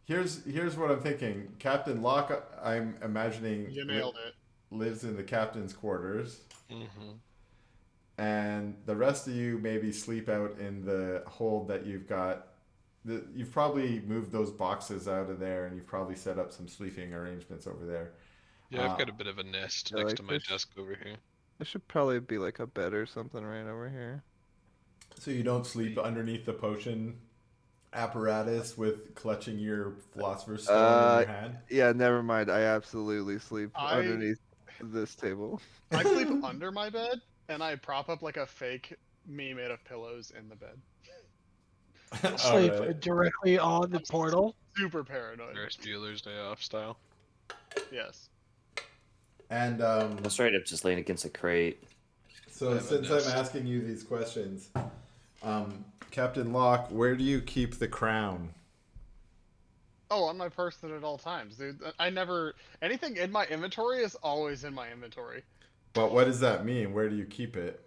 Here's what I'm thinking. Captain Locke, I'm imagining You nailed it. lives in the captain's quarters, Hmm. and the rest of you maybe sleep out in the hold that you've got. You've probably moved those boxes out of there, and you've probably set up some sleeping arrangements over there. Yeah, I've Uh, got a bit of a nest Yeah, next like to my desk over here. there should probably be like a bed or something right over here. so you don't sleep underneath the potion apparatus with clutching your philosopher's stone in Uh, your hand. yeah, never mind. I absolutely sleep I underneath this table. I sleep under my bed, and I prop up like a fake me made of pillows in the bed. You'll All sleep right. directly on the I'm portal. super paranoid. Ferris Bueller's Day Off style. Yes. And I'm straight up just laying against a crate. so I have a since I'm nest. asking you these questions, Captain Locke, where do you keep the crown? Oh, on my person at all times, dude. I never anything in my inventory is always in my inventory. But what does that mean? Where do you keep it?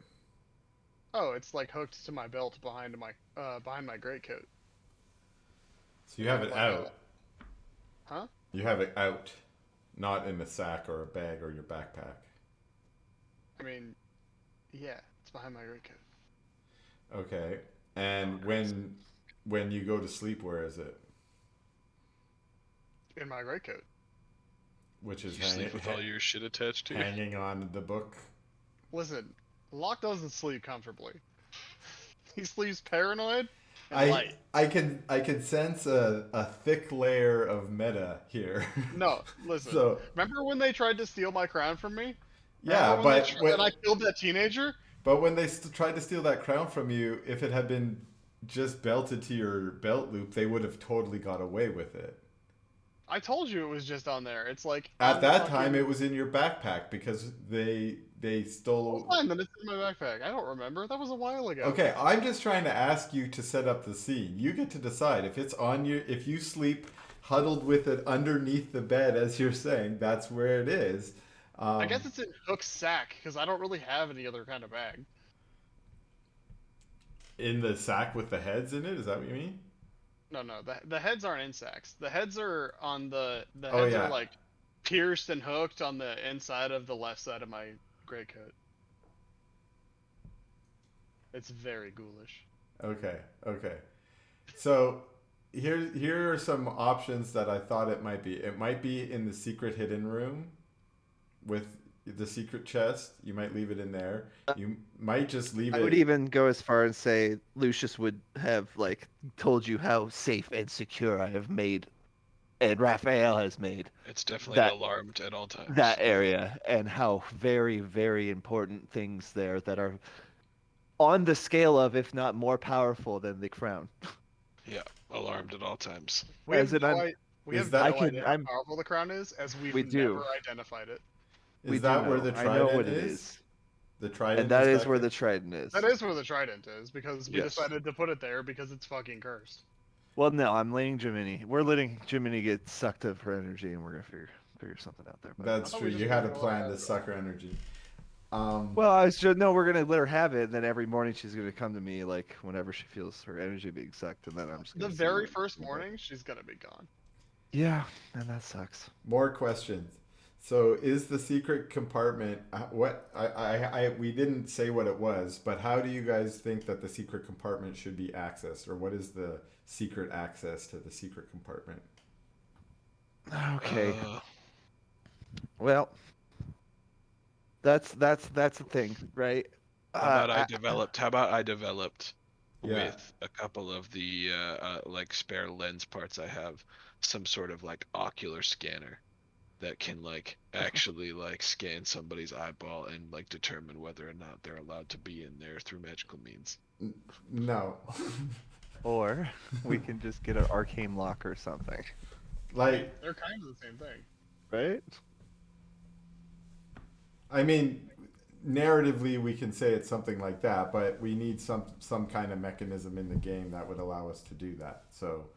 Oh, it's like hooked to my belt behind my greatcoat. So you have it Like, out. Huh? You have it out, not in a sack or a bag or your backpack. I mean, yeah, it's behind my greatcoat. Okay. And when you go to sleep, where is it? In my greatcoat. Which is You sleep with all your shit attached to you. hanging on the book. Listen, Locke doesn't sleep comfortably. He sleeps paranoid and I light. I can sense a thick layer of meta here. No, listen. So Remember when they tried to steal my crown from me? yeah, Remember when they but and I killed that teenager? when they tried to steal that crown from you, if it had been just belted to your belt loop, they would have totally got away with it. I told you it was just on there. It's like At on the that fucking... time, it was in your backpack because they Well, stole. fine, then it's in my backpack. I don't remember. That was a while ago. Okay, I'm just trying to ask you to set up the scene. You get to decide if it's on your. If you sleep huddled with it underneath the bed, as you're saying, that's where it is. I guess it's in Hook's sack because I don't really have any other kind of bag. In the sack with the heads in it. Is that what you mean? No, no, the heads aren't in sacks. The heads are on the Oh heads yeah. are like pierced and hooked on the inside of the left side of my greatcoat. It's very ghoulish. Okay. Okay. So here are some options that I thought it might be. It might be in the secret hidden room with the secret chest. You might leave it in there. You might just leave I it. would even go as far as say Lucius would have like told you how safe and secure I have made, and Raphael has made It's definitely that alarmed at all times. that area, and how very, very important things there that are on the scale of, if not more powerful than the crown. Yeah, alarmed at all times. We As have in, no, I'm, we Is have that- I no can, idea how I'm, powerful the crown is, as we've we never do, identified it. we Is do that where know. the I know trident what it is? is, The trident. and that is is back where there? the trident is. That is where the trident is because we Yes. decided to put it there because it's fucking cursed. Well, no, I'm letting Jiminy. We're letting Jiminy get sucked of her energy, and we're gonna figure something out there. But That's I thought true. we just You were had a gonna let her plan have to it. suck her energy. well, I was just no. We're gonna let her have it, and then every morning she's gonna come to me like whenever she feels her energy being sucked, and then I'm just The gonna see very what- first morning, she's gonna be gone. Yeah, and that sucks. More questions. So, is the secret compartment what we didn't say what it was, but how do you guys think that the secret compartment should be accessed, or what is the secret access to the secret compartment? Okay. Uh, Well, that's the thing, right? How about I developed Yeah. with a couple of the like spare lens parts I have some sort of like ocular scanner that can like actually like scan somebody's eyeball and like determine whether or not they're allowed to be in there through magical means. No. Or we can just get an arcane lock or something, Like, They're kind of the same thing. right? I mean, narratively we can say it's something like that, but we need some kind of mechanism in the game that would allow us to do that. So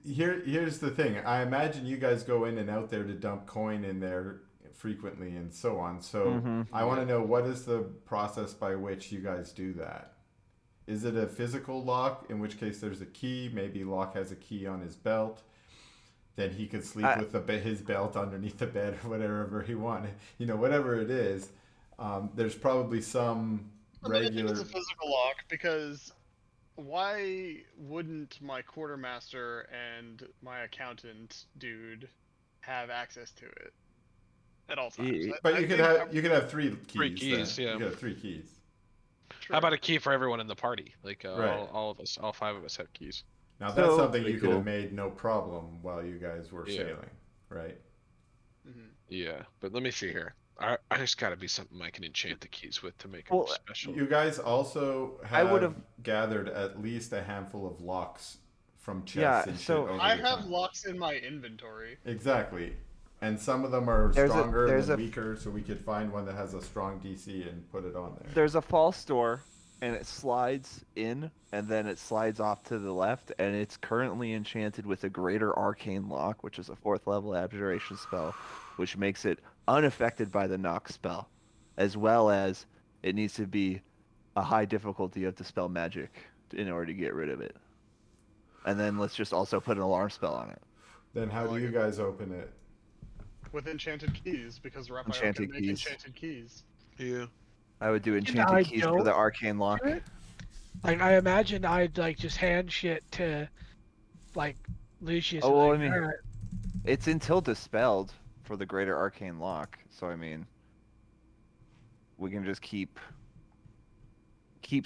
here's the thing. I imagine you guys go in and out there to dump coin in there frequently and so on. So Mhm. I want to know, what is the process by which you guys do that? Is it a physical lock? In which case, there's a key. Maybe Locke has a key on his belt. Then he could sleep I- with his belt underneath the bed or whatever he wanted. Whatever it is. There's probably some I think it's regular. a physical lock because why wouldn't my quartermaster and my accountant dude have access to it at all times? Y- But I you could think have three keys. Three keys, then. yeah. You could have 3 keys. How about a key for everyone in the party? Like Right. all of us, all 5 of us have keys. Now So- that's something Pretty you could have cool. made no problem while you guys were Yeah. sailing, right? Mhm. Yeah, but let me see here. I just gotta be something I can enchant the keys with to make Well, them special. You guys also I have would've- gathered at least a handful of locks from chests Yeah, and so- shit over I the have time. locks in my inventory. Exactly. And some of them are There's a- stronger there's and a- weaker, so we could find one that has a strong DC and put it on there. There's a false door, and it slides in, and then it slides off to the left, and it's currently enchanted with a Greater Arcane Lock, which is a 4th level abjuration spell, which makes it unaffected by the knock spell, as well as it needs to be a high difficulty of dispel magic in order to get rid of it. And then let's just also put an alarm spell on it. Then how I do like you it. guys open it? With enchanted keys, because Raphael Enchanted can make keys. enchanted keys. Yeah. I would do I enchanted keys for the don't arcane lock. do it. Like I imagine I'd like just hand shit to like Lucius. Oh, and, well, like, I mean- "Alright." It's until dispelled for the Greater Arcane Lock, so I mean, we can just keep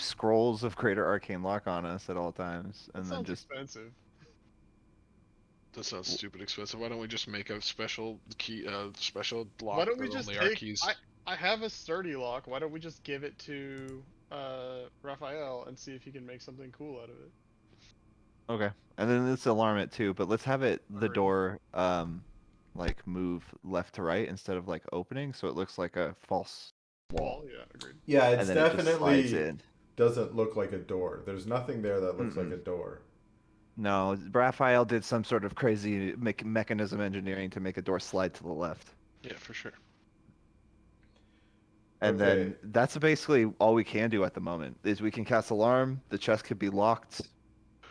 scrolls of Greater Arcane Lock on us at all times, That and then sounds just expensive. That sounds stupid expensive. Why don't we just make a special key, special lock Why don't we for just only our take? keys? I have a sturdy lock. Why don't we just give it to Raphael and see if he can make something cool out of it? okay. And then let's alarm it too, but let's have it the Agreed. door like move left to right instead of like opening, so it looks like a false wall, Wall, yeah, agreed. Yeah, and it's then it just slides definitely in. doesn't look like a door. There's nothing there that looks like Mm-mm. a door. No, Raphael did some sort of crazy mechanism engineering to make a door slide to the left. Yeah, for sure. And Okay. then that's basically all we can do at the moment is we can cast alarm. The chest could be locked.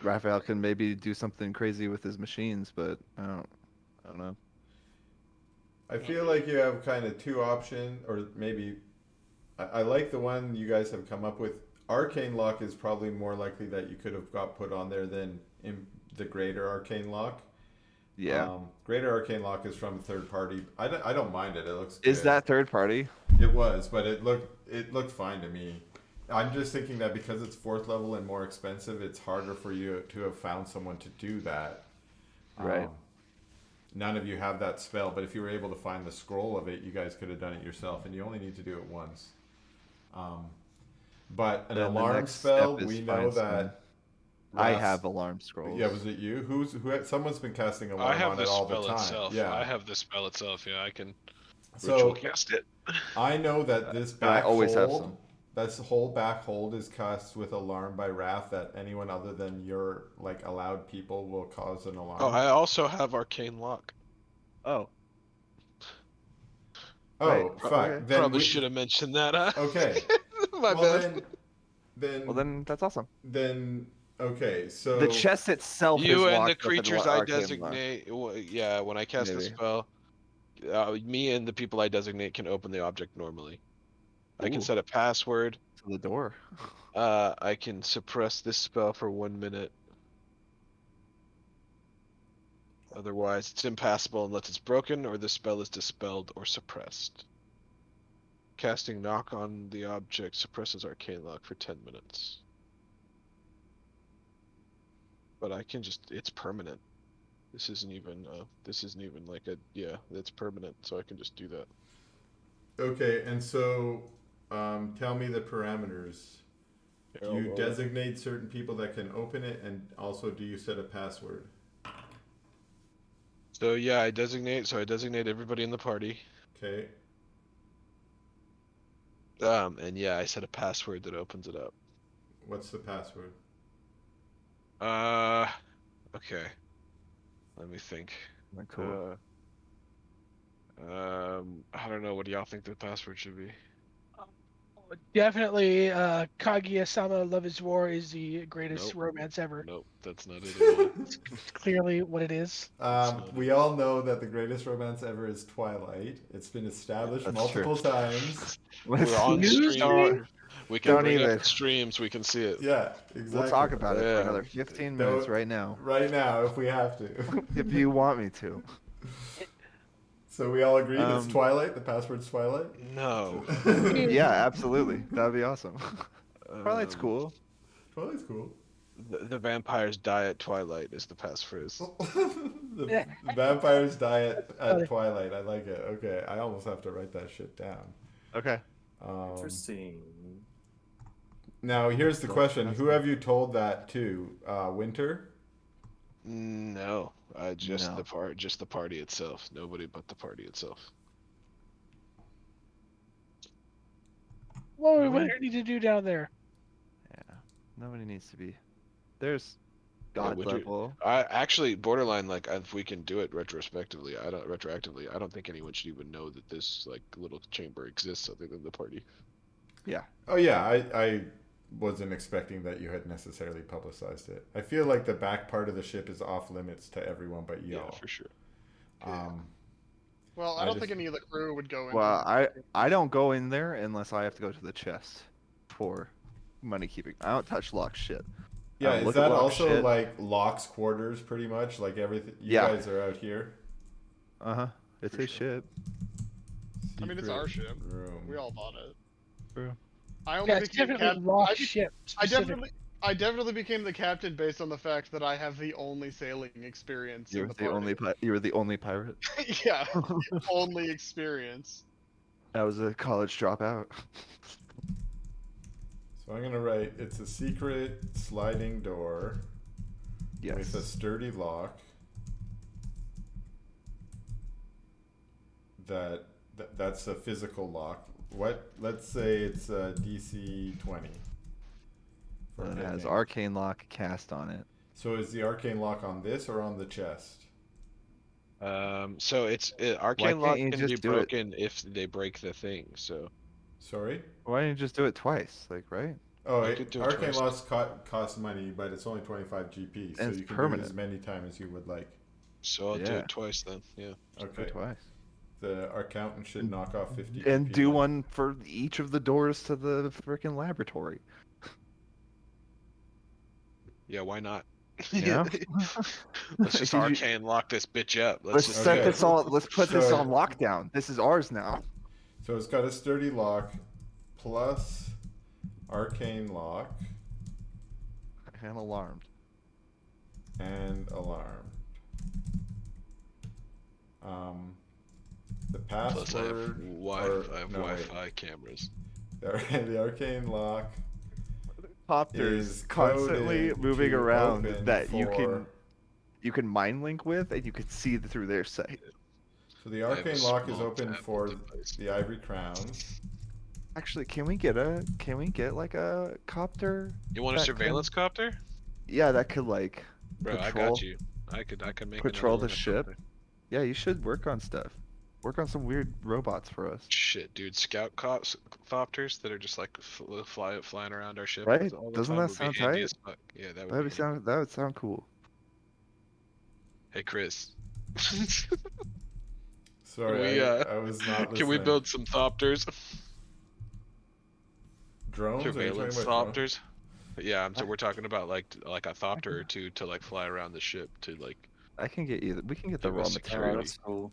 Raphael can maybe do something crazy with his machines, but I don't know. I feel like you have kind of 2 options, or maybe I like the one you guys have come up with. Arcane Lock is probably more likely that you could have got put on there than in the Greater Arcane Lock. Yeah. Greater Arcane Lock is from a third party. I don't mind it. It looks good. Is that third party? It was, but it looked fine to me. I'm just thinking that because it's 4th level and more expensive, it's harder for you to have found someone to do that. Right. None of you have that spell, but if you were able to find the scroll of it, you guys could have done it yourself, and you only need to do it once. But an Then the alarm next spell, step is we know find that. I Raph's- have alarm scrolls. Yeah, was it you? Someone's been casting alarm I have on the it all the spell time. itself. Yeah. I have the spell itself. Yeah, I can So ritual cast it. I know that this and I back always have hold, some. this whole back hold is cast with alarm by Raph. That anyone other than your like allowed people will cause an alarm. Oh, I also have arcane lock. Oh. Oh, right. fuck! Okay. Then Probably we, should have mentioned that. Huh? Okay. My well bad. Well, then that's awesome. then okay. So The chest itself You is and the locked with an creatures I arcane lock. designate. Yeah, when I cast the Maybe. spell, me and the people I designate can open the object normally. I can Ooh. set a password. To the door. I can suppress this spell for 1 minute. Otherwise, it's impassable unless it's broken or the spell is dispelled or suppressed. Casting knock on the object suppresses arcane lock for 10 minutes. But I can just, it's permanent. This isn't even like a, yeah, it's permanent, so I can just do that. okay, and so tell me the parameters. Do you designate certain people that can open it, and also do you set a password? So yeah, I designate everybody in the party. Okay. And yeah, I set a password that opens it up. What's the password? Okay. Let me think. Cool. I don't know. What do y'all think the password should be? definitely, Kaguya-sama Love is War is the greatest Nope. romance ever. Nope, that's not it at all. It's clearly what it is. We all know that the greatest romance ever is Twilight. It's been established That's multiple times. We're on Excuse stream. me? We can Don't bring even. up the streams. We can see it. Yeah, exactly. We'll talk about it for Yeah. another 15 minutes right now, Right now, if we have to. if you want me to. So we all agreed it's Um, Twilight. The password's Twilight. No. Yeah, absolutely. That'd be awesome. Twilight's Um, cool. Twilight's cool. The vampires die at twilight is the passphrase. The vampires die at Twilight. I like it. Okay, I almost have to write that shit down. Okay. Interesting. Now here's the question: who have you told that to? Winter? No, just No. the party itself. Nobody but the party itself. What do you need to do down there? Yeah. Nobody needs to be. There's God Winter- level. I actually borderline like if we can do it retrospectively. I don't think anyone should even know that this like little chamber exists other than the party. Yeah. Oh yeah, I wasn't expecting that you had necessarily publicized it. I feel like the back part of the ship is off limits to everyone but y'all. Yeah, for sure. Well, I I don't just- think any of the crew would go in. Well, I don't go in there unless I have to go to the chest for money keeping. I don't touch lock shit. Yeah, is look at that Locke's also shit. like Locke's quarters pretty much? Like everything you Yeah. guys are out here? Uh-huh. It's For a sure. ship. I mean, it's our Secret ship. room. We all bought it. True. I only Yeah, it's became definitely captain. lost ship. I specifically. definitely became the captain based on the fact that I have the only sailing experience You in were the the only party. you were the only pirate. Yeah, only experience. That was a college dropout. So I'm gonna write it's a secret sliding door with a Yes. sturdy lock that's a physical lock. Let's say it's a DC 20. for And it has hitting. arcane lock cast on it. So is the arcane lock on this or on the chest? So arcane can't lock you can just be do it? broken if they break the thing. So Sorry? Why didn't you just do it twice? Like, right? Oh, I could do it arcane twice. locks cost money, but it's only 25 GP, so And it's you can do it permanent. as many times as you would like. I'll do Yeah. it twice then. Yeah. Do it Okay. twice. The accountant should knock off 50 And GP do then. one for each of the doors to the freaking laboratory. Yeah, why not? Yeah. Let's just Did you- arcane lock this bitch up. Let's just set Okay. this all. Let's put this So- on lockdown. This is ours now. So it's got a sturdy lock plus arcane lock And alarmed. and alarm. The Plus I have password. no, wait. Wi-Fi cameras. The arcane lock Copters is constantly coded moving to around open that for- you can mind link with, and you can see through their sight. So the I have a arcane lock is small open tab for device. the ivory crowns. Actually, can we get like a copter? You want a That surveillance copter? Yeah, that could like Bro, I patrol- got you. I could make patrol another the one or ship. something. Yeah, you should work on stuff. Work on some weird robots for us. Shit, dude, scout copters that are just like flying around our ship Right? all the Doesn't time that would sound be handy tight? as fuck. Yeah, that would That be would handy. sound cool. Hey, Chris. Sorry, We, I was not Can we listening. build some thopters? drones? Are you talking Surveillance about drones? thopters? Yeah, we're talking about like a thopter or two to like fly around the ship to like. I can get you. We can get the Give raw us Oh, material. that's cool.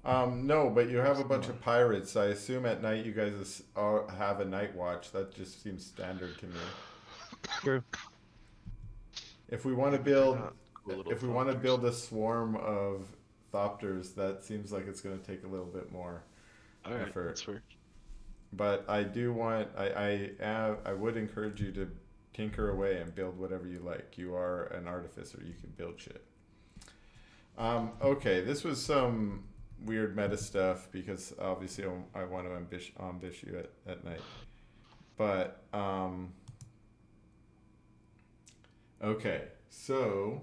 No, but you have a bunch of pirates. I assume at night you guys have a night watch. That just seems standard to me. True. If we want to build, Cool little if we want to thopters. build a swarm of thopters, that seems like it's going to take a little bit more. All right, effort. that's fair. But I do want. I would encourage you to tinker away and build whatever you like. You are an artificer. You can build shit. Okay, this was some weird meta stuff because obviously I want to ambush you at night. But okay, so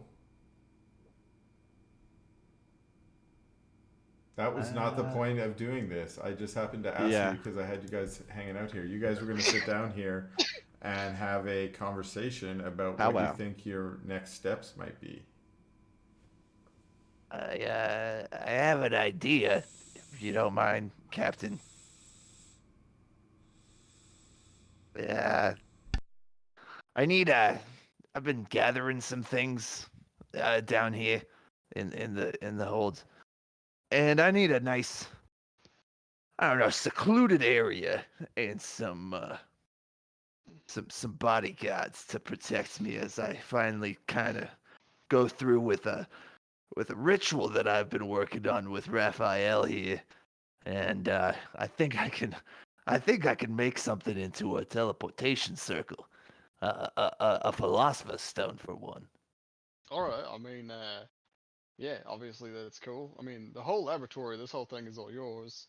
That was not the point of doing this. I just happened to ask Yeah. you because I had you guys hanging out here. You guys were going to sit down here and have a conversation about what you Powwow. think your next steps might be. I have an idea, if you don't mind, Captain. Yeah, I need I've been gathering some things down here in the holds, and I need a nice, I don't know, secluded area and some bodyguards to protect me as I finally kind of go through with a ritual that I've been working on with Raphael here, and I think I can make something into a teleportation circle, a philosopher's stone for one. All right. I mean, yeah, obviously that's cool. I mean, the whole laboratory, this whole thing is all yours.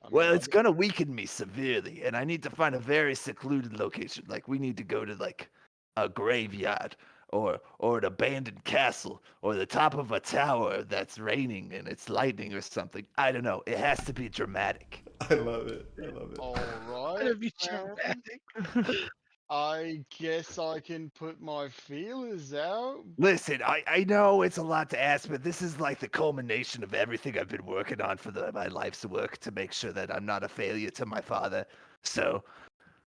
I mean, Well, it's gonna weaken me severely, and I need to find a very secluded location. Like we need to go to like a graveyard or an abandoned castle or the top of a tower that's raining and it's lightning or something. I don't know. It has to be dramatic. I love it. I love it. all Gonna right. be Then, dramatic. I guess I can put my feelers out. Listen, I know it's a lot to ask, but this is like the culmination of everything I've been working on for my life's work to make sure that I'm not a failure to my father. So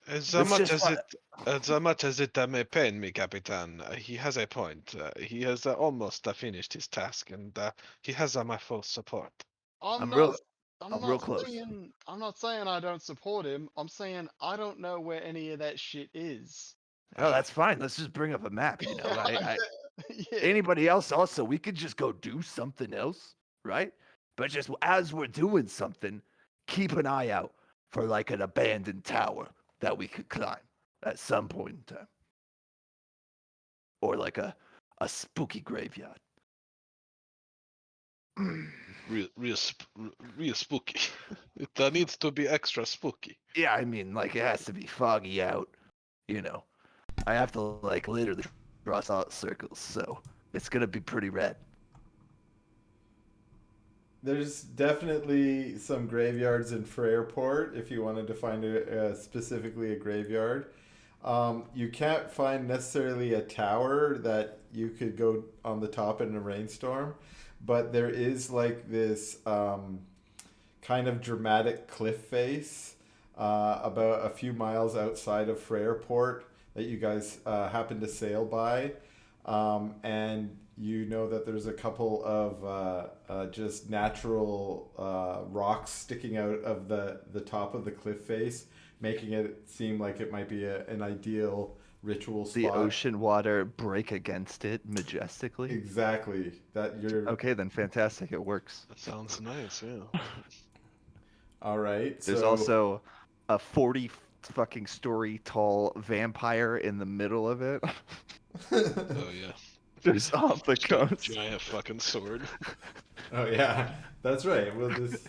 As let's much just as it, as much as it may pain me, Capitan, he has a point. He has almost finished his task, and he has my full support. I'm I'm not. real I'm I'm real not close. saying. I'm not saying I don't support him. I'm saying I don't know where any of that shit is. Oh, that's fine. Let's just bring up a map, you know. Yeah. Anybody else also, we could just go do something else, right? But just as we're doing something, keep an eye out for like an abandoned tower that we could climb at some point in time. Or like a spooky graveyard. Real spooky. It needs to be extra spooky. Yeah, I mean, like it has to be foggy out, you know. I have to like literally draw solid circles, so it's gonna be pretty red. There's definitely some graveyards in Freyerport if you wanted to find specifically a graveyard. You can't find necessarily a tower that you could go on the top in a rainstorm, but there is like this kind of dramatic cliff face about a few miles outside of Freyerport that you guys happen to sail by. And you know that there's a couple of just natural rocks sticking out of the top of the cliff face, making it seem like it might be an ideal ritual spot. The ocean water break against it majestically. Exactly. That you're Okay, then fantastic. It works. That sounds nice, yeah. all right. There's So also a 40 fucking story tall vampire in the middle of it. Oh yeah. Just off the He's got a coast. giant fucking sword. oh yeah, that's right. We'll just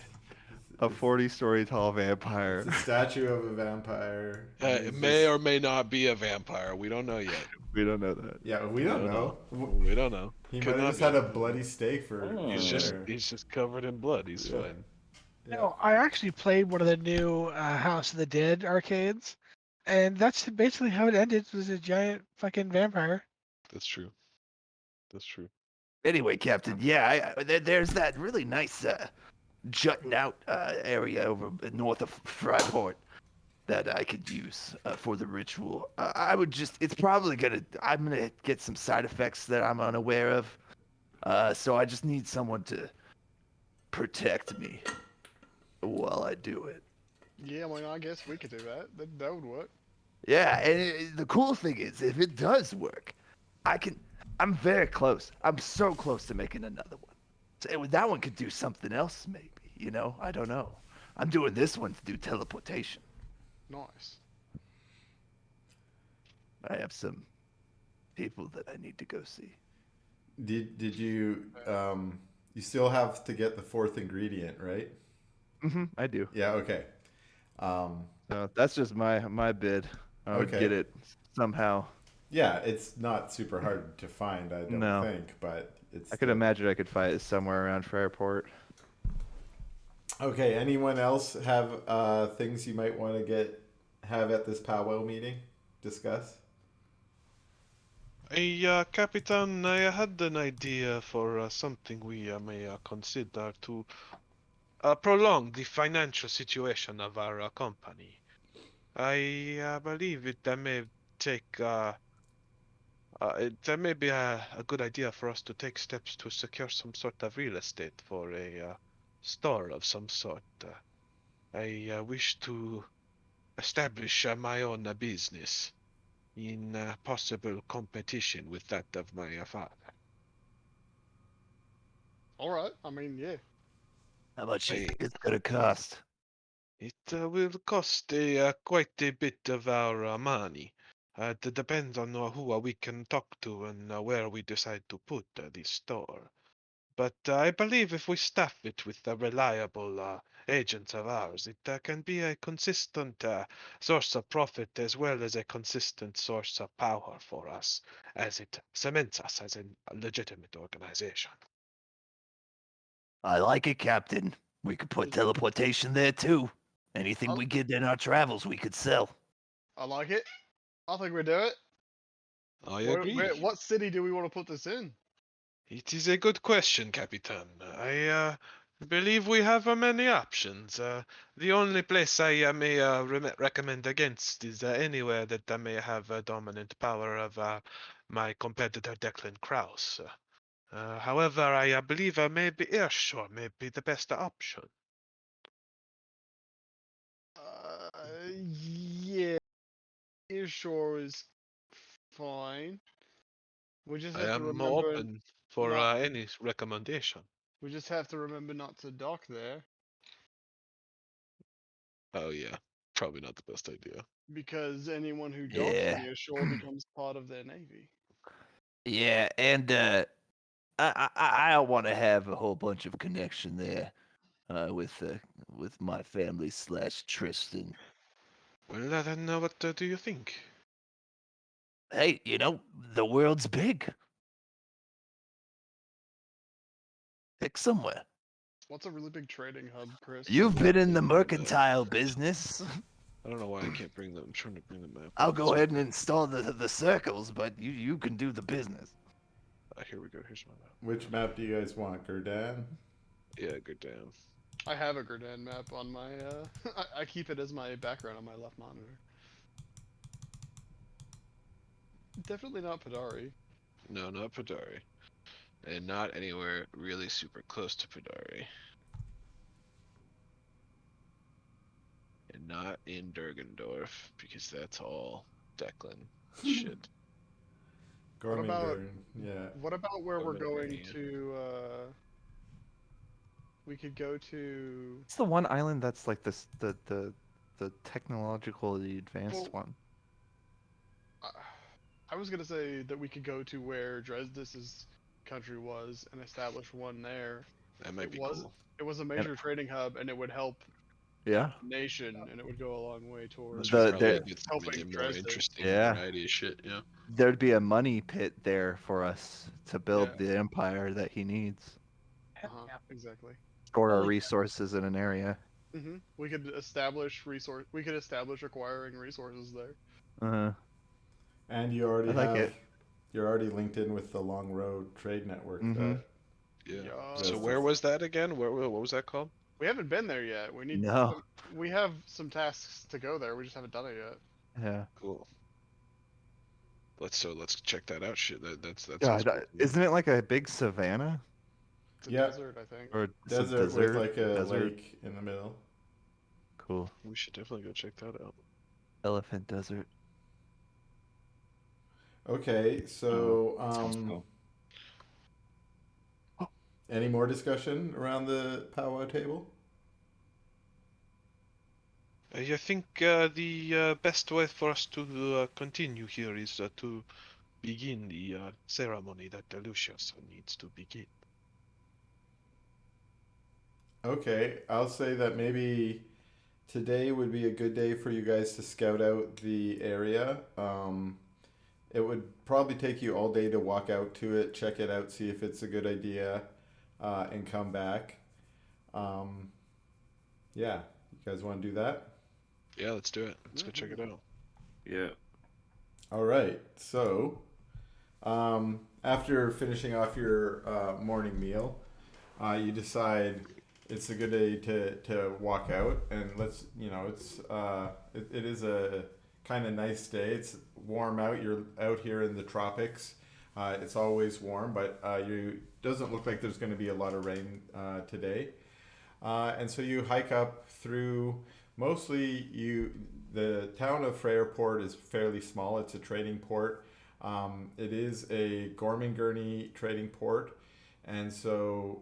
A 40-story tall vampire. it's a statue of a vampire. It He's may just- or may not be a vampire. We don't know yet. We don't know that. yeah, we don't know. We don't know. He Could might have not just be. had a bloody steak for. Oh. He's just covered in blood. He's Yeah. fine. No, I actually played one of the new House of the Dead arcades, and that's basically how it ended. It was a giant fucking vampire. That's true. That's true. Anyway, Captain, yeah, there's that really nice jutting out area over north of Fryport that I could use for the ritual. I would just, I'm gonna get some side effects that I'm unaware of. So I just need someone to protect me while I do it. Yeah, I mean, I guess we could do that. That would work. Yeah, and the cool thing is, if it does work, I'm very close. I'm so close to making another one. So that one could do something else, maybe. You know, I don't know. I'm doing this one to do teleportation. Nice. I have some people that I need to go see. Did you you still have to get the fourth ingredient, right? I do. Yeah. Okay. So that's just my bid. I would Okay. get it somehow. Yeah, it's not super hard to find, I don't No. think, but it's. I could imagine I could find it somewhere around Fairport. Okay. Anyone else have things you might want to have at this powwow meeting? Discuss. Hey, Capitan, I had an idea for something we may consider to prolong the financial situation of our company. I believe it may take it may be a good idea for us to take steps to secure some sort of real estate for a store of some sort. I wish to establish my own business in possible competition with that of my father. All right. I mean, yeah. How much you I, think it's gonna cost? it will cost quite a bit of our money. It depends on who we can talk to and where we decide to put the store. But I believe if we staff it with reliable agents of ours, it can be a consistent source of profit as well as a consistent source of power for us, as it cements us as a legitimate organization. I like it, Captain. We could put teleportation there too. Anything we get in our travels, we could sell. I like it. I think we do it. I agree. What city do we want to put this in? It is a good question, Capitan. I believe we have many options. The only place I may recommend against is anywhere that may have a dominant power of my competitor Declan Kraus. However, I believe maybe Airshore may be the best option. Yeah, Shore is fine. We just I have to am remember open for not. any recommendation. We just have to remember not to dock there Oh yeah, probably not the best idea. because anyone who docks Yeah. near shore becomes part of their navy. Yeah, and I want to have a whole bunch of connection there with my family slash Tristan. Well, then what do you think? Hey, the world's big. Pick somewhere. What's a really big trading hub, Chris? You've been in the Can't bring them up. mercantile business. I don't know why I can't bring them. I'm trying to bring them up. I'll go ahead and install the circles, but you can do the business. Here we go. Here's my map. Which map do you guys want, Gurdan? Yeah, good damn. I have a Gurdan map on my. I keep it as my background on my left monitor. Definitely not Padari. No, not Padari. And not anywhere really super close to Padari. And not in Durgendorf, because that's all Declan shit. Gormingern. Yeah. What about where we're going Gormingern, yeah. to? We could go to. It's the one island that's like this the technologically advanced Well, one. I was gonna say that we could go to where Dresdis's country was and establish one there. That might It be was cool. it was a major trading hub and it would help Yeah. the nation and it would go a long way towards So we The probably the get some helping more Dresden. interesting Yeah. variety of shit, yeah. There'd be a money pit there for us to build Yeah. the empire that he needs. Exactly. Store our Well, resources in an area. We could establish resource. We could establish acquiring resources there. Uh, And you already I like have. it. You're already linked in with the Long Road Trade Network. Mhm. Yeah. Yeah. So where was that again? What was that called? We haven't been there yet. We need. No. We have some tasks to go there. We just haven't done it yet. Yeah. Cool. Let's check that out. Shit, that sounds God, cool. to me. isn't it like a big savannah It's a Yeah. desert, I think. or it's a Desert with like a desert? lake in the middle. Cool. We should definitely go check that out. Elephant desert. Okay, so Sounds cool. any more discussion around the powwow table? I think the best way for us to continue here is to begin the ceremony that Lucius needs to begin. Okay, I'll say that maybe today would be a good day for you guys to scout out the area. It would probably take you all day to walk out to it, check it out, see if it's a good idea, and come back. Um, Yeah, you guys want to do that? Yeah, let's do it. Let's go check it out. Yeah. All right. So, after finishing off your morning meal, you decide it's a good day to walk out, and it is a kind of nice day. It's warm out. You're out here in the tropics. It's always warm, but you doesn't look like there's going to be a lot of rain today. And so you hike up through the town of Freyerport is fairly small. It's a trading port. It is a Gorman-Gurney trading port. And so,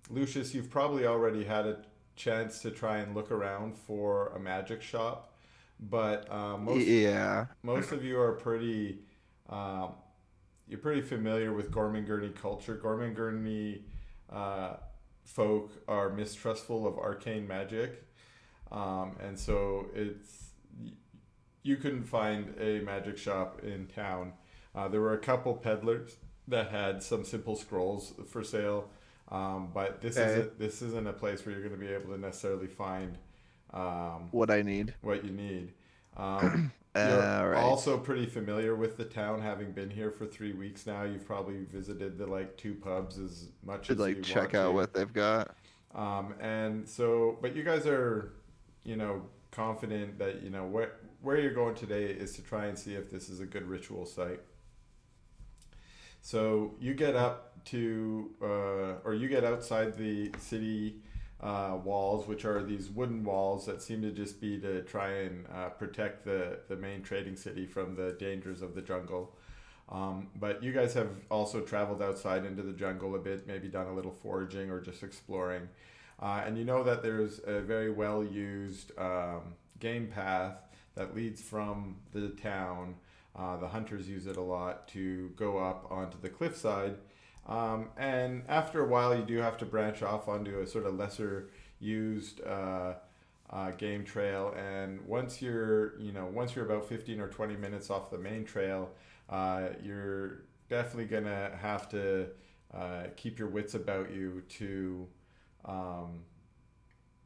Lucius, you've probably already had a chance to try and look around for a magic shop. But Yeah. most of you are um, you're pretty familiar with Gorman-Gurney culture. Gorman-Gurney uh, folk are mistrustful of arcane magic, and so you couldn't find a magic shop in town. There were a couple peddlers that had some simple scrolls for sale, but this isn't a place where you're going to be able to necessarily find What I need. what you need. You're All right. also pretty familiar with the town, having been here for 3 weeks now. You've probably visited the two pubs as much Should as you like check want out to. what they've got. And so, but you guys are, confident that where you're going today is to try and see if this is a good ritual site. So you get up to, or you get outside the city walls, which are these wooden walls that seem to just be to try and protect the main trading city from the dangers of the jungle. But you guys have also traveled outside into the jungle a bit, maybe done a little foraging or just exploring. And you know that there's a very well used game path that leads from the town. The hunters use it a lot to go up onto the cliffside. And after a while, you do have to branch off onto a sort of lesser used game trail. And once you're about 15 or 20 minutes off the main trail, you're definitely gonna have to keep your wits about you to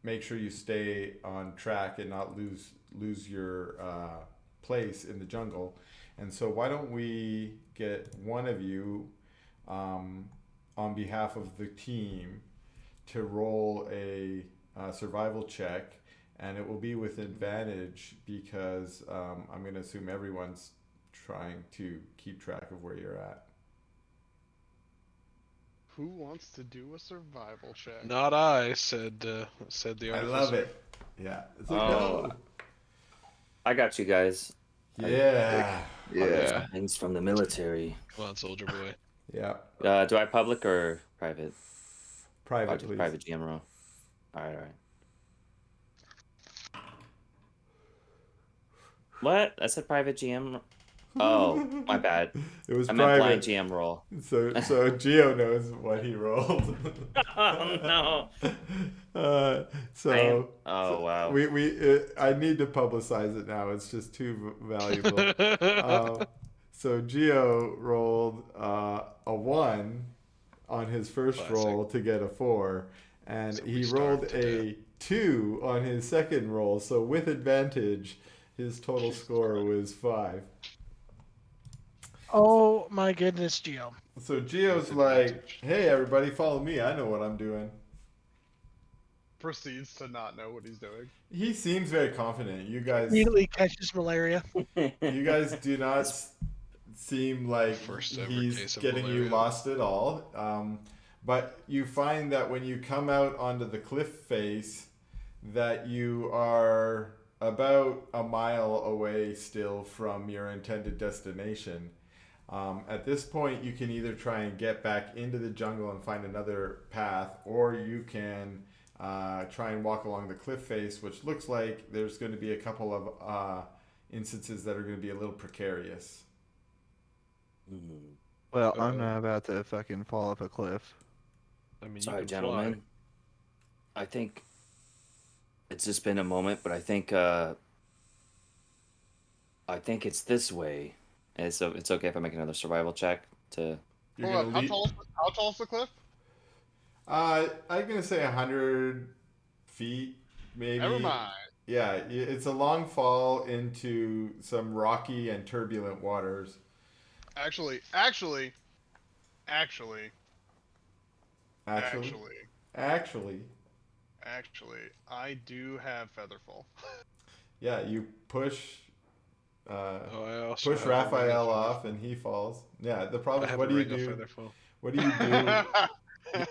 make sure you stay on track and not lose your place in the jungle. And so, why don't we get one of you, on behalf of the team, to roll a survival check, and it will be with advantage because I'm going to assume everyone's trying to keep track of where you're at. Who wants to do a survival check? Not I, said the I artificer. love it. Yeah. It's like, Oh. no. I got you guys. Yeah. Yeah. Things from the military. Come on, soldier boy. Yeah. Do I public or private? Private, please. Private GM roll. All right. What? I said private GM. Oh, my bad. It was I meant blind private. GM roll. So Gio knows what he rolled. Oh no. Oh wow. I need to publicize it now. It's just too valuable. So Gio rolled a 1 on his first Classic. roll to get a 4, and So we he starved rolled to a 2 on his second roll. So with advantage, his total score was 5. Oh my goodness, Gio. So Gio's like, "Hey, everybody, follow me. I know what I'm doing." Proceeds to not know what he's doing. He seems very confident. You guys Immediately catches malaria. do not seem like First ever he's case of getting you malaria. lost at all. But you find that when you come out onto the cliff face, that you are about a mile away still from your intended destination. At this point, you can either try and get back into the jungle and find another path, or you can try and walk along the cliff face, which looks like there's going to be a couple of instances that are going to be a little precarious. Well, I'm not about to fucking fall off a cliff. I mean, Sorry, you can gentlemen. fly. I think it's just been a moment, but I think it's this way. And so it's okay if I make another survival check to. You're Hold going on, to how tall is the cliff? I'm gonna say 100 feet, Never maybe. mind. Yeah, it's a long fall into some rocky and turbulent waters. Actually, actually, Actually, actually, actually, actually, I do have Featherfall. yeah, you uh, Oh, I also push have a ring of Raphael off, featherfall. and he falls. Yeah, the I problem is, have what a do you ring of do? featherfall. What do you do? It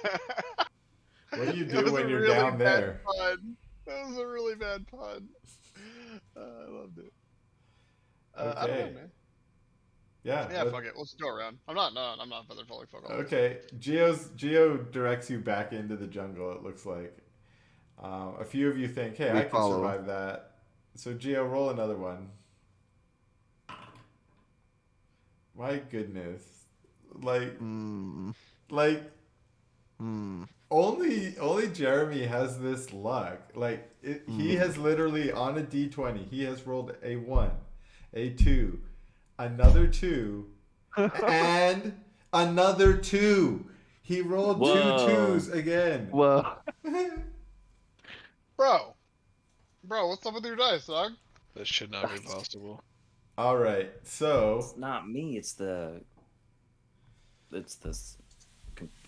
What do you do was a when you're really down bad there? pun. That was a really bad pun. I loved it. I don't know, Okay, man. yeah. Yeah, fuck it. Let's go around. I'm not. No, I'm not Featherfalling. Fuck all this. Okay, Geo directs you back into the jungle. It looks like a few of you think, "Hey, We I can follow. survive that." So Geo, roll another one. My goodness, like Hmm. like Hmm. only Jeremy has this luck. Like he Hmm. has literally on a d20, he has rolled a 1, a 2, another 2, and another 2. He rolled two Whoa. twos again. Well, Bro, what's up with your dice, dog? That should not be possible. All right, so It's not me. It's this.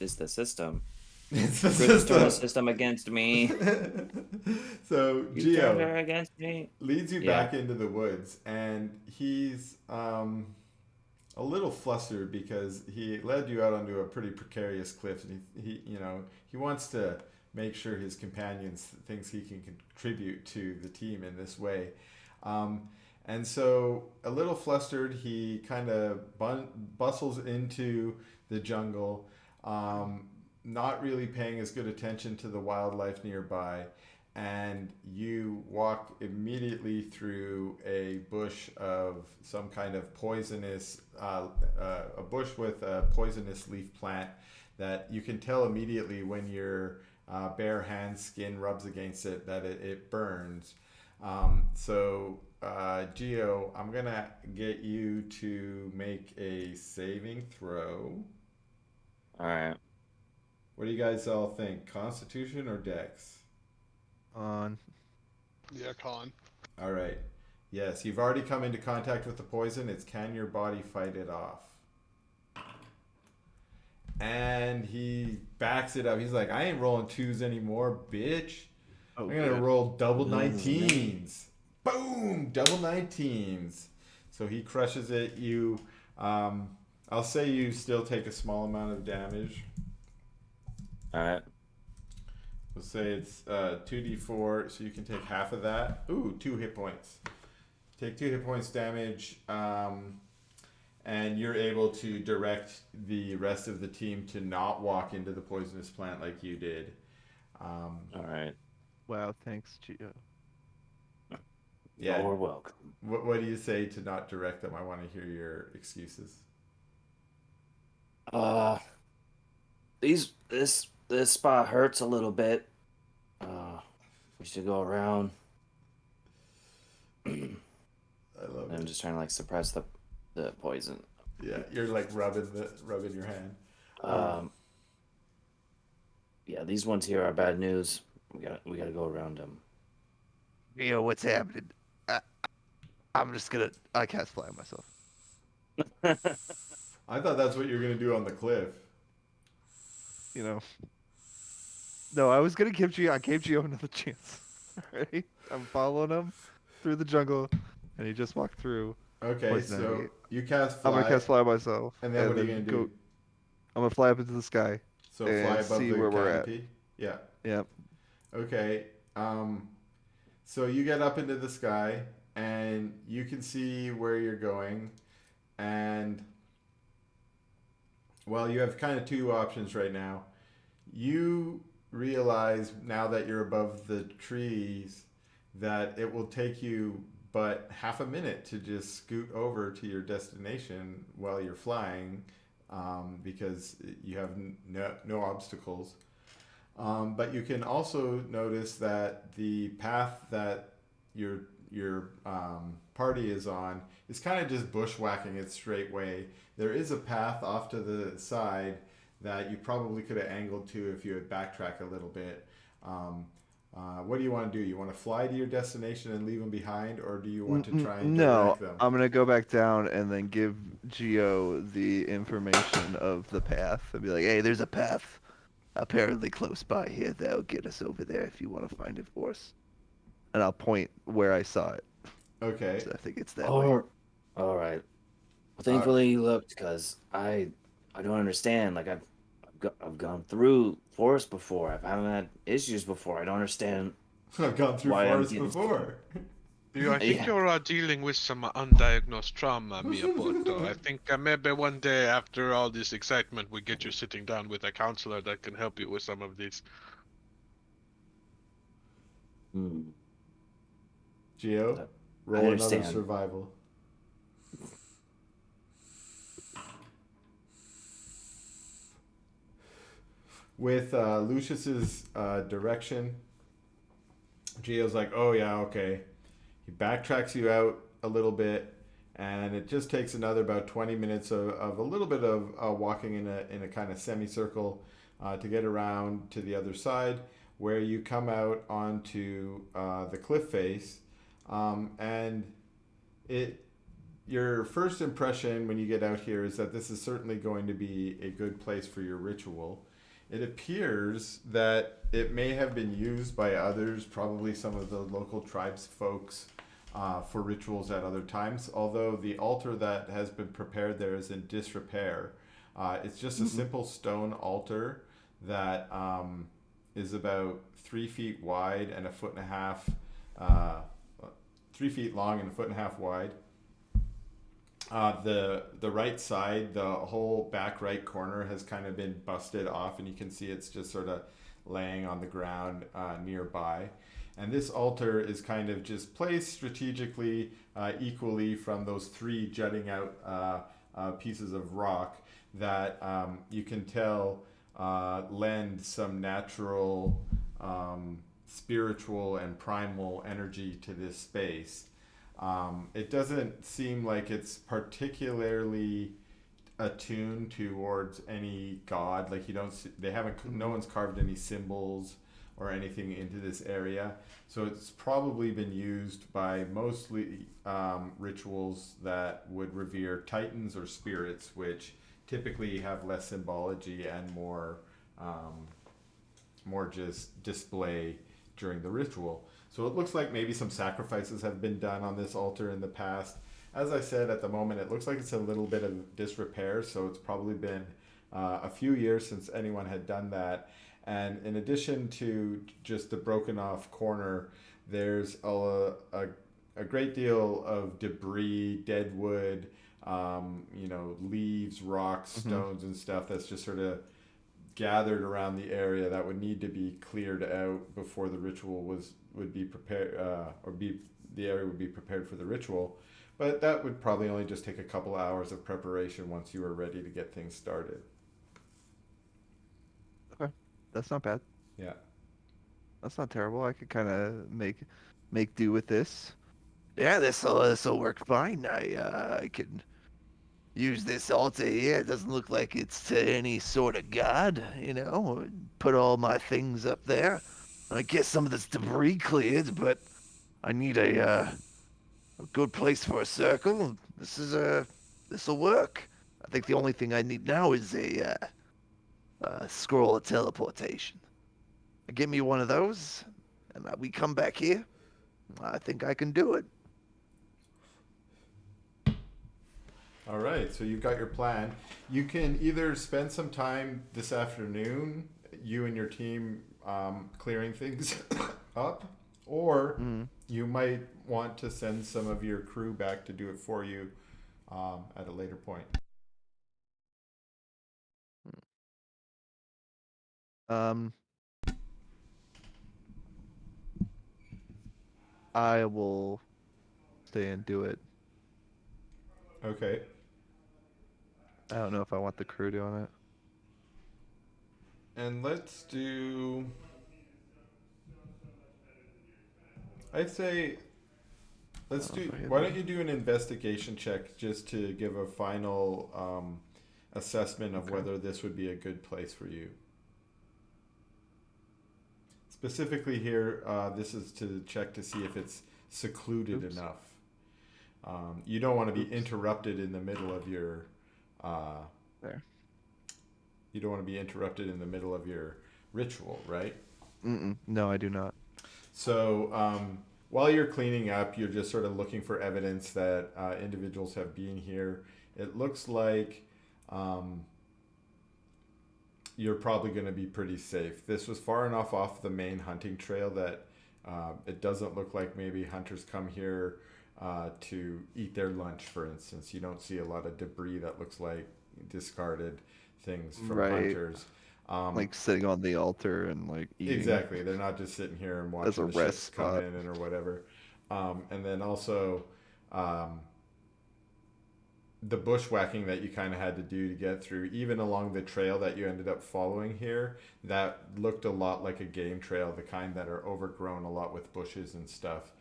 It's the system. it's the Griff turned the system. system against me. So You turned Geo her against me. leads you Yeah. back into the woods, and he's a little flustered because he led you out onto a pretty precarious cliff, and he wants to make sure his companions thinks he can contribute to the team in this way. Um, and so, a little flustered, he kind of bustles into the jungle, not really paying as good attention to the wildlife nearby. And you walk immediately through a bush of some kind of poisonous, a bush with a poisonous leaf plant that you can tell immediately when your bare hand skin rubs against it that it burns. Geo, I'm gonna get you to make a saving throw. All right. What do you guys all think? Constitution or Dex? on. Yeah, con. All right. Yes, you've already come into contact with the poison. It's can your body fight it off? And he backs it up. He's like, I ain't rolling twos anymore, bitch. Oh, I'm gonna good. roll double Ooh, 19s. Boom, double 19s. So he crushes it. I'll say you still take a small amount of damage. All right. We'll say it's 2d4, so you can take half of that. Ooh, 2 hit points. Take 2 hit points damage, and you're able to direct the rest of the team to not walk into the poisonous plant like you did. All right. Wow, thanks, Gio. Yeah. You're welcome. What do you say to not direct them? I want to hear your excuses. Uh, this spot hurts a little bit. We should go around. I love I'm it. just trying to like suppress the poison. Yeah, you're like rubbing your hand. Yeah, these ones here are bad news. We gotta go around them. Gio, what's happening? I'm just gonna. I cast fly on myself. I thought that's what you were gonna do on the cliff. You know. No, I was gonna give Gio. I gave Gio another chance. Alright, I'm following him through the jungle, and he just walked through. Okay, Poison so ivy. you cast I'm fly, gonna cast fly myself, and then what are you gonna do? I'm gonna fly up into the sky So and fly above see the where we're at. canopy. Yeah. Yep. Okay. So you get up into the sky, and you can see where you're going, and well, you have kind of two options right now. You realize now that you're above the trees that it will take you but half a minute to just scoot over to your destination while you're flying, because you have no obstacles. But you can also notice that the path that your party is on is kind of just bushwhacking its straight way. There is a path off to the side that you probably could have angled to if you had backtracked a little bit. Um, what do you want to do? You want to fly to your destination and leave them behind, or do you want to try and No, direct them? I'm gonna go back down and then give Geo the information of the path and be like, "Hey, there's a path apparently close by here that'll get us over there if you want to find it for us." And I'll point where I saw it. Okay. So I think it's that way. Or, all right. Well, Uh, thankfully you looked, because I don't understand. Like I've gone through forest before. I've haven't had issues before. I don't understand I've gone through why I'm forests getting. before. I think Yeah. you're dealing with some undiagnosed trauma, Miyamoto. I think maybe one day after all this excitement, we get you sitting down with a counselor that can help you with some of these. Hmm. Geo, I roll another understand. survival. With Lucius's direction, Geo's like, "Oh yeah, okay." He backtracks you out a little bit, and it just takes another about 20 minutes of a little bit of walking in a kind of semicircle to get around to the other side, where you come out onto the cliff face, and it your first impression when you get out here is that this is certainly going to be a good place for your ritual. It appears that it may have been used by others, probably some of the local tribes folks, for rituals at other times. Although the altar that has been prepared there is in disrepair. It's just a simple stone altar that is about 3 feet wide and a foot and a half, uh, 3 feet long and a foot and a half wide. The right side, the whole back right corner has kind of been busted off, and you can see it's just sort of laying on the ground nearby. And this altar is kind of just placed strategically equally from those three jutting out pieces of rock that you can tell lend some natural, spiritual, and primal energy to this space. It doesn't seem like it's particularly attuned towards any god. Like you don't, see, they haven't, no one's carved any symbols or anything into this area. So it's probably been used by mostly rituals that would revere titans or spirits, which typically have less symbology and more just display during the ritual. So it looks like maybe some sacrifices have been done on this altar in the past. As I said, at the moment, it looks like it's a little bit of disrepair, so it's probably been a few years since anyone had done that. And in addition to just the broken off corner, there's a great deal of debris, dead wood, leaves, rocks, stones, and stuff that's just sort of gathered around the area that would need to be cleared out before the ritual would be prepared, the area would be prepared for the ritual. But that would probably only just take a couple hours of preparation once you were ready to get things started. Okay, that's not bad. Yeah. That's not terrible. I could kind of make do with this. Yeah, this'll work fine. I can use this altar here. It doesn't look like it's to any sort of god, you know. Put all my things up there. I get some of this debris cleared, but I need a good place for a circle. This'll work. I think the only thing I need now is a scroll of teleportation. Give me one of those, and we come back here. I think I can do it. All right, so you've got your plan. You can either spend some time this afternoon, you and your team, clearing things up, or you might want to send some of your crew back to do it for you at a later point. Um, I will stay and do it. Okay. I don't know if I want the crew doing it. And let's do. I'd say. Let's do. Why don't you do an investigation check just to give a final assessment of Okay. whether this would be a good place for you. Specifically here, this is to check to see if it's secluded Oops. enough. You don't want to be Oops. interrupted in the middle of your. There. You don't want to be interrupted in the middle of your ritual, right? No, I do not. So while you're cleaning up, you're just sort of looking for evidence that individuals have been here. It looks like you're probably going to be pretty safe. This was far enough off the main hunting trail that it doesn't look like maybe hunters come here to eat their lunch, for instance. You don't see a lot of debris that looks like discarded things from Right. hunters. Like sitting on the altar and like eating. Exactly. They're not just sitting here and As a watching the rest ships come spot. in or whatever. And then also the bushwhacking that you kind of had to do to get through, even along the trail that you ended up following here, that looked a lot like a game trail, the kind that are overgrown a lot with bushes and stuff.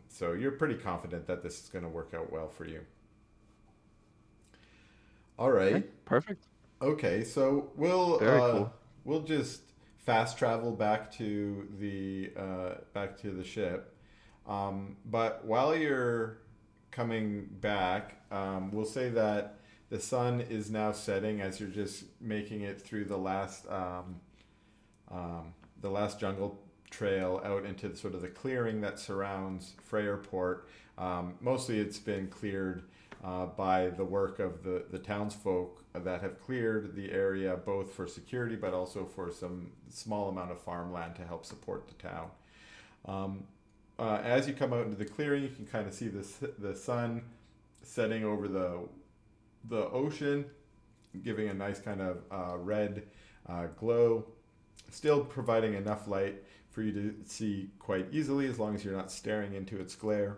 So you're pretty confident that this is going to work out well for you. All right. Okay, perfect. Okay, so we'll Very cool. we'll just fast travel back to the ship. But while you're coming back, we'll say that the sun is now setting as you're just making it through the last jungle trail out into sort of the clearing that surrounds Freyerport. Mostly it's been cleared by the work of the townsfolk that have cleared the area both for security but also for some small amount of farmland to help support the town. As you come out into the clearing, you can kind of see the sun setting over the ocean, giving a nice kind of red glow, still providing enough light for you to see quite easily as long as you're not staring into its glare.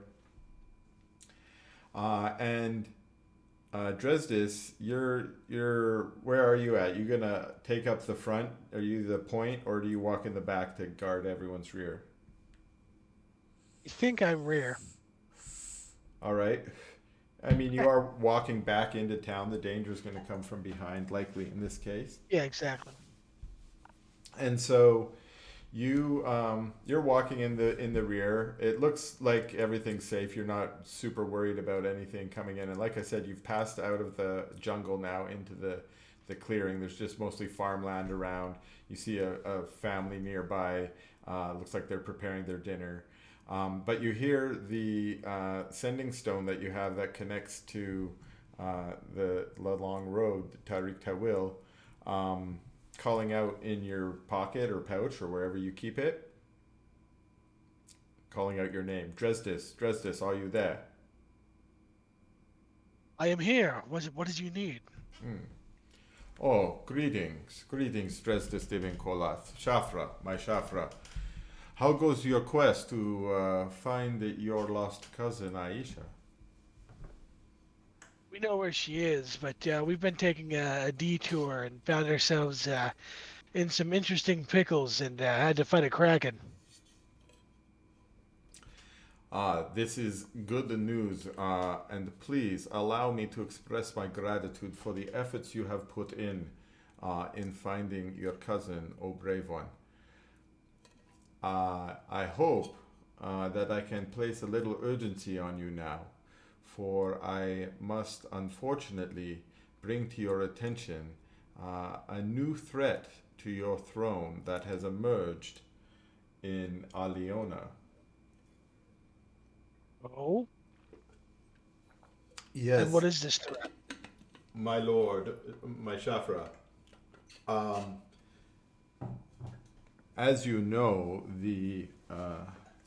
And Dresdis, you're where are you at? You gonna take up the front? Are you the point, or do you walk in the back to guard everyone's rear? I think I'm rear. All right. I mean, you are walking back into town. The danger is going to come from behind, likely in this case. Yeah, exactly. And so you're walking in the rear. It looks like everything's safe. You're not super worried about anything coming in. And like I said, you've passed out of the jungle now into the clearing. There's just mostly farmland around. You see a family nearby. Looks like they're preparing their dinner. But you hear the sending stone that you have that connects to the long road, Tariq Tawil, calling out in your pocket or pouch or wherever you keep it, calling out your name. Dresdis, are you there? I am here. What did you need? Oh, greetings, Dresdis Divin Kolath. Shafra, my Shafra. How goes your quest to find your lost cousin Aisha? We know where she is, but we've been taking a detour and found ourselves in some interesting pickles and had to fight a kraken. This is good news, and please allow me to express my gratitude for the efforts you have put in finding your cousin, O brave one. I hope that I can place a little urgency on you now, for I must unfortunately bring to your attention a new threat to your throne that has emerged in Aliona. Oh? Yes. And what is this threat? My lord, my Shafra. As you know, the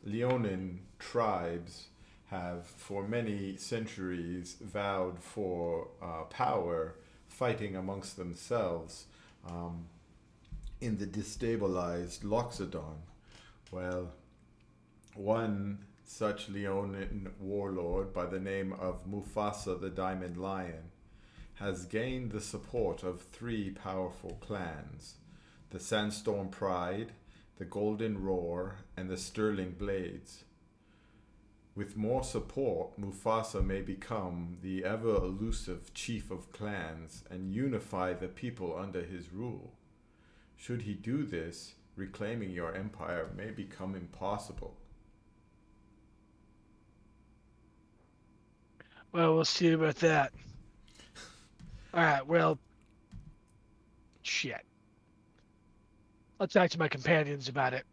Leonin tribes have for many centuries vowed for power, fighting amongst themselves in the destabilized Loxodon. Well, one such Leonin warlord by the name of Mufasa the Diamond Lion has gained the support of three powerful clans: the Sandstorm Pride, the Golden Roar, and the Sterling Blades. With more support, Mufasa may become the ever elusive chief of clans and unify the people under his rule. Should he do this, reclaiming your empire may become impossible. Well, we'll see about that. All right. Well, shit. I'll talk to my companions about it.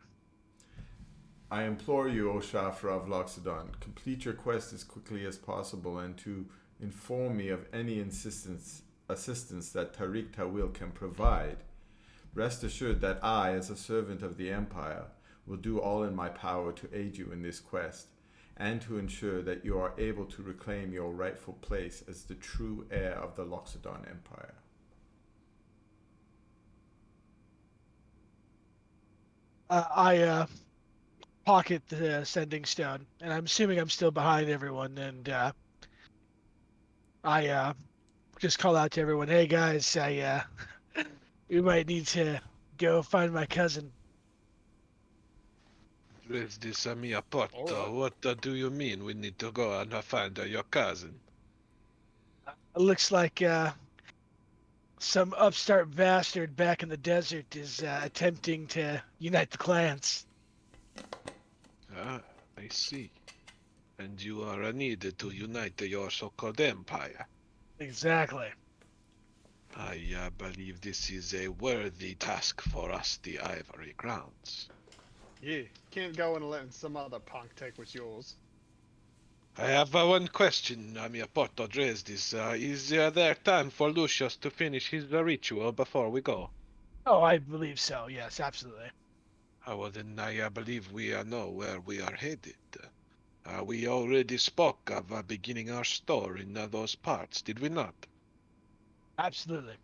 I implore you, O Shafra of Loxodon, complete your quest as quickly as possible and to inform me of any assistance that Tariq Tawil can provide. Rest assured that I, as a servant of the Empire, will do all in my power to aid you in this quest, and to ensure that you are able to reclaim your rightful place as the true heir of the Loxodon Empire. I pocket the sending stone, and I'm assuming I'm still behind everyone. And I just call out to everyone, "Hey guys, we might need to go find my cousin." Is this a mia porta? Alright. What do you mean we need to go and find your cousin? It looks like some upstart bastard back in the desert is attempting to unite the clans. Ah, I see. And you are needed to unite your so-called empire. Exactly. I believe this is a worthy task for us, the Ivory Grounds. Yeah, can't go and letting some other punk take what's yours. I have one question, mia porta Dresdis. Is there time for Lucius to finish his ritual before we go? Oh, I believe so. Yes, absolutely. Well, then I believe we know where we are headed. We already spoke of beginning our store in those parts, did we not? Absolutely.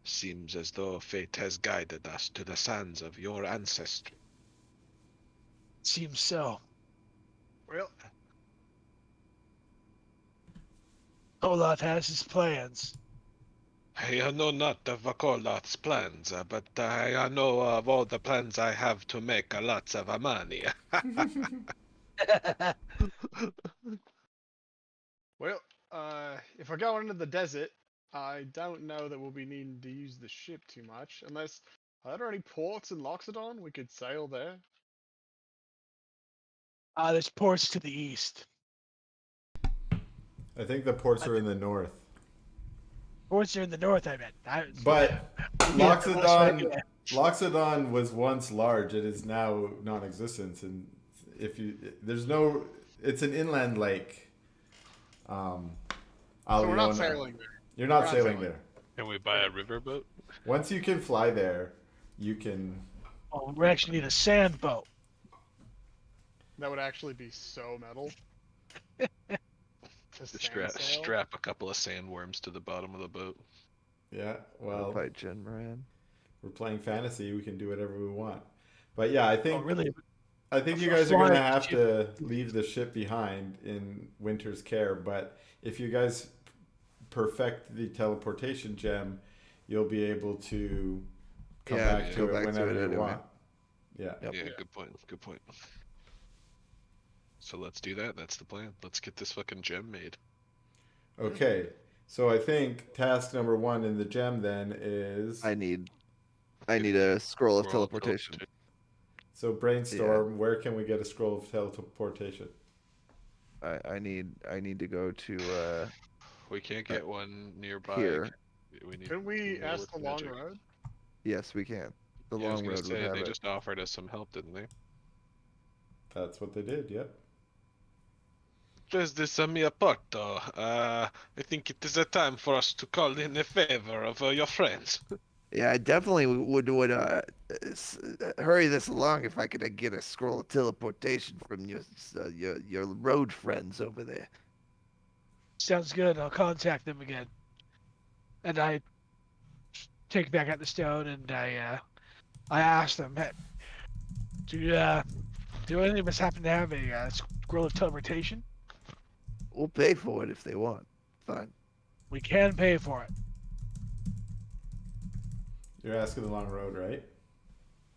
Seems as though fate has guided us to the sands of your ancestry. Seems so. Well, Olaf has his plans. I know not of Kolat's plans, but I know of all the plans I have to make lots of money. well, if we're going into the desert, I don't know that we'll be needing to use the ship too much, unless are there any ports in Loxodon we could sail there? There's ports to the east. I think the ports are in the north. Ports are in the north, I meant. But Yeah, that's Loxodon, right. Loxodon was once large. It is now non-existent, and if you there's no, it's an inland lake. So we're not Aliona. sailing there. You're not We're not sailing sailing. there. Can we buy a riverboat? Once you can fly there, you can. Oh, we actually need a sand boat. That would actually be so metal. To Just sand sail. strap a couple of sandworms to the bottom of the boat. Yeah, well, By Jen Moran. we're playing fantasy. We can do whatever we want. But yeah, I Oh, think really? I think you A guys are gonna flying have ship. to leave the ship behind in Winter's care. But if you guys perfect the teleportation gem, you'll be able to come Yeah, back to go it back to whenever it you anyway. want. Yeah. Yep. Yeah, good point. Good point. So let's do that. That's the plan. Let's get this fucking gem made. Okay. So I think task number 1 in the gem then is I need a scroll of Scroll teleportation. so brainstorm. Where can we get a scroll of teleportation? I need to go to We can't get one nearby. here. We need. Couldn't we know ask with the long magic. road? Yes, we can. The Yeah, I was long gonna road would say have they it. just offered us some help, didn't they? That's what they did. Yep. Just this mia porto. I think it is a time for us to call in a favor of your friends. Yeah, I definitely would hurry this along if I could get a scroll of teleportation from your road friends over there. Sounds good. I'll contact them again. And I take back out the stone and I ask them, hey, do any of us happen to have a scroll of teleportation? We'll pay for it if they want. Fine. We can pay for it. You're asking the long road, right?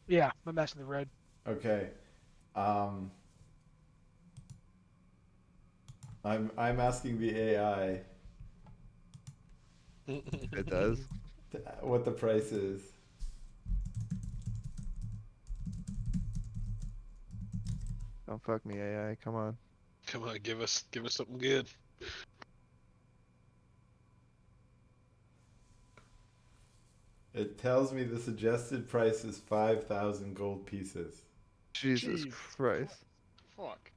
Yeah, I'm asking the road. Okay. I'm asking the AI It does. what the price is. Don't fuck me, AI. Come on. Come on, give us something good. It tells me the suggested price is 5,000 gold pieces. Jesus Jesus Christ. Fuck.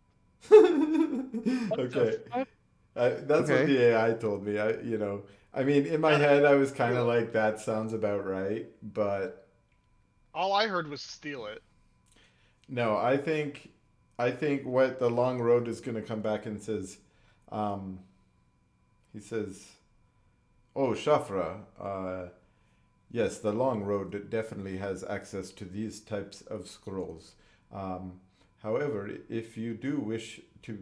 What the Okay. fuck? That's what Okay. the AI told me. I mean, in my Gotta head, I was kind steal of it. like, that sounds about right. But All I heard was steal it. no, I think what the long road is going to come back and says, um, he says, "Oh, Shafra, yes, the long road definitely has access to these types of scrolls. Um, however, if you do wish to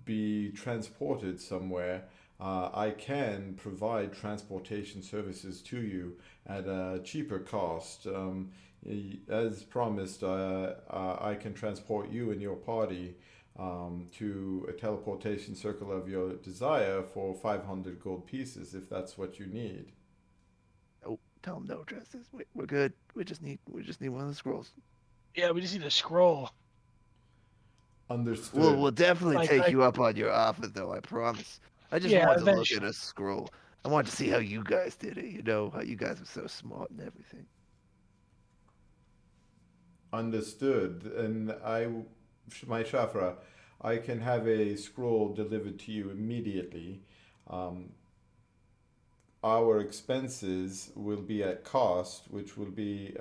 be transported somewhere, I can provide transportation services to you at a cheaper cost. As promised, I can transport you and your party to a teleportation circle of your desire for 500 gold pieces, if that's what you need." Oh, tell him no, Justice. We're good. We just need one of the scrolls. Yeah, we just need a scroll. Understood. We'll definitely take Like, you up on your offer, though. I promise. I just yeah, wanted to look at eventually. a scroll. I wanted to see how you guys did it. You know how you guys were so smart and everything. Understood. And my Shafra, I can have a scroll delivered to you immediately. Um, our expenses will be at cost, which will be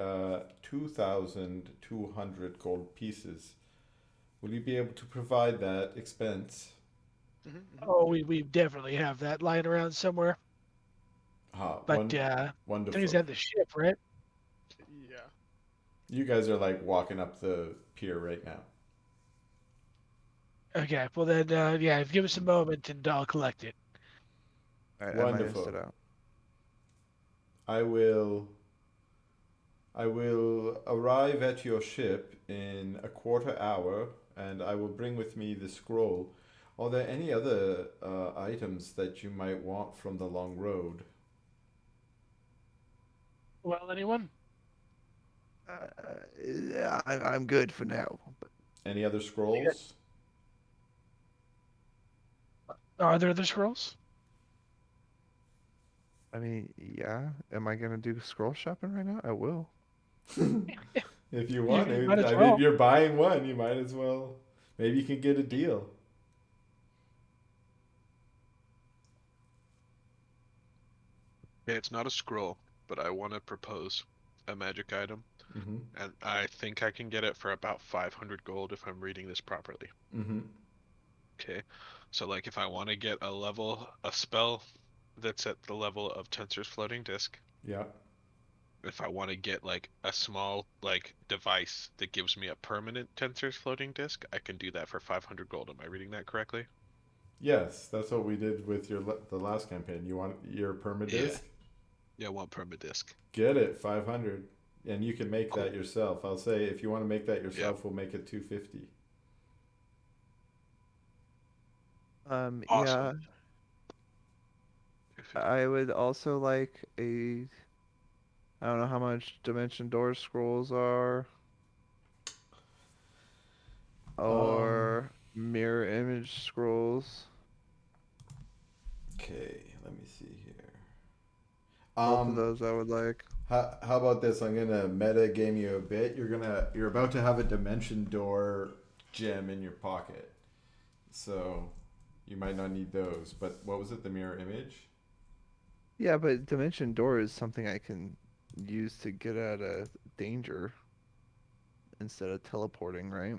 2,200 gold pieces. Will you be able to provide that expense? Mm-hmm. Oh, we definitely have that lying around somewhere. Ah, But don't use wonderful. that on the ship, right? Yeah. You guys are like walking up the pier right now. Okay. Well then, yeah, give us a moment and I'll collect it. I might have stood Wonderful. out. I will I will arrive at your ship in a quarter hour, and I will bring with me the scroll. Are there any other items that you might want from the long road? Well, anyone? Yeah, I'm good for now. But Any other You got- scrolls? Are there other scrolls? I mean, yeah. Am I gonna do scroll shopping right now? I will. If you want You might to. as I mean, well. you're buying one, you might as well. Maybe you can get a deal. Yeah, it's not a scroll, but I want to propose a magic item, Mm-hmm. and I think I can get it for about 500 gold if I'm reading this properly. Mm-hmm. Okay, so like if I want to get a spell that's at the level of Tensor's floating disk, Yeah. if I want to get like a small like device that gives me a permanent Tensor's floating disk, I can do that for 500 gold. Am I reading that correctly? Yes, that's what we did with the last campaign. You want your Yeah. permadisc? Yeah, I want permadisk. Get it, 500. And you can make Cool. that yourself. I'll say if you want to make that Yep. yourself, we'll make it 250. Awesome. Yeah. I would also like a. I don't know how much Dimension Door scrolls are, Um, or mirror image scrolls. okay, let me see here. Both of Um, those I would like. how about this? I'm gonna meta game you a bit. You're about to have a dimension door gem in your pocket, so you might not need those. But what was it? The mirror image? Yeah, but Dimension Door is something I can use to get out of danger instead of teleporting, right?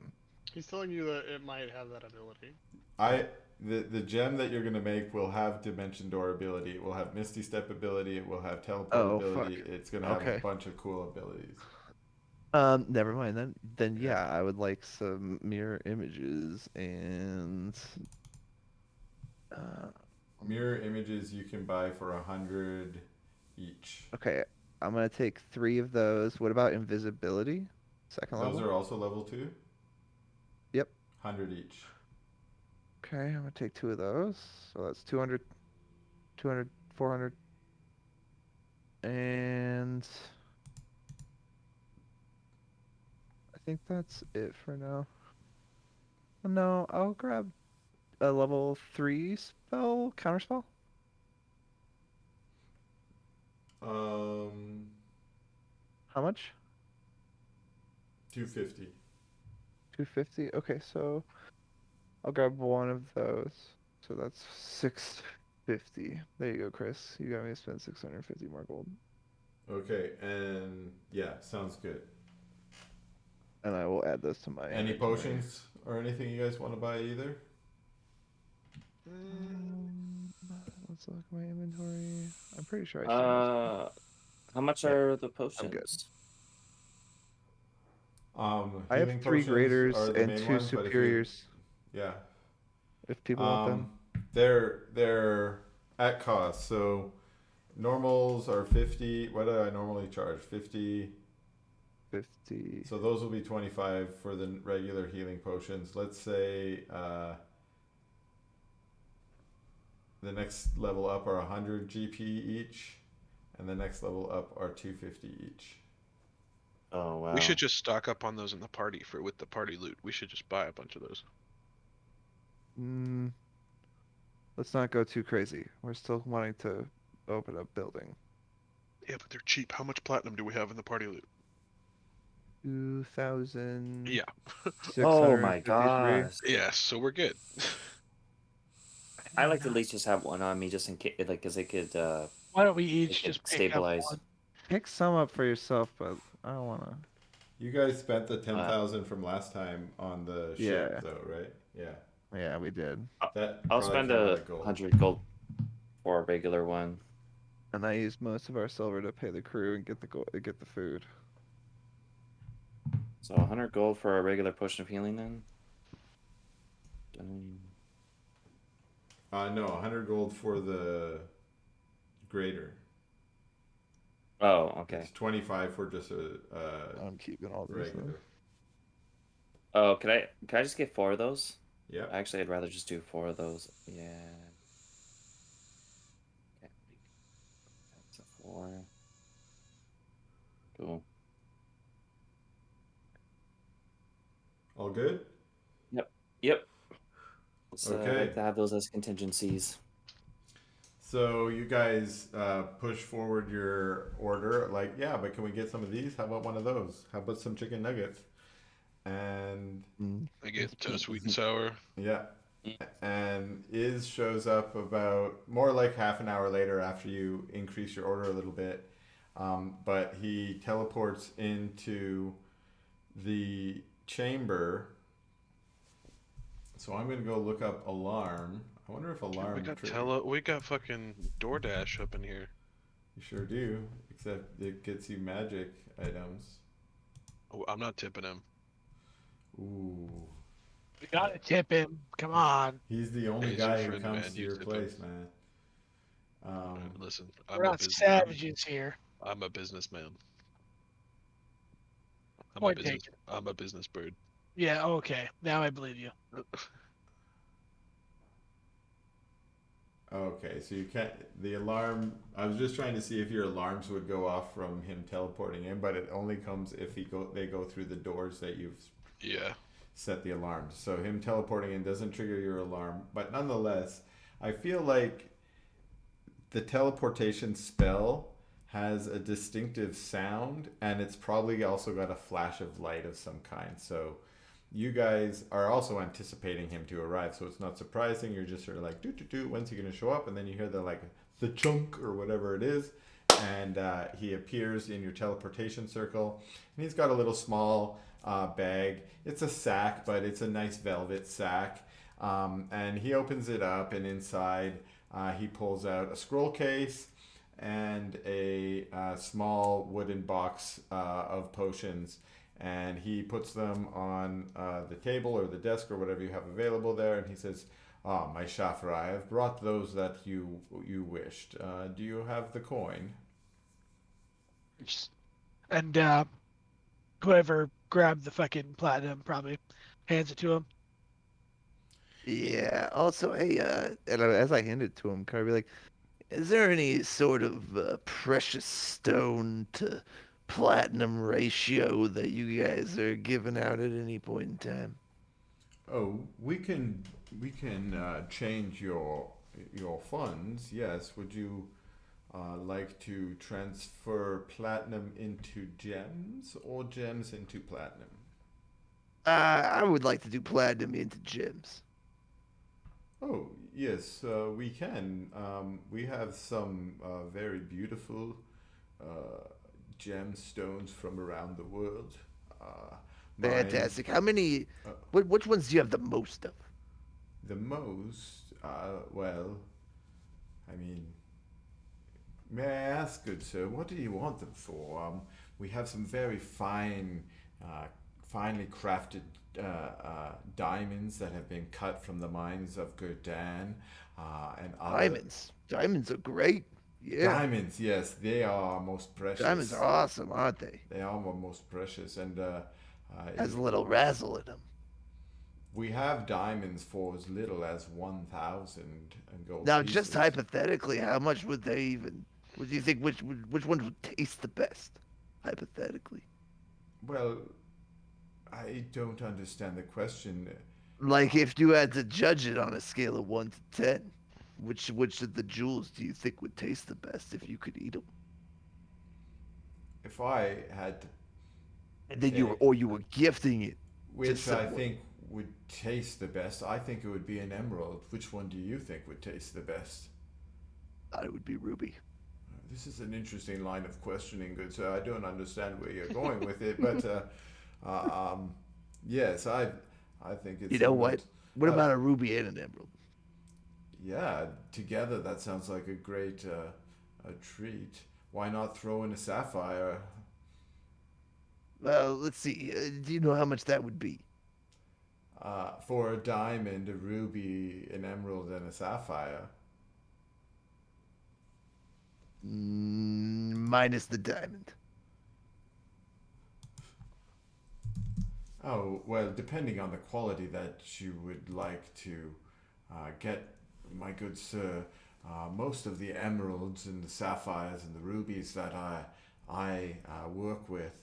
He's telling you that it might have that ability. I the gem that you're gonna make will have dimension door ability. It will have misty step ability. It will have teleport Oh, fuck. ability. It's gonna have a Okay. bunch of cool abilities. Never mind then. Then Yeah. yeah, I would like some mirror images and uh Mirror images you can buy for 100 each. okay, I'm gonna take 3 of those. What about invisibility? Second Those level? are also level 2. Yep. 100 each. Okay, I'm gonna take 2 of those. So that's 200, 200, 400, and I think that's it for now. No, I'll grab a level 3 spell, counterspell. Um, How much? 250. 250. Okay, so I'll grab one of those. So that's 650. There you go, Chris. You got me to spend 650 more gold. Okay, and yeah, sounds good. And I will add those to my Any inventory. potions or anything you guys want to buy either? Let's look at my inventory. I'm pretty sure I still have some. How much Yeah, are the I'm good. potions? I have Healing 3 potions graders are the and main 2 ones, but if you, superiors. yeah, If people want them. they're at cost. So normals are 50. What do I normally charge? 50. 50. So those will be 25 for the regular healing potions. Let's say the next level up are 100 GP each, and the next level up are 250 each. Oh wow. We should just stock up on those in the party with the party loot. We should just buy a bunch of those. Let's not go too crazy. We're still wanting to open up building. Yeah, but they're cheap. How much platinum do we have in the party loot? 2,653. Yeah. Oh my gosh. Yeah, so we're good. I like to at least just have one on me just in case, like, because it could Why don't we it each could just pick up stabilize. one? Pick some up for yourself, but I don't want to. You guys spent the 10,000 from last time on the ship, Yeah. though, right? Yeah. Yeah, we did. That I'll probably spend came out a of gold. 100 gold for a regular one. And I used most of our silver to pay the crew and get the food. So 100 gold for a regular potion of healing then? No, 100 gold for the grader. Oh, okay. It's 25 for just a I'm keeping all these. regular. Oh, can I just get 4 of those? Yeah. Actually, I'd rather just do 4 of those. Yeah. Okay. That's a 4. Cool. All good? Yep. So I'd Okay. like to have those as contingencies. So you guys push forward your order, like, yeah, but can we get some of these? How about one of those? How about some chicken nuggets? And I get sweet and sour. yeah, and Iz shows up about more like half an hour later after you increase your order a little bit, but he teleports into the chamber. So I'm gonna go look up alarm. I wonder if alarm. Dude, we got fucking DoorDash up in here. You sure do, except it gets you magic items. Oh, I'm not tipping him. Ooh. We gotta tip him. Come on. He's the only He's your guy who friend, comes man. to You your tip place, him. man. Listen, We're not savages here. I'm a businessman. Point taken. I'm a business bird. Yeah, okay. Now I believe you. Okay, so you can't. The alarm. I was just trying to see if your alarms would go off from him teleporting in, but it only comes if they go through the doors that you've set the alarms. So him teleporting in doesn't trigger your alarm, but nonetheless, I feel like the teleportation spell has a distinctive sound, and it's probably also got a flash of light of some kind. So you guys are also anticipating him to arrive, so it's not surprising. You're just sort of like, do, when's he gonna show up? And then you hear the chunk or whatever it is, and he appears in your teleportation circle, and he's got a little small bag. It's a sack, but it's a nice velvet sack, and he opens it up, and inside he pulls out a scroll case and a small wooden box of potions, and he puts them on the table or the desk or whatever you have available there, and he says, "Ah, my Shafra, I have brought those that you wished. Do you have the coin?" And whoever grabbed the fucking platinum probably hands it to him. Yeah. Also, hey, as I hand it to him, can I be like, is there any sort of precious stone to platinum ratio that you guys are giving out at any point in time? Oh, we can change your funds. Yes. Would you like to transfer platinum into gems or gems into platinum? I would like to do platinum into gems. Oh, yes, we can. We have some very beautiful uh, gemstones from around the world. Uh, mine, Fantastic. How many? uh, Which ones do you have the most of? the most, well, I mean, may I ask, good sir, what do you want them for? We have some very uh, finely crafted diamonds that have been cut from the mines of Gurdan, and other Diamonds. Diamonds are great. Yeah. diamonds. Yes, they are most Diamonds are precious. awesome, aren't they? They are most precious, and Has if a little razzle in them. we have diamonds for as little as 1,000 gold Now, just pieces. hypothetically, how much would they even? Would you think which ones would taste the best? Hypothetically, Well, I don't understand the question. like if you had to judge it on a scale of 1 to 10, which of the jewels do you think would taste the best if you could eat them? If I had to And then pick you were gifting it to which I someone. think would taste the best, I think it would be an emerald. Which one do you think would taste the best? Thought it would be ruby. This is an interesting line of questioning, good sir. I don't understand where you're going with it, but yes, I think You it's know what? emerald. What Uh, about a ruby and an emerald? yeah, together that sounds like a great a treat. Why not throw in a sapphire? Well, let's see. Do you know how much that would be? For a diamond, a ruby, an emerald, and a sapphire. Minus the diamond. Oh, well, depending on the quality that you would like to get, my good sir, most of the emeralds and the sapphires and the rubies that I work with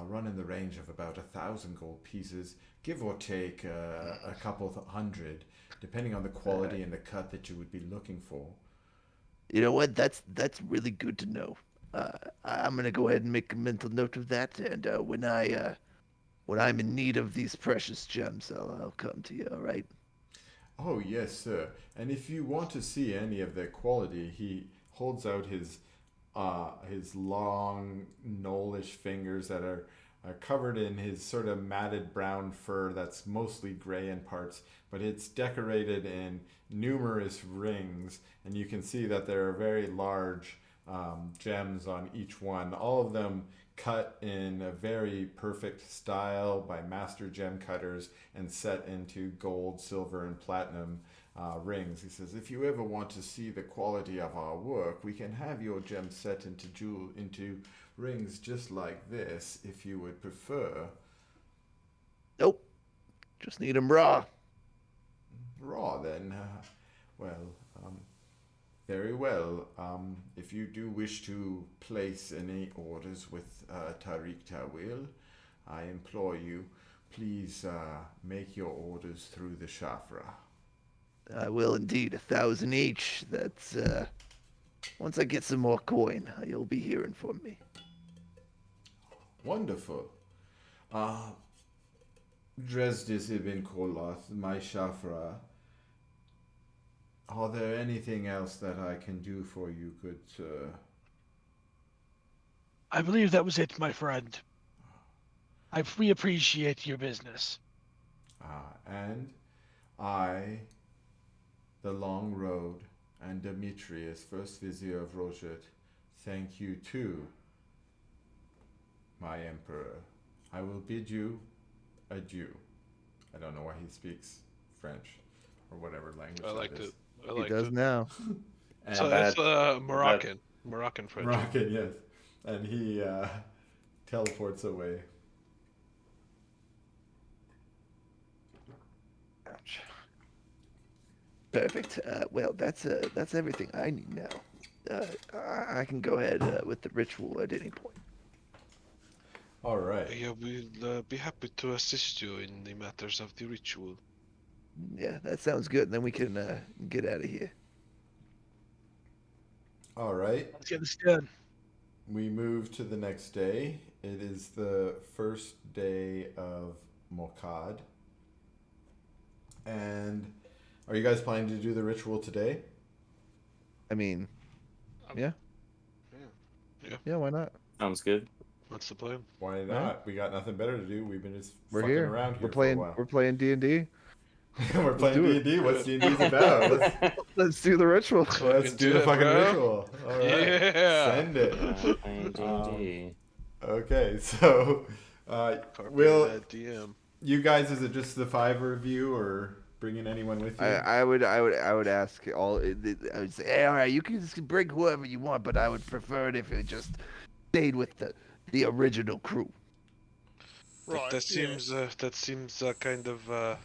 run in the range of about 1,000 gold pieces, give or take a couple hundred, depending on the All right. quality and the cut that you would be looking for. You know what? That's really good to know. I'm gonna go ahead and make a mental note of that, and when I'm in need of these precious gems, I'll come to you. All right? Oh, yes, sir. And if you want to see any of their quality, he holds out his long, knollish fingers that are covered in his sort of matted brown fur that's mostly gray in parts, but it's decorated in numerous rings, and you can see that there are very large gems on each one. All of them cut in a very perfect style by master gem cutters and set into gold, silver, and platinum rings. He says, if you ever want to see the quality of our work, we can have your gems set into rings just like this, if you would prefer. Nope. Just need them raw. Raw, then. Well, um, very well. If you do wish to place any orders with Tariq Tawil, I implore you, please make your orders through the Shafra. I will indeed. 1,000 each. That's once I get some more coin, you'll be hearing from me. Wonderful. Uh, Dresdis ibn Koloth, my Shafra, are there anything else that I can do for you, good sir? I believe that was it, my friend. We appreciate your business. And I, the Long Road, and Demetrius, first vizier of Rojet, thank you too, my emperor. I will bid you adieu. I don't know why he speaks French or whatever language I that liked is. it. I He liked does it. now. So And bad. it's Not bad. Moroccan French. Rocket, yes. And he teleports away. Ouch. Perfect. Well, that's everything I need now. I can go ahead with the ritual at any point. All right. Yeah, we'll be happy to assist you in the matters of the ritual. Yeah, that sounds good. Then we can get out of here. All right. Let's get this done. We move to the next day. It is the first day of Mokad. And are you guys planning to do the ritual today? I mean, yeah, Yeah, why not? Sounds good. that's the plan. Why not? Right. We got nothing better to do. We've been just We're fucking here. around here We're for a playing. while. We're playing D&D. We're playing do D&D. it. What's D&D's about? Let's do the ritual. Let's do the it, fucking bro. ritual. All right. Yeah. Send it. Yeah, playing D&D. Okay, so Carpe will that DM. you guys? Is it just the 5 of you, or bringing anyone with you? I would ask all. I would say, hey, all right, you can just bring whoever you want, but I would prefer it if it just stayed with the original crew. Right. That seems kind of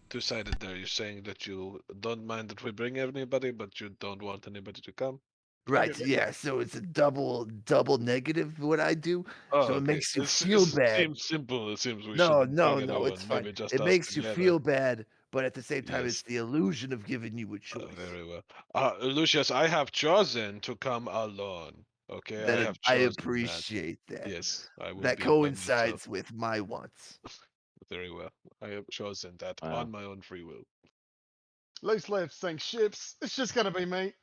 two-sided there. You're saying that you don't mind that we bring anybody, but you don't want anybody to come. Right. get- Yeah. So it's a double negative what I do. Oh, So it okay. makes you It's- feel it bad. seems simple. It seems we No, shouldn't no, bring no, it's anyone. fine. Maybe just It us makes you together. feel bad, but at the same time, Yes. it's the illusion of giving you a choice. Very well. Lucius, I have chosen to come alone. Okay, I That have I chosen appreciate that. Yes, I will That be by myself. coincides with my wants. Very well. I have chosen that Wow. on my own free will. Loose lips sink ships. It's just gonna be me.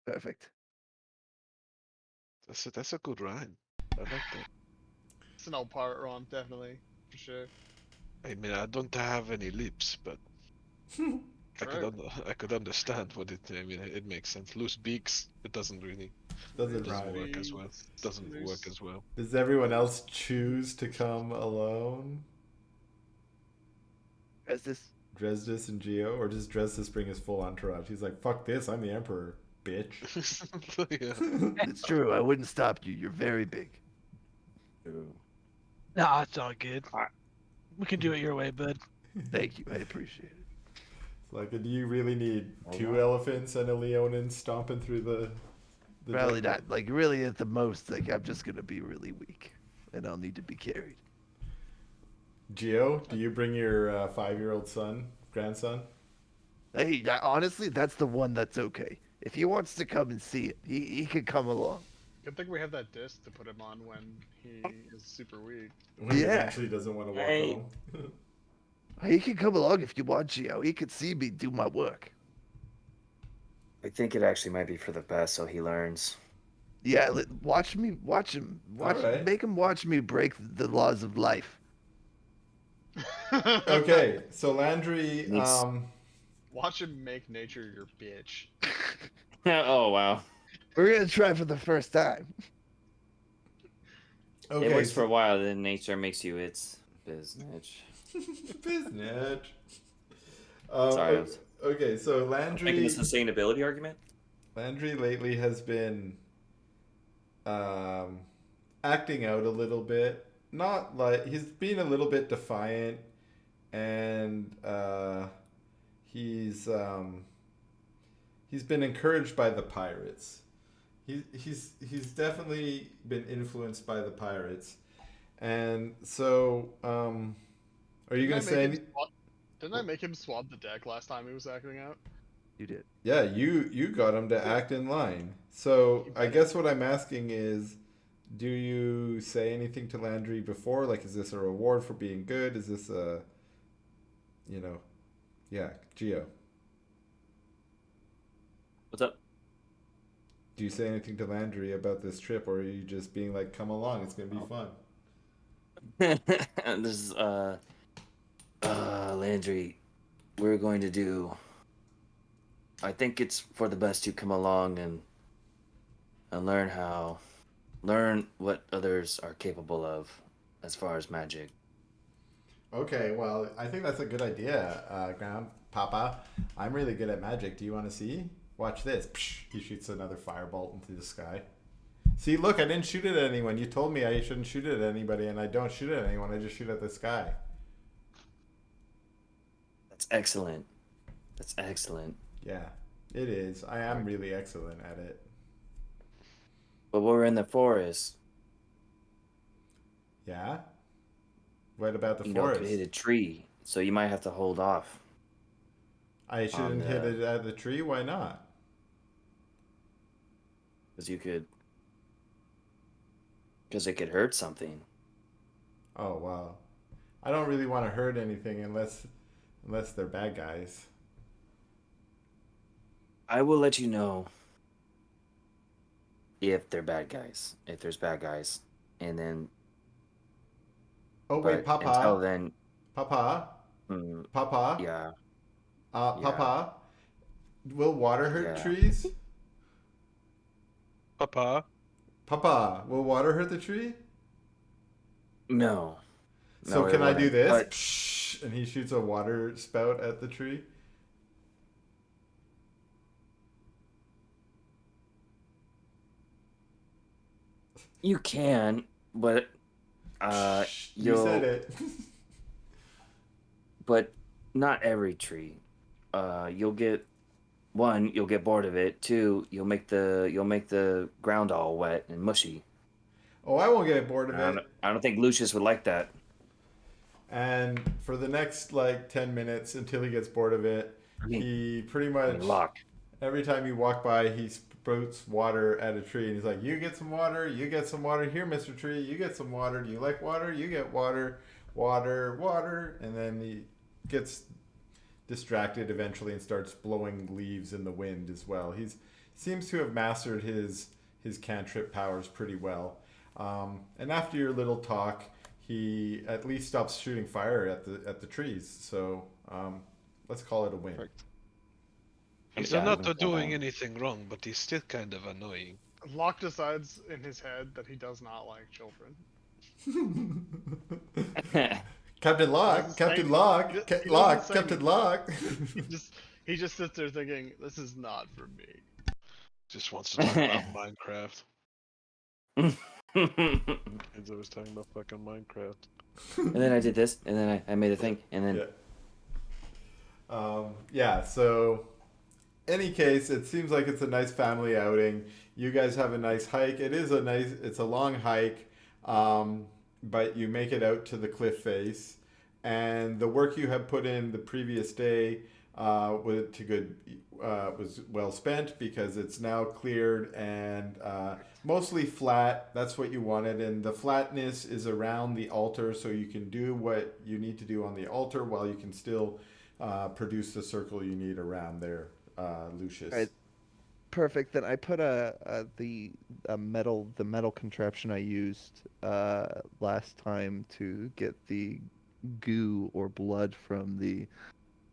Perfect. That's a good rhyme. I like that. It's an old pirate rhyme, definitely, for sure. I mean, I don't have any lips, but True. I could understand what it. I mean, it makes sense. Loose beaks. It doesn't really Doesn't Loose rhyme. work as well. beaks, Doesn't loose- work as well. Does everyone else choose to come alone? As this. Dresdis and Geo, or does Dresdis bring his full entourage? He's like, "Fuck this! I'm the emperor, bitch." Yeah. It's true. I wouldn't stop you. You're very big. True. Nah, it's all good. Alright. We can do it your way, bud. Thank you. I appreciate it. It's like, do you really need Why 2 not? elephants and a leonin stomping through the Probably jungle? not. Like, really, at the most, like, I'm just gonna be really weak, and I'll need to be carried. Geo, do you bring your 5-year-old grandson? Hey, honestly, that's the one that's okay. If he wants to come and see it, he can come along. Good thing we have that disc to put him on when he is super weak. When he Yeah. eventually doesn't want to walk Hey. home. He can come along if you want, Gio. He can see me do my work. I think it actually might be for the best, so he learns. Yeah, watch him, Alright. make him watch me break the laws of life. Okay, so Landry, Needs- Watch him make nature your bitch. Oh wow. We're gonna try for the first time. okay, It works for a while, then nature makes you its business. business. Sorry, I was Okay, so making Landry, a sustainability argument. Landry lately has been acting out a little bit. Not like he's being a little bit defiant, and he's been encouraged by the pirates. He's definitely been influenced by the pirates, and so are you gonna say? Didn't I make him swab the deck last time he was acting out? You did. Yeah, you got him to act in line. So I guess what I'm asking is, do you say anything to Landry before? Like, is this a reward for being good? Is this a, yeah, Geo. What's up? Do you say anything to Landry about this trip, or are you just being like, come along, it's gonna be fun? This is Landry. We're going to do. I think it's for the best you come along and learn what others are capable of as far as magic. Okay, well, I think that's a good idea, Grandpapa. I'm really good at magic. Do you want to see? Watch this. Psh, he shoots another firebolt into the sky. See, look, I didn't shoot it at anyone. You told me I shouldn't shoot it at anybody, and I don't shoot it at anyone. I just shoot at the sky. That's excellent. That's excellent. Yeah, it is. I am really excellent at it. But we're in the forest. Yeah? What about the You know, it could hit forest? a tree, so you might have to hold off I on shouldn't hit the it at the tree? Why not? because it could hurt something. Oh, wow. I don't really want to hurt anything unless they're bad guys. I will let you know if they're bad guys, if there's bad guys, and then. Oh, wait, But until Papa. then, Papa. mm, Papa. yeah, yeah, Papa. Will water hurt yeah. trees? Papa. Papa, will water hurt the tree? No, So no, it can I do wouldn't. this? But Psh, and he shoots a water spout at the tree. you can, but Psh, you said you'll, it. but not every tree. You'll get you'll get bored of it. Two, you'll make the ground all wet and mushy. Oh, I won't get bored of it. I don't think Lucius would like that. And for the next like 10 minutes until he gets bored of it, he pretty much Lock. every time you walk by, he spouts water at a tree, and he's like, "You get some water. You get some water. Here, Mister Tree. You get some water. Do you like water? You get water, water, water." And then he gets distracted eventually and starts blowing leaves in the wind as well. He's seems to have mastered his cantrip powers pretty well. And after your little talk, he at least stops shooting fire at the trees. So let's call it a win. Perfect. He's Yeah, not I'm doing fine. anything wrong, but he's still kind of annoying. Locke decides in his head that he does not like children. Captain Locke, Captain Locke, He doesn't Locke, say Captain anything. Locke. He just sits there thinking, "This is not for me." Just wants to talk about Minecraft. He's always talking about fucking Minecraft. And then I did this, and then I made a thing, and then Yeah. So, any case, it seems like it's a nice family outing. You guys have a nice hike. It's a long hike, but you make it out to the cliff face, and the work you had put in the previous day was well spent because it's now cleared and mostly flat. That's what you wanted, and the flatness is around the altar, so you can do what you need to do on the altar while you can still produce the circle you need around there, Lucius. Right. Perfect. Then I put the metal contraption I used last time to get the goo or blood from the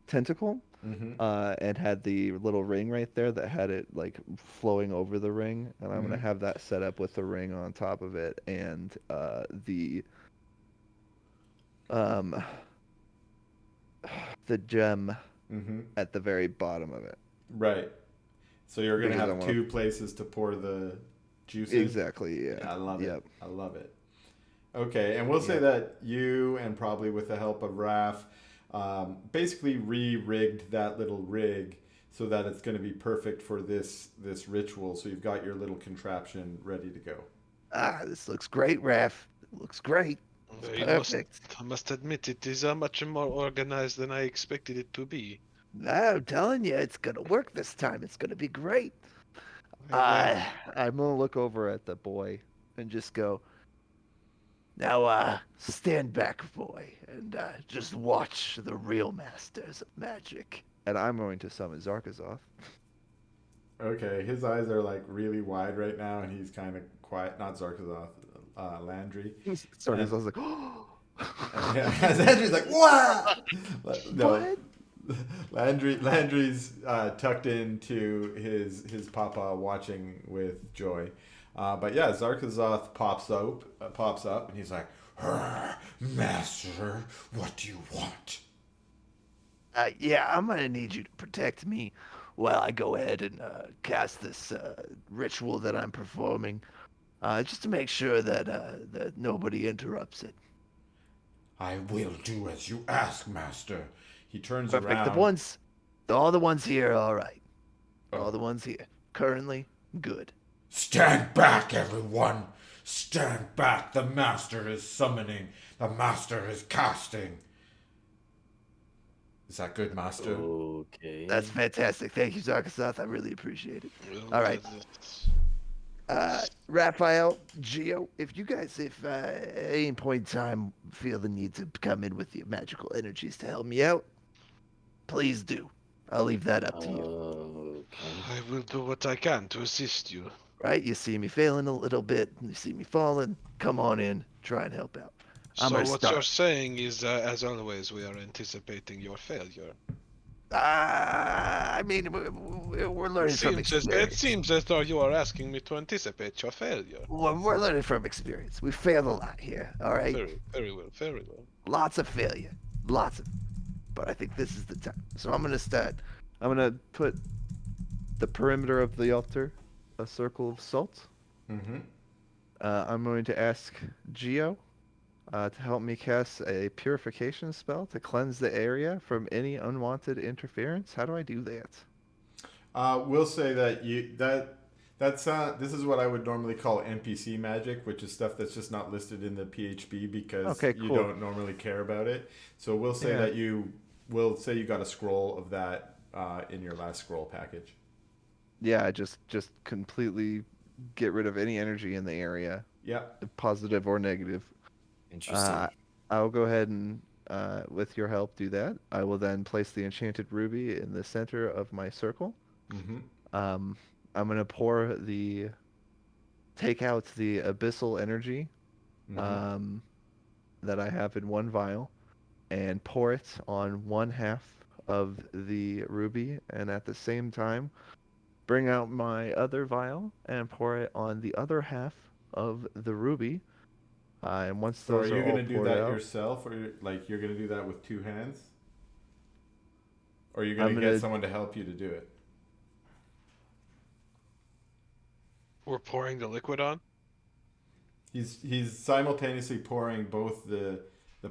tentacle, Mm-hmm. and had the little ring right there that had it like flowing over the ring, and I'm gonna Mhm. have that set up with the ring on top of it and um the gem Mm-hmm. at the very bottom of it. Right. So you're gonna Because I have want two places to pour the juice to in. exactly, Yeah, yeah. I love it. Yep. I love it. Okay, and we'll say Yep. that you and probably with the help of Raph, basically re-rigged that little rig so that it's going to be perfect for this ritual. So you've got your little contraption ready to go. This looks great, Raph. It looks great. It's perfect. I must admit, it is much more organized than I expected it to be. I'm telling you, it's gonna work this time. It's gonna be great. Well, I'm gonna look over at the boy and just go, now, stand back, boy, and just watch the real masters of magic. And I'm going to summon Zarkazoth. Okay, his eyes are like really wide right now, and he's kind of quiet. Not Zarkazoth, Landry. Zarkazoth's like, oh, Yeah, Landry's like, "Wow!" No, what? Landry's tucked into his papa, watching with joy. But yeah, Zarkazoth pops up, and he's like, "Master, what do you want?" Yeah, I'm gonna need you to protect me while I go ahead and cast this ritual that I'm performing, just to make sure that nobody interrupts it. I will do as you ask, Master. He turns Perfect. around. All the ones here are all right. All Oh. the ones here currently good. Stand back, everyone! Stand back! The master is summoning. The master is casting. Is that good, master? Okay. That's fantastic. Thank you, Zarkasath. I really appreciate it. Well, All right. Raphael, Geo, if you guys, if at any point in time feel the need to come in with your magical energies to help me out, please do. I'll leave that up to you. Okay. I will do what I can to assist you. Right? You see me failing a little bit, you see me falling, come on in, try and help out. I'm So gonna what you're start. saying is, as always, we are anticipating your failure. I mean, we're learning from It experience. seems as though you are asking me to anticipate your failure. We're learning from experience. We failed a lot here, all right? Very well, very well. Lots of failure. Lots of. But I think this is the time. So I'm going to start. I'm going to put the perimeter of the altar a circle of salt. Mm-hmm. I'm going to ask Geo to help me cast a purification spell to cleanse the area from any unwanted interference. How do I do that? We'll say that that's this is what I would normally call NPC magic, which is stuff that's just not listed in the PHB because Okay, you cool. don't normally care about it. So we'll say that we'll say you got a scroll of that in your last scroll package. Yeah, just completely get rid of any energy in the area, Yeah. positive or negative. Interesting. I'll go ahead and, with your help, do that. I will then place the enchanted ruby in the center of my circle. Mm-hmm. I'm gonna take out the abyssal energy, Mm-hmm. that I have in one vial, and pour it on one half of the ruby, and at the same time, bring out my other vial and pour it on the other half of the ruby. And once So are those you are all gonna do poured that out, yourself, or like you're gonna do that with two hands, or you're I'm gonna get gonna someone to help you to do it? We're pouring the liquid on. He's simultaneously pouring both the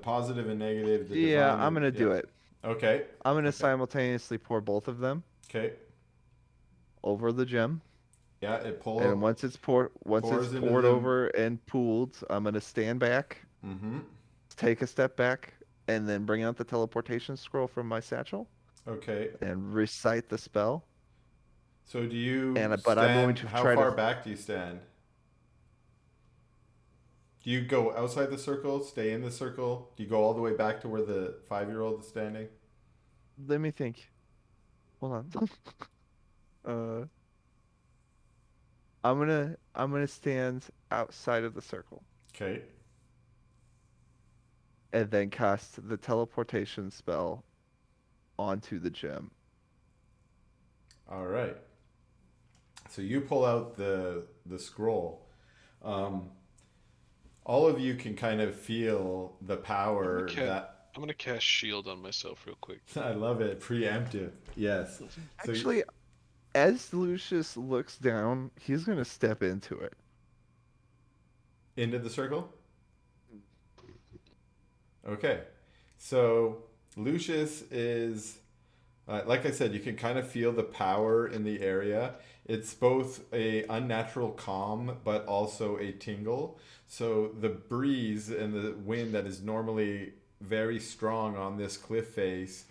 positive and negative, the Yeah, divine I'm and gonna yeah. do it. Okay. I'm gonna Okay. simultaneously pour both of them Okay. over the gem. Yeah, it And once it's pours into poured the. over and pooled, I'm gonna stand back, Mm-hmm. take a step back, and then bring out the teleportation scroll from my satchel Okay. and recite the spell. So do you But I'm going stand? to How try to. far back do you stand? Do you go outside the circle? Stay in the circle? Do you go all the way back to where the 5-year-old is standing? Let me think. Hold on. uh, I'm gonna stand outside of the circle Okay. and then cast the teleportation spell onto the gem. All right. So you pull out the scroll. Um, all of you can kind of feel the power that. I'm gonna cast shield on myself real quick. I love it. Preemptive. Yes. So Actually, as Lucius looks down, he's gonna step into it. into the circle. Okay. So Lucius is, like I said, you can kind of feel the power in the area. It's both a unnatural calm, but also a tingle. So the breeze and the wind that is normally very strong on this cliff face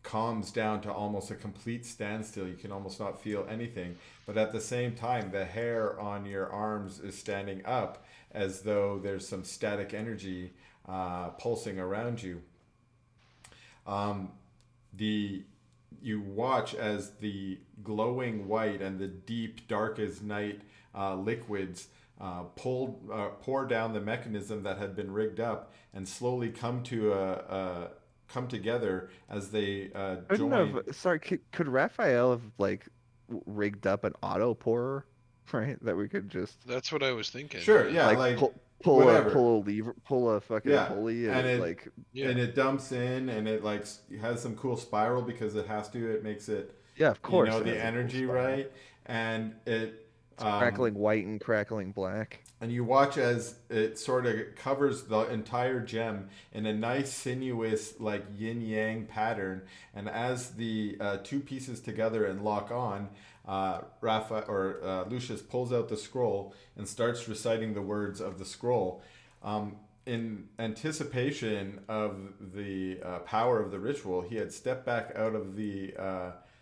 calms down to almost a complete standstill. You can almost not feel anything. But at the same time, the hair on your arms is standing up as though there's some static energy pulsing around you. Um, the You watch as the glowing white and the deep dark as night liquids pour down the mechanism that had been rigged up and slowly come together as they Couldn't join. have. Sorry, could Raphael have like rigged up an auto pourer, right? That we could just That's what I was thinking. Sure, yeah, like like pull whatever. a lever, pull a fucking Yeah, pulley, and and it it like and it dumps in, and it like has some cool spiral because it has to. It makes it, yeah, of course it the has a cool energy spiral. right, and it Crackling white and crackling black. And you watch as it sort of covers the entire gem in a nice sinuous like yin yang pattern. And as the two pieces together and lock on, Lucius pulls out the scroll and starts reciting the words of the scroll. In anticipation of the power of the ritual, he had stepped back out of the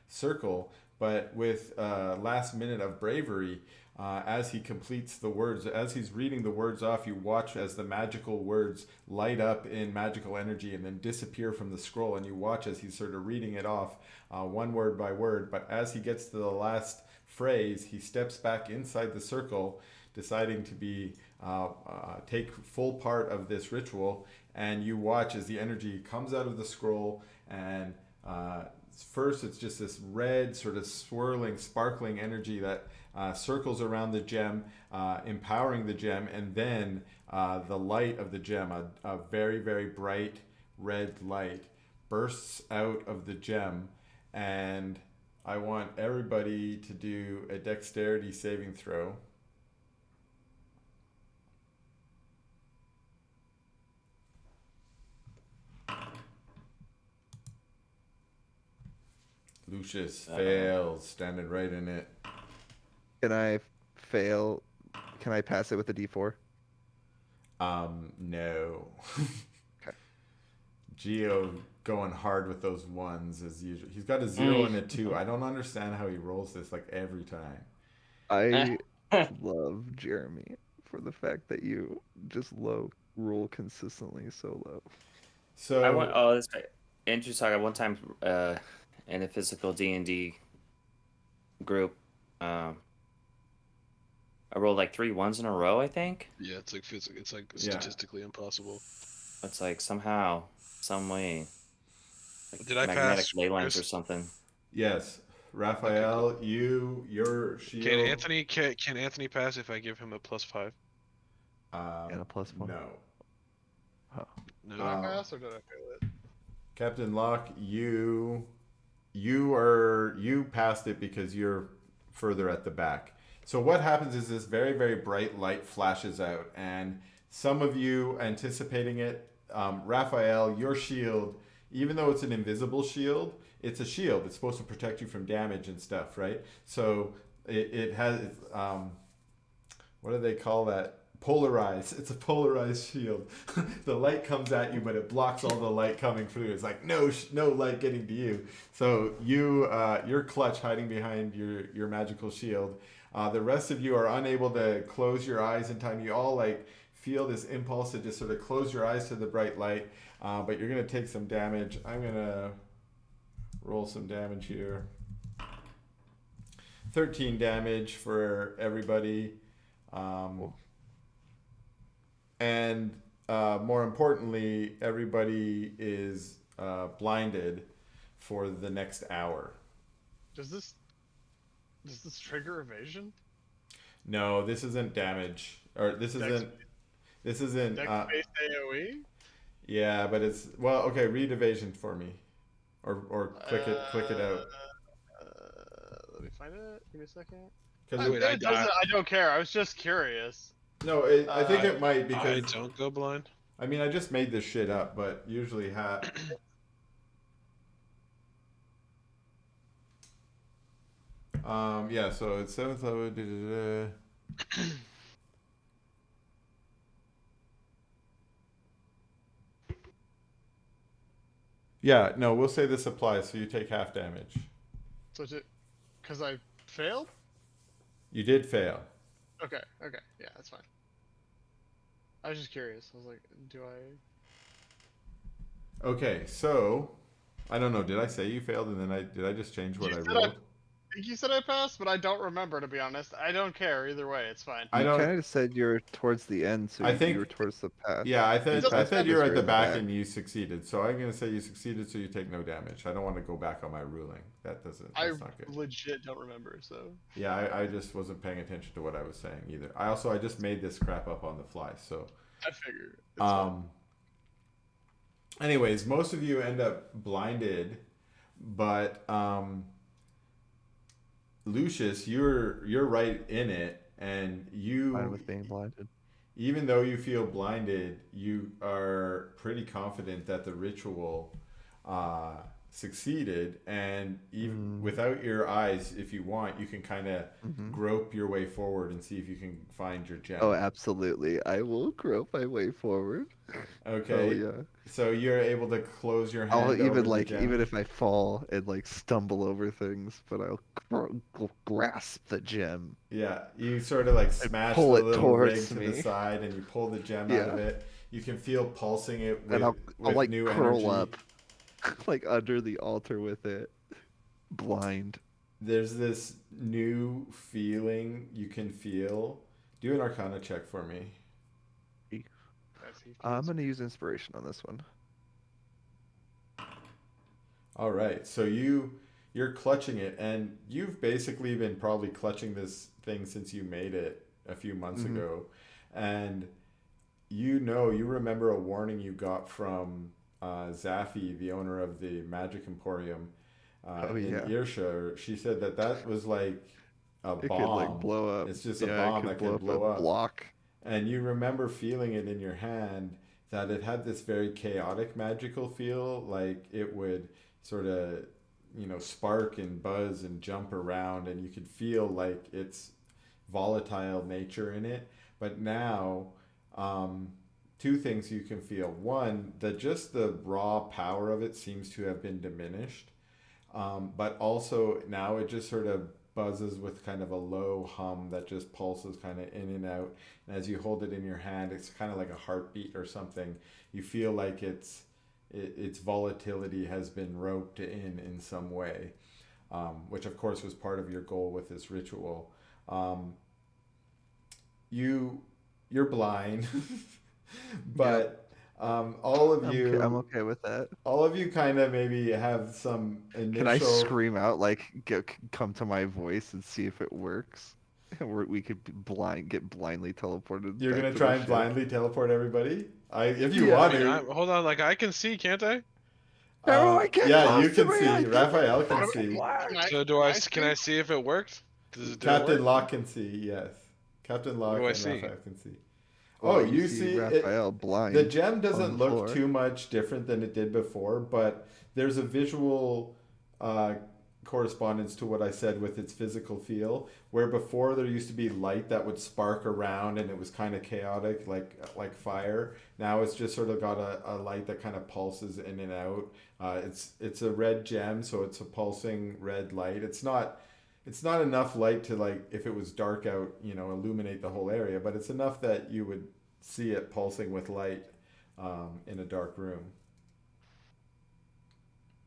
circle, but with last minute of bravery, as he completes the words, as he's reading the words off, you watch as the magical words light up in magical energy and then disappear from the scroll. And you watch as he's sort of reading it off one word by word. But as he gets to the last phrase, he steps back inside the circle, deciding to be take full part of this ritual. And you watch as the energy comes out of the scroll, and first it's just this red sort of swirling, sparkling energy that circles around the gem, empowering the gem, and then the light of the gem, a very, very bright red light, bursts out of the gem. And I want everybody to do a dexterity saving throw. Lucius fails, standing right in it. Can I fail? Can I pass it with a D4? No. Okay. Geo going hard with those ones as usual. He's got a 0 and a 2. I don't understand how he rolls this like every time. I love Jeremy for the fact that you just roll consistently so low. So I went. Oh, that's right. Interesting. At one time, in a physical D&D group, I rolled like 3 1s in a row, I think. Yeah, it's like statistically impossible. It's like somehow, some way, like Did I magnetic pass, ley lines Chris? or something. yes, Raphael, your shield. Can Anthony pass if I give him a +5? And a +1. No. No. Did I pass or did I fail it? Captain Locke, you passed it because you're further at the back. So what happens is this very, very bright light flashes out, and some of you anticipating it, Raphael, your shield, even though it's an invisible shield, it's a shield. It's supposed to protect you from damage and stuff, right? So it has, what do they call that? Polarized. It's a polarized shield. The light comes at you, but it blocks all the light coming through. It's like no light getting to you. So you're clutch, hiding behind your magical shield. The rest of you are unable to close your eyes in time. You all like feel this impulse to just sort of close your eyes to the bright light, but you're gonna take some damage. I'm gonna roll some damage here. 13 damage for everybody. And more importantly, everybody is blinded for the next hour. Does this trigger evasion? No, this isn't damage, or this isn't. Dex-based AOE? Yeah, but it's okay. Read evasion for me, or click it out. Let me find it. Give me a second. Because I don't care. I was just curious. no, I think it might because I don't go blind. I mean I just made this shit up, but usually yeah. So it's 7th level. Yeah, no, we'll say this applies, so you take half damage. So because I failed? You did fail. Okay, yeah, that's fine. I was just curious. I was like, do I? Okay, so I don't know. Did I say you failed, and then did I just change what I rolled? I think you said I passed, but I don't remember, to be honest. I don't care either way. It's fine. I You don't. kind of said you're towards the end, so I think you were towards the path. Yeah, I said you were at the back back. and you succeeded. So I'm gonna say you succeeded, so you take no damage. I don't want to go back on my ruling. That's not good. Legit don't remember. So Yeah, I just wasn't paying attention to what I was saying either. I just made this crap up on the fly. So I figured. It's fine. anyways, most of you end up blinded, but Lucius, you're right in it, and Fine you, with being blinded. even though you feel blinded, you are pretty confident that the ritual uh, succeeded. And even Mm. without your eyes, if you want, you can kind of Hmm. grope your way forward and see if you can find your Oh, gem. absolutely. I will grope my way forward. Oh Okay, yeah. so you're able to close your I'll hand even over the like even gem. if I fall and like stumble over things, but I'll grasp the gem Yeah, you sort of like and smash pull the it little rig towards to the me. side and you pull the gem out of Yeah, it. You can feel pulsing it and with I'll like new curl energy. up like under the altar with it, blind. There's this new feeling you can feel. Do an arcana check for me. As he I'm feels. gonna use inspiration on this one. All right. So you're clutching it and you've basically been probably clutching this thing since you made it a few months Hmm. ago. And you remember a warning you got from Zaffi, the owner of the Magic Emporium Oh in yeah, Irsha. She said that that was like a it could like bomb. blow up. It's just a Yeah, it bomb could that blow can up a blow up. block. And you remember feeling it in your hand that it had this very chaotic magical feel, like it would sort of, spark and buzz and jump around, and you could feel like its volatile nature in it. But now, um, two things you can feel. One, that just the raw power of it seems to have been diminished, but also now it just sort of buzzes with kind of a low hum that just pulses kind of in and out. And as you hold it in your hand, it's kind of like a heartbeat or something. You feel like its volatility has been roped in some way, which of course was part of your goal with this ritual. Um, you you're blind, Yep, but all of I'm you okay with that. all of you kind of maybe have some Can I initial. scream out like come to my voice and see if it works? We could be get blindly teleported You're back gonna to try the and ship. blindly teleport everybody. If you I Yeah. want mean, to. hold on. Like I can see, can't I? Everyone get Yeah, you close to can me! I see. can make Raphael it can fucking see. Can work! I So can I can see? I see if it worked? Did it Captain work? Locke can see. Yes, Captain What do Locke I and see? Raphael can see. Oh, Well, you you see see it. Raphael The blind gem on doesn't the look floor. too much different than it did before, but there's a visual uh, correspondence to what I said with its physical feel. Where before there used to be light that would spark around and it was kind of chaotic, like fire. Now it's just sort of got a light that kind of pulses in and out. It's a red gem, so it's a pulsing red light. It's not enough light to, like, if it was dark out, illuminate the whole area, but it's enough that you would see it pulsing with light in a dark room.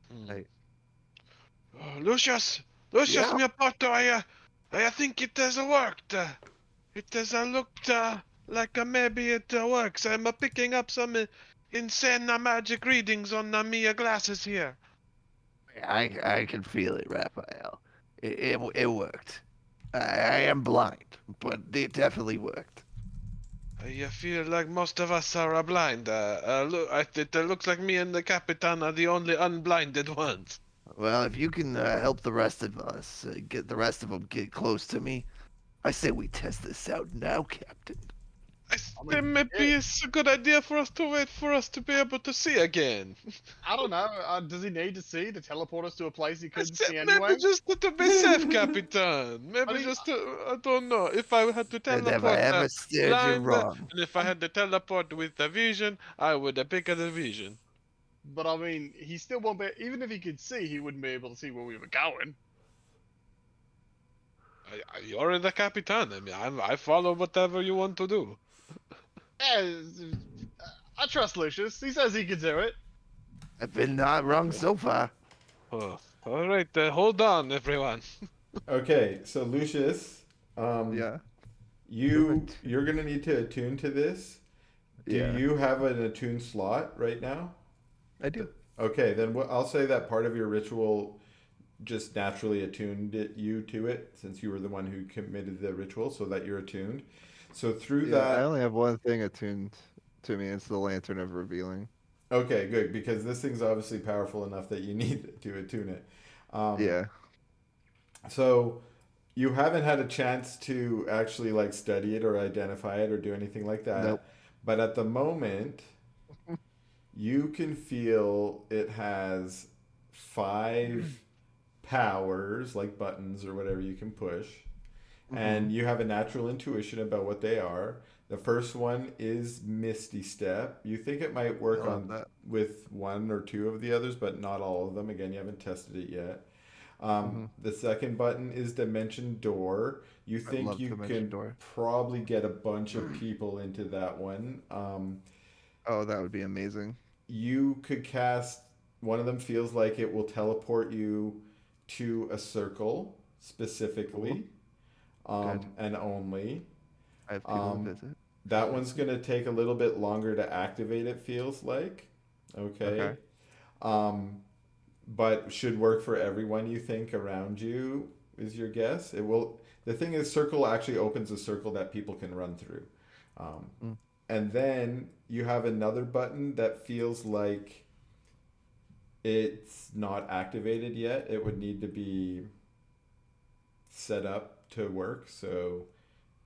Hmm. I, Lucius, Lucius, yeah. mio porto, I think it has worked. It has looked like maybe it works. I'm picking up some insane magic readings on me glasses here. I can feel it, Raphael. It worked. I am blind, but it definitely worked. I feel like most of us are blind. It looks like me and the Capitan are the only unblinded ones. Well, if you can help the rest of us get the rest of them get close to me, I say we test this out now, Captain. I Then mean, maybe it's a good idea for us to wait for us to be able to see again. I don't know. Does he need to see to teleport us to a place he I couldn't said see maybe anyway? just to be safe, Capitan. I Maybe mean, just to, I don't know. If I had to I never teleport ever steered you blind, wrong. and if I had to teleport with the vision, I would pick the vision. but I mean, he still won't be. Even if he could see, he wouldn't be able to see where we were going. You're the Capitan. I mean, I follow whatever you want to do. Yeah, I trust Lucius. He says he can do it. I've been not wrong so far. Oh, all right. Hold on, everyone. Okay, so Lucius, um, Yeah. you're gonna need to attune to this. Do Yeah, you have an attune slot right now? I do. Okay, then I'll say that part of your ritual just naturally attuned you to it, since you were the one who committed the ritual, so that you're attuned. So through Yeah, I that, only have one thing attuned to me. It's the Lantern of Revealing. okay, good, because this thing's obviously powerful enough that you need to attune it. Um, Yeah. so You haven't had a chance to actually like study it or identify it or do anything like Nope. that. But at the moment, you can feel it has five powers, like buttons or whatever you can push. Mm-hmm. And you have a natural intuition about what they are. The first one is Misty Step. You think it might I work love on that. with one or two of the others, but not all of them. Again, you haven't tested it yet. Mm-hmm. The second button is Dimension Door. You I think love you Dimension can Door. probably get a bunch of people into that one. Oh, that would be amazing. You could cast one of them feels like it will teleport you to a circle Cool. specifically, Good. and only. I have people to Um, visit. that one's going to take a little bit longer to activate, it feels like. Okay. Okay. Um, but should work for everyone you think around you, is your guess. It will. The thing is, circle actually opens a circle that people can run through. Um, Mm. and then you have another button that feels like it's not activated yet. It would need to be set up to work, so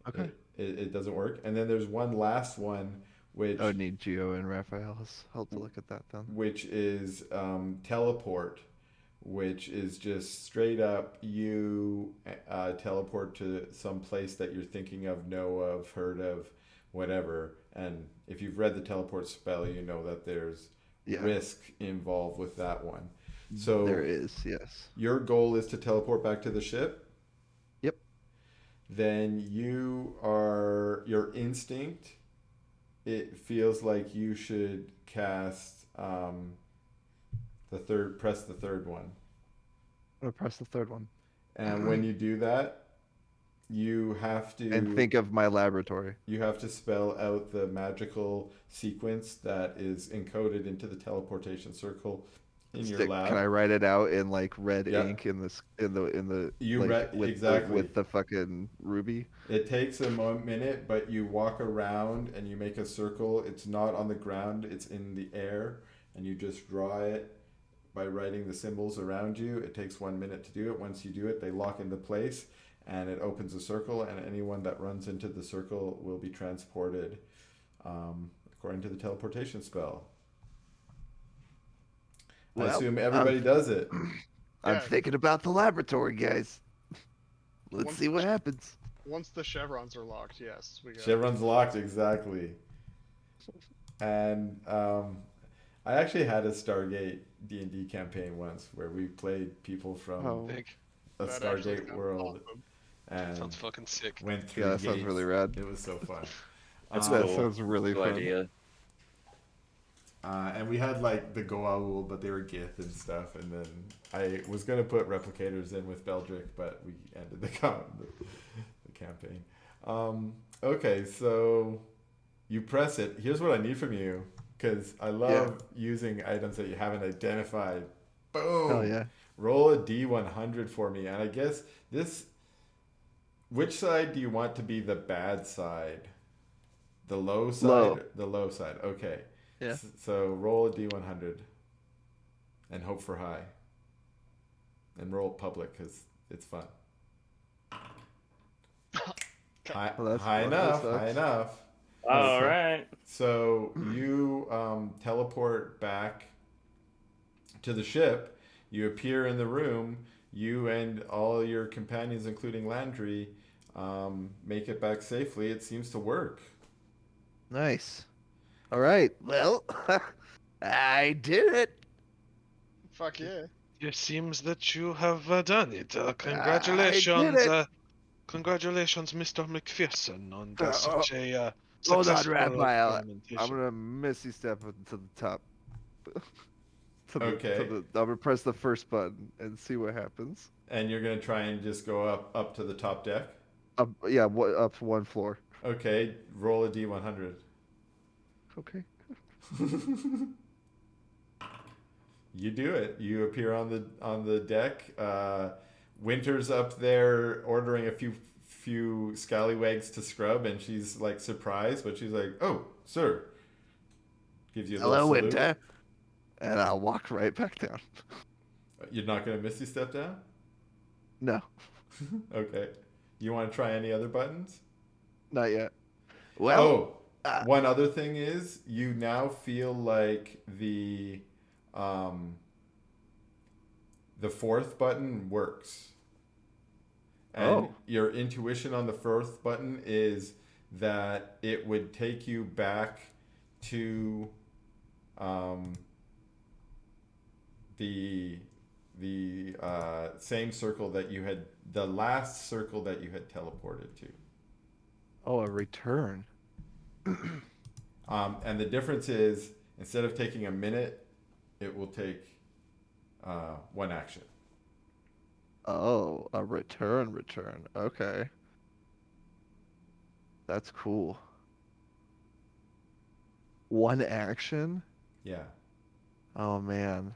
Okay. it doesn't work. And then there's one last one, I would which need Geo and Raphael's help to look at that then. which is teleport, which is just straight up you teleport to some place that you're thinking of, know of, heard of, whatever. And if you've read the teleport spell, you know that there's Yeah, risk involved with that one. there So is. Yes. your goal is to teleport back to the ship. Yep. Then your instinct. It feels like you should cast press the third one. I'm gonna press the third one And when you do that, you have and to think of my laboratory. spell out the magical sequence that is encoded into the teleportation circle in your Can I lab. write it out in like red Yep. ink in this in the You like read with exactly. the fucking ruby? It takes a minute, but you walk around and you make a circle. It's not on the ground, it's in the air, and you just draw it by writing the symbols around you. It takes 1 minute to do it. Once you do it, they lock into place and it opens a circle, and anyone that runs into the circle will be transported according to the teleportation spell. I Well, assume I'm everybody does it. I'm Yeah. thinking about the laboratory, guys. Let's Once see what happens. once the chevrons are locked, yes, we go. Chevron's locked, exactly. And I actually had a Stargate D&D campaign once where we played people from Oh, Think a That actually Stargate sounds world awesome. and sounds fucking sick. went through yeah, that sounds gates. really rad. It was so fun. That's That cool. sounds really Cool fun. idea. And we had like the Goa'uld, but they were Gith and stuff. And then I was gonna put replicators in with Beldrick, but we ended the campaign. Okay, so you press it. Here's what I need from you, because I love using items that you haven't identified. Boom. Hell yeah. Roll a D100 for me, and I guess this. Which side do you want to be the bad side? The low side? Low. The low side. Okay. Yeah. So roll a D100 and hope for high. And roll public because it's fun. High, Well, that's high fun. That enough. sucks. High enough. All Okay. right. So you teleport back to the ship. You appear in the room. You and all your companions, including Landry, make it back safely. It seems to work. Nice. All right. Well, I did it. Fuck yeah. It seems that you have done it. I did Congratulations, it. congratulations, Mr. McPherson, on Uh, such a Hold on, successful Raphael. I'm experimentation. gonna Misty step to the top. Okay. I'm gonna press the first button and see what happens. And you're gonna try and just go up to the top deck. Yeah, up one floor. Okay, roll a D100. Okay. You do it. You appear on the deck. Winter's up there ordering a few scallywags to scrub, and she's like surprised, but she's like, "Oh, sir." Gives you a Hello, little salute. Winter. And I'll walk right back down. You're not gonna misty step down? No. Okay. You want to try any other buttons? Not yet. Well, Oh, uh, one other thing is you now feel like um, the fourth button works. And oh, your intuition on the fourth button is that it would take you back to um, the same circle that you had, the last circle that you had teleported to. oh, a return. And the difference is instead of taking a minute, it will take one action. Oh, a return. Okay, that's cool. One action? Yeah. Oh man.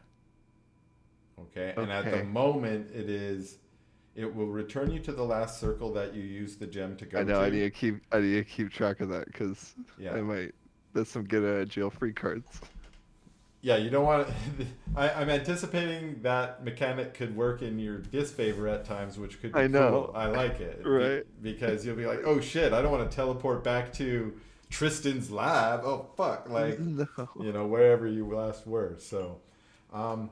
Okay. And at the Okay. moment, it will return you to the last circle that you used the gem to I go know to. I need to keep track of that because Yeah. I might there's some get out of jail free cards. Yeah, you don't want to. I'm anticipating that mechanic could work in your disfavor at times, which could be I cool. know. I like it Right. because you'll be like, oh shit, I don't want to teleport back to Tristan's lab. Oh fuck, like, No. wherever you last were. Um,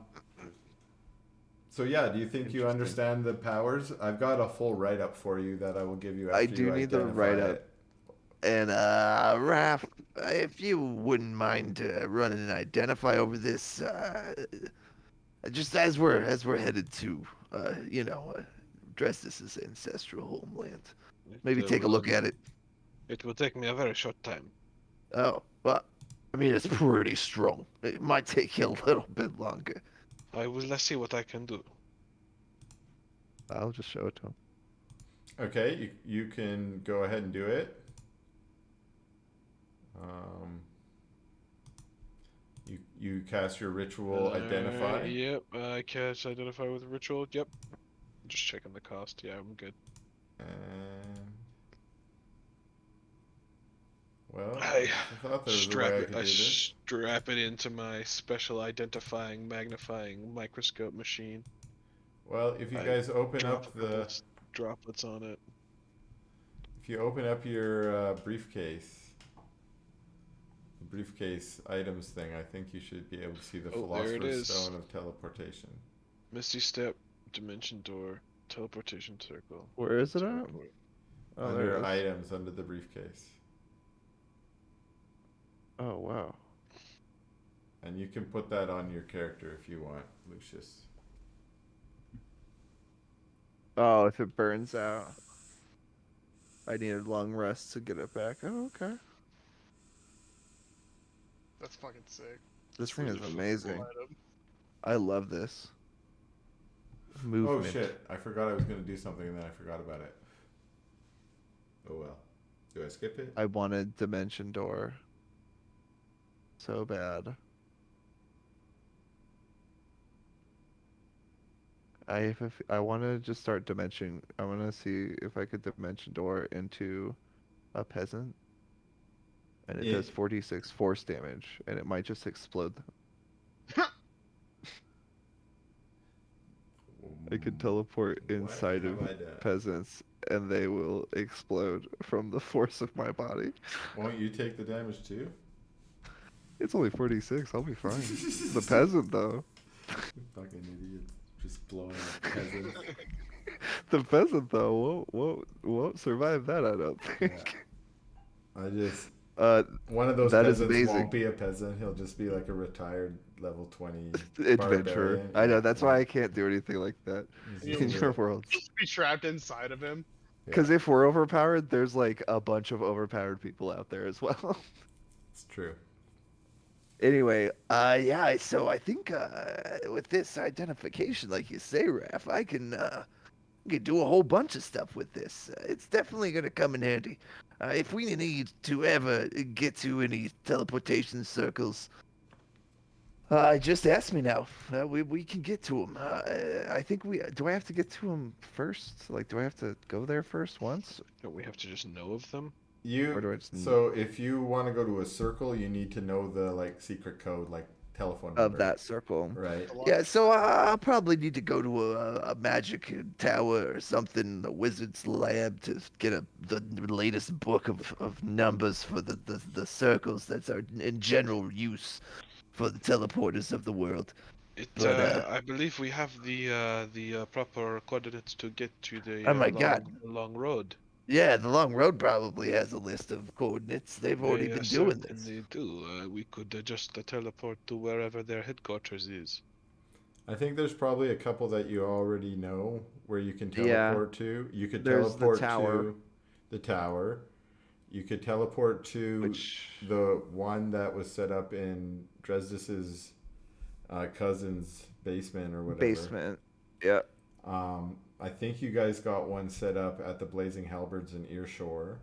so yeah, do you think you Interesting. understand the powers? I've got a full write up for you that I will give you I after you do need the write identify up. it. And Raph, if you wouldn't mind running an identify over this, just as we're headed to, address this as ancestral homeland. It Maybe take a will look at it. it will take me a very short time. Oh, well, I mean, it's pretty strong. It might take you a little bit longer. I will see what I can do. I'll just show it to him. Okay, you can go ahead and do it. Um, you cast your ritual identify. Yep, I can't identify with ritual. Yep. Just checking the cost. Yeah, I'm good. And well, I I thought there was a strap way I it. could I do this. strap it into my special identifying magnifying microscope machine. Well, if you I guys open drop up a couple of droplets on it. if you open up your briefcase, the briefcase items thing, I think you should be able to see the Oh, there it Philosopher's is. Stone of Teleportation. Misty step, dimension door, teleportation circle. Where is it at? Teleport. Oh, there Under it is. items, under the briefcase. Oh, wow. And you can put that on your character if you want, Lucius. Oh, if it burns out, I need a long rest to get it back. Oh, okay. That's fucking sick. This thing really is cool. amazing. Item. I love this. Oh Movement. shit, I forgot I was going to do something and then I forgot about it. Oh well. Do I skip it? I wanted Dimension Door so bad. I want to just start dimension. I want to see if I could Dimension Door into a peasant, and it does It, 46 force damage, and it might just explode them. I could teleport what inside have of I done? peasants, and they will explode from the force of my body. Won't you take the damage too? It's only 46. I'll be fine. The peasant, though. Fucking idiots. Just blowing up peasants. The peasant, though, won't survive that. I don't think. I just Uh, one of those that is peasants amazing. won't be a peasant. He'll just be like a retired level 20 Adventurer. barbarian. I know. Yeah, That's why I can't do anything like that he's in just your a- worlds. Just be trapped inside of him. Because yeah, if we're overpowered, there's like a bunch of overpowered people out there as well. it's true. Anyway, yeah. So I think with this identification, like you say, Raph, I can do a whole bunch of stuff with this. It's definitely gonna come in handy. If we need to ever get to any teleportation circles, just ask me now. We can get to them. I think we. Do I have to get to them first? Like, do I have to go there first once, Don't we have to just know of them? or You do I just? so if you want to go to a circle, you need to know the like secret code, like telephone of number. that circle. Right. Yeah, so I'll probably need to go to a magic tower or something, a wizard's lab to get the latest book of numbers for the circles that are in general use for the teleporters of the world. But I believe we have the proper coordinates to get to oh the my God, long road. yeah, the long road probably has a list of coordinates. They've already They been doing this. certainly do. We could just teleport to wherever their headquarters is. I think there's probably a couple that you already know where you can Yeah, teleport to. You could there's the teleport tower, to the tower. You could teleport to which the one that was set up in Dresdis's cousin's basement or whatever. basement. Yeah. I think you guys got one set up at the Blazing Halberds in Earshore.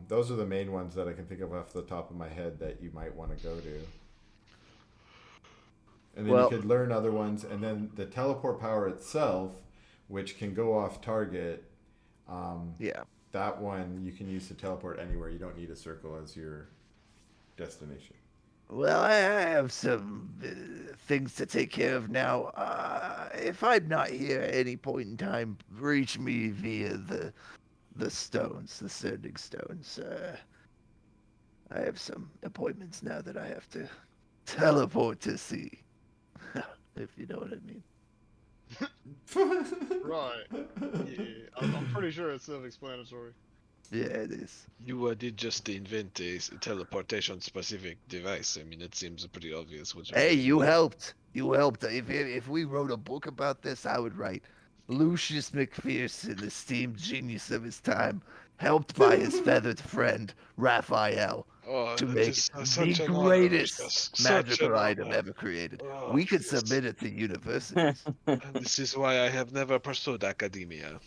Those are the main ones that I can think of off the top of my head that you might want to go to. And then you Well, could learn other ones, and then the teleport power itself, which can go off target. yeah. That one you can use to teleport anywhere. You don't need a circle as your destination. Well, I have some things to take care of now. If I'm not here at any point in time, reach me via the stones, the sending stones. I have some appointments now that I have to teleport to see, if you know what I mean. Right. Yeah, I'm pretty sure it's self-explanatory. Yeah, it is. You did just invent a teleportation specific device. I mean, it seems pretty obvious what you're Hey, doing. you helped. You helped. If we wrote a book about this, I would write Lucius McPherson, esteemed genius of his time, helped by his feathered friend Raphael Oh, to that make is the such an honor. greatest Such an magical item honor. ever created. Oh, We could yes. submit it to universities. And this is why I have never pursued academia.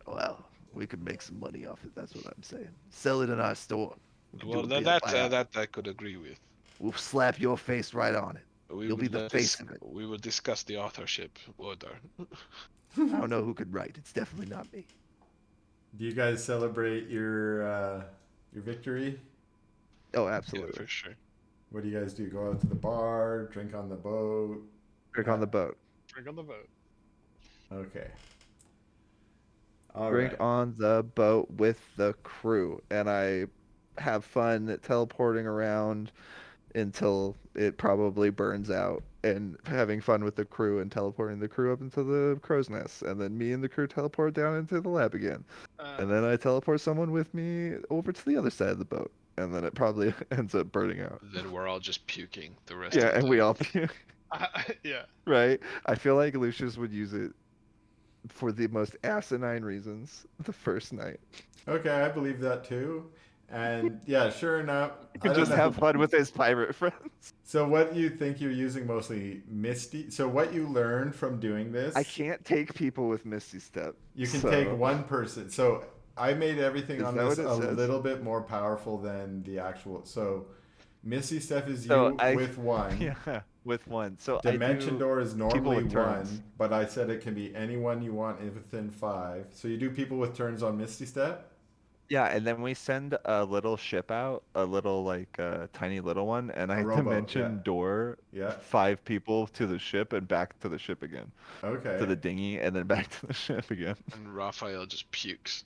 Well, we could make some money off it. That's what I'm saying. Sell it in our store. We could do Well, a then deal buyout. that I could agree with. We'll slap your face right on it. We You'll be will the face of it. we will discuss the authorship order. I don't know who could write. It's definitely not me. Do you guys celebrate your victory? Oh, Yeah, absolutely. for sure. What do you guys do? Go out to the bar, drink on the boat? Drink on the boat. Drink on the boat. Okay. All Drink right. on the boat with the crew, and I have fun teleporting around until it probably burns out, and having fun with the crew and teleporting the crew up into the crow's nest, and then me and the crew teleport down into the lab again, and then I teleport someone with me over to the other side of the boat, and then it probably ends up burning out. Then we're all just puking the rest Yeah, of the and we time. all Yeah. right. I feel like Lucius would use it for the most asinine reasons the first night. Okay, I believe that too. And yeah, sure enough, He I could don't just know. have fun with his pirate friends. So what do you think you're using mostly? Misty. So what you learned from doing this? I can't take people with Misty Step. You can so- take one person. So I made everything Is on that this what it a says? little bit more powerful than the actual. So Misty Steph is So you with one. Yeah, with one. So Dimension Door is normally with turns. one, but I said it can be anyone you want within 5. So you do people with turns on Misty Step? Yeah, and then we send a little ship out, a little like tiny little one, and I rowboat, dimension yeah. door Yeah. 5 people to the ship and back to the ship again, Okay. to the dinghy, and then back to the ship again. And Raphael just pukes.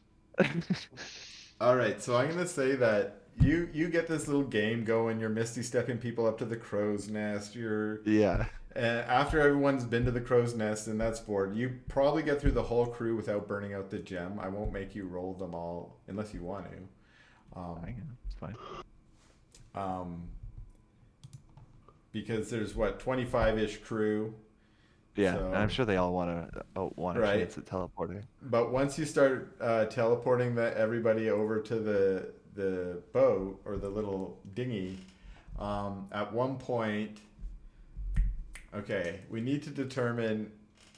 All right, so I'm gonna say that you get this little game going. You're Misty stepping people up to the crow's nest. You're Yeah. after everyone's been to the crow's nest and that's bored. You probably get through the whole crew without burning out the gem. I won't make you roll them all unless you want to. It's fine. Because there's what 25-ish crew. Yeah, So- and I'm sure they all want a Right. chance at teleporting. But once you start teleporting everybody over to the boat or the little dinghy, at one point, okay, we need to determine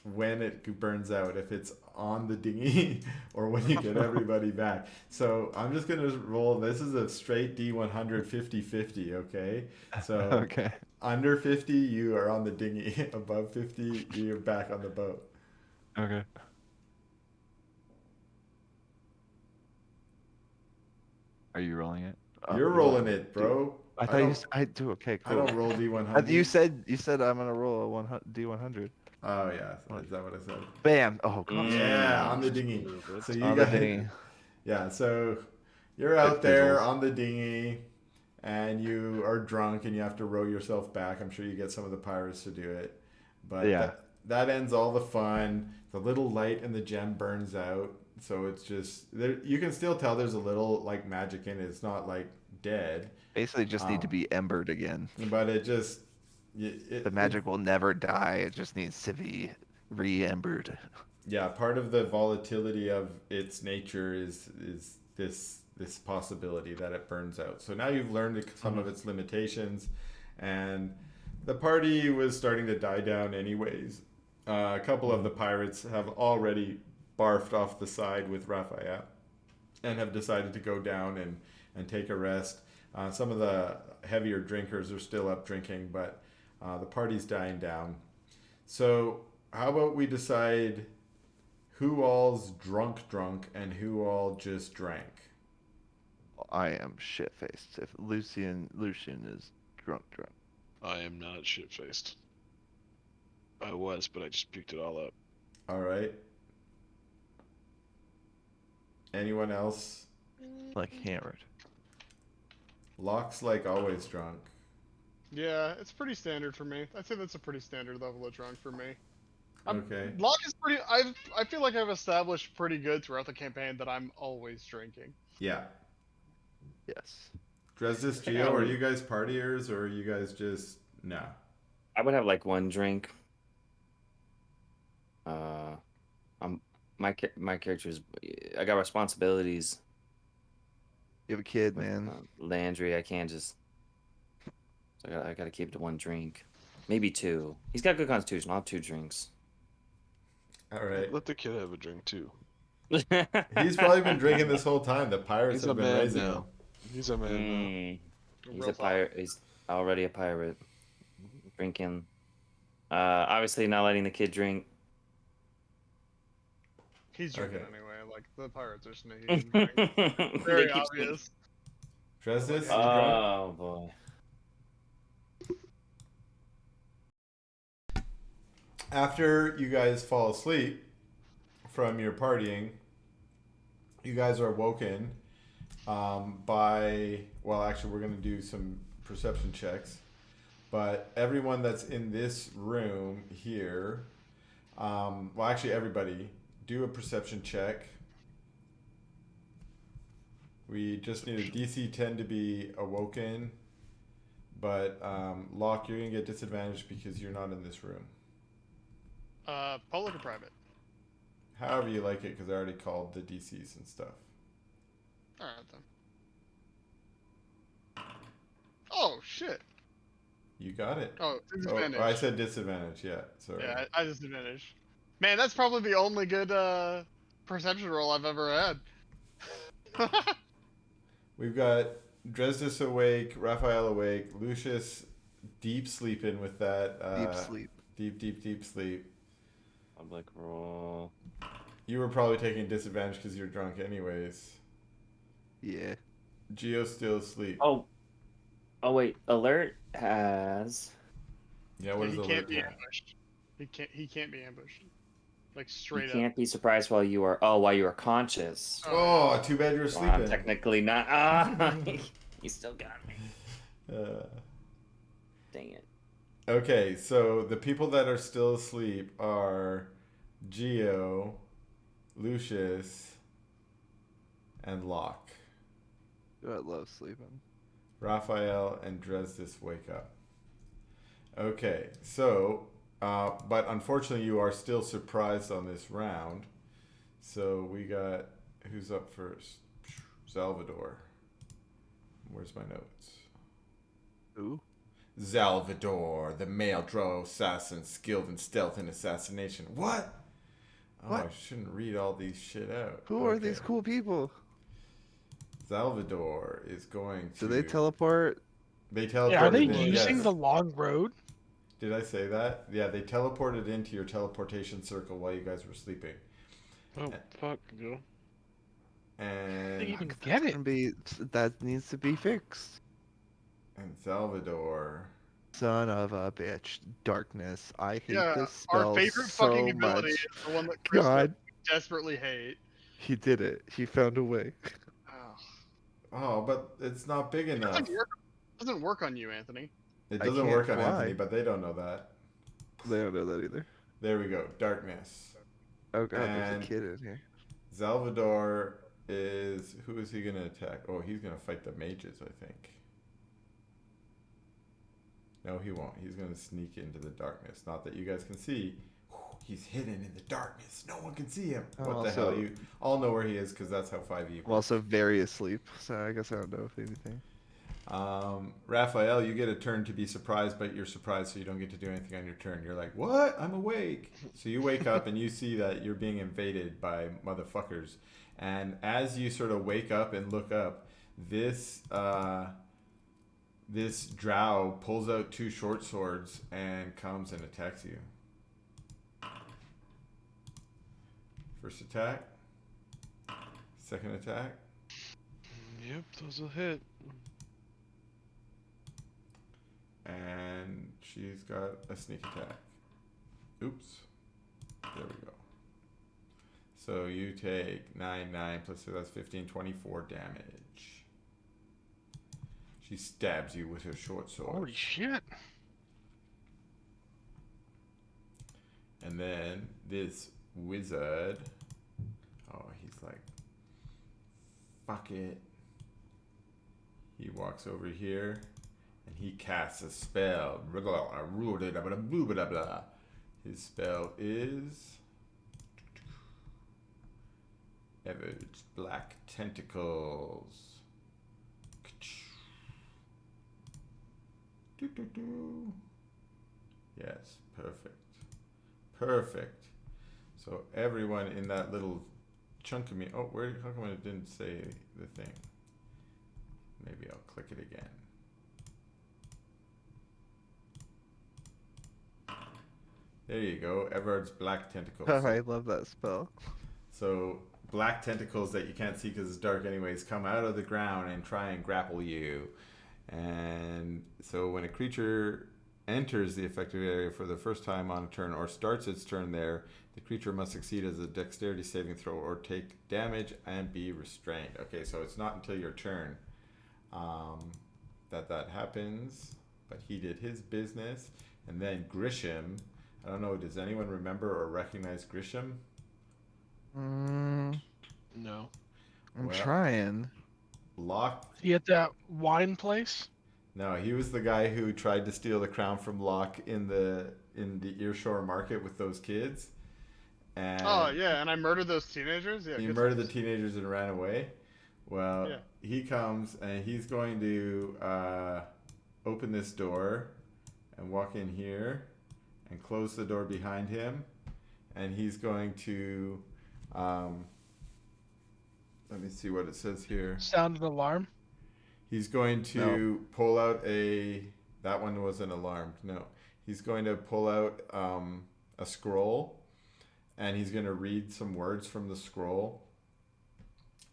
when it burns out, if it's on the dinghy or when you get everybody back. So I'm just gonna roll. This is a straight D100 50-50, okay? So Okay. under 50, you are on the dinghy. Above 50, you're back on the boat. Okay. Are you rolling it? You're rolling it, bro. I I thought you. don't. I do. Okay, I cool. don't roll D100s. You said I'm gonna roll a D100. Oh yeah, is that what I said? Bam. Oh, come on. Yeah, on the Just a dinghy. little bit. So you On the guys, dinghy. yeah. So you're It out there fizzles. on the dinghy, and you are drunk, and you have to row yourself back. I'm sure you get some of the pirates to do it, but Yeah. that ends all the fun. The little light in the gem burns out, so it's just there. You can still tell there's a little like magic in it. It's not like dead, Basically, just need to um, be embered again. but it just The magic will never die. It just needs to be re-embered. yeah, part of the volatility of its nature is this possibility that it burns out. So now you've learned some of its limitations, and the party was starting to die down anyways. A couple of the pirates have already barfed off the side with Raphael and have decided to go down and take a rest. Some of the heavier drinkers are still up drinking, but the party's dying down. So how about we decide who all's drunk and who all just drank? I am shit-faced. If Lucian is drunk. I am not shit faced. I was, but I just puked it all up. All right. Anyone else? Like hammered. Locke's like always drunk. Yeah, it's pretty standard for me. I'd say that's a pretty standard level of drunk for me. Okay. Locke is pretty. I feel like I've established pretty good throughout the campaign that I'm always drinking. Yeah. Yes. Dresdis, think I Geo, are would- you guys partiers or are you guys just no? I would have like one drink. My character's. I got responsibilities. You have a kid, With, man. Landry, I can't just. So I gotta keep it to one drink, maybe two. He's got good constitution. I'll have 2 drinks. All right. Let the kid have a drink too. He's probably been drinking this whole time. The pirates He's have a been man raising now. him. He's a man now. He's Real a pirate. He's already a pirate. Drinking. Obviously not letting the kid drink. He's drinking Okay. anyway. Like the pirates are sneaking. They Very keep sneaking. obvious. Dresdis, you drunk? Oh boy. After you guys fall asleep from your partying, you guys are woken by, well, actually, we're going to do some perception checks. But everyone that's in this room here, well, actually, everybody, do a perception check. We just need a DC 10 to be awoken. But Locke, you're going to get disadvantaged because you're not in this room. Public or private? However you like it, because I already called the DCs and stuff. Alright then. Oh shit. You got it. Oh, Oh, disadvantage. I said disadvantage. Yeah, sorry. Yeah, I disadvantage. Man, that's probably the only good perception roll I've ever had. We've got Dresdis awake, Raphael awake, Lucius deep sleeping with that. Deep sleep. Deep sleep. Public roll. You were probably taking disadvantage because you're drunk anyways. Yeah. Geo's still asleep. Oh wait. Alert has. Yeah, what he is can't be alert? ambushed. He can't be ambushed. Like You straight up. can't be surprised while you are conscious. Oh, too bad you're Well, sleeping. I'm technically not. Ah, you still got me. Dang it. Okay, so the people that are still asleep are Geo, Lucius, and Locke. I love sleeping. Raphael and Dresdis wake up. Okay, so, but unfortunately you are still surprised on this round. So we got, who's up first? Salvador. Where's my notes? Who? Salvador, the male drow assassin skilled in stealth and assassination. What? Oh, What? I shouldn't read all these shit out. Who are Okay. these cool people? Salvador is going to. Do they teleport? They teleported Yeah, are they in, using yes. the long road? Did I say that? Yeah, they teleported into your teleportation circle while you guys were sleeping. Oh fuck, go. They And even get it. That needs to be fixed. And Salvador. Son of a bitch. Darkness. I hate Yeah, this our spell favorite fucking so ability much. is the one that Chris God, desperately hate. he did it. He found a way. Oh. Oh, but it's not big It enough. doesn't work on you, Anthony. It I doesn't can't work on fly. Anthony, but they don't know that. They don't know that either. There we go. Darkness. Oh god, there's And a kid in here. Salvador is... Who is he going to attack? Oh, he's going to fight the mages, I think. No, he won't. He's going to sneak into the darkness. Not that you guys can see. He's hidden in the darkness. No one can see him. Oh, What the hell? You all know where he is because that's how 5e I'm also very asleep, so I guess I don't know if anything. Raphael, you get a turn to be surprised, but you're surprised, so you don't get to do anything on your turn. You're like, what? I'm awake. So you wake up and you see that you're being invaded by motherfuckers. And as you sort of wake up and look up, this this drow pulls out 2 short swords and comes and attacks you. First attack. Second attack. Yep, those will hit. And she's got a sneak attack. Oops. There we go. So you take 9 plus 2, that's 15, 24 damage. She stabs you with her short sword. Holy shit. And then this wizard, oh, he's like, fuck it. He walks over here and he casts a spell. His spell is Ever's Black Tentacles. Yes, perfect. Perfect. So everyone in that little chunk of me. Oh, where? How come it didn't say the thing? Maybe I'll click it again. There you go. Everard's Black Tentacles. I love that spell. So black tentacles that you can't see because it's dark anyways come out of the ground and try and grapple you. And so when a creature enters the affected area for the first time on a turn or starts its turn there, the creature must succeed as a dexterity saving throw or take damage and be restrained. Okay, so it's not until your turn that happens, but he did his business. And then Grisham, I don't know, does anyone remember or recognize Grisham? No. I'm Well, trying. Locke. He at that wine place? No, he was the guy who tried to steal the crown from Locke in the Earshore Market with those kids. And Oh yeah, and I murdered those teenagers. Yeah, he good murdered times. the teenagers and ran away. Well, Yeah. he comes and he's going to open this door and walk in here and close the door behind him. And he's going to, let me see what it says here. Sound an alarm? He's going to pull out that one wasn't alarmed. No. He's going to pull out a scroll and he's going to read some words from the scroll.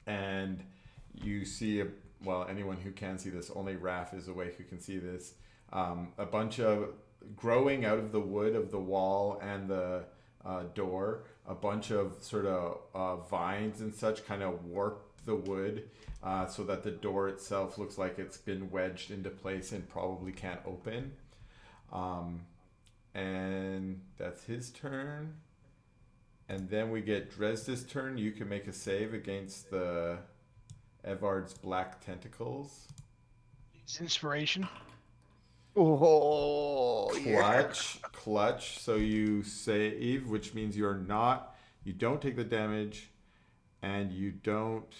And you see, anyone who can see this, only Raph is awake who can see this. A bunch of, growing out of the wood of the wall and the door, a bunch of sort of vines and such kind of warp the wood so that the door itself looks like it's been wedged into place and probably can't open. And that's his turn. And then we get Dresda's turn. You can make a save against the Evard's Black Tentacles. His inspiration? Oh, Clutch. So you save, which means you don't take the damage, and you don't,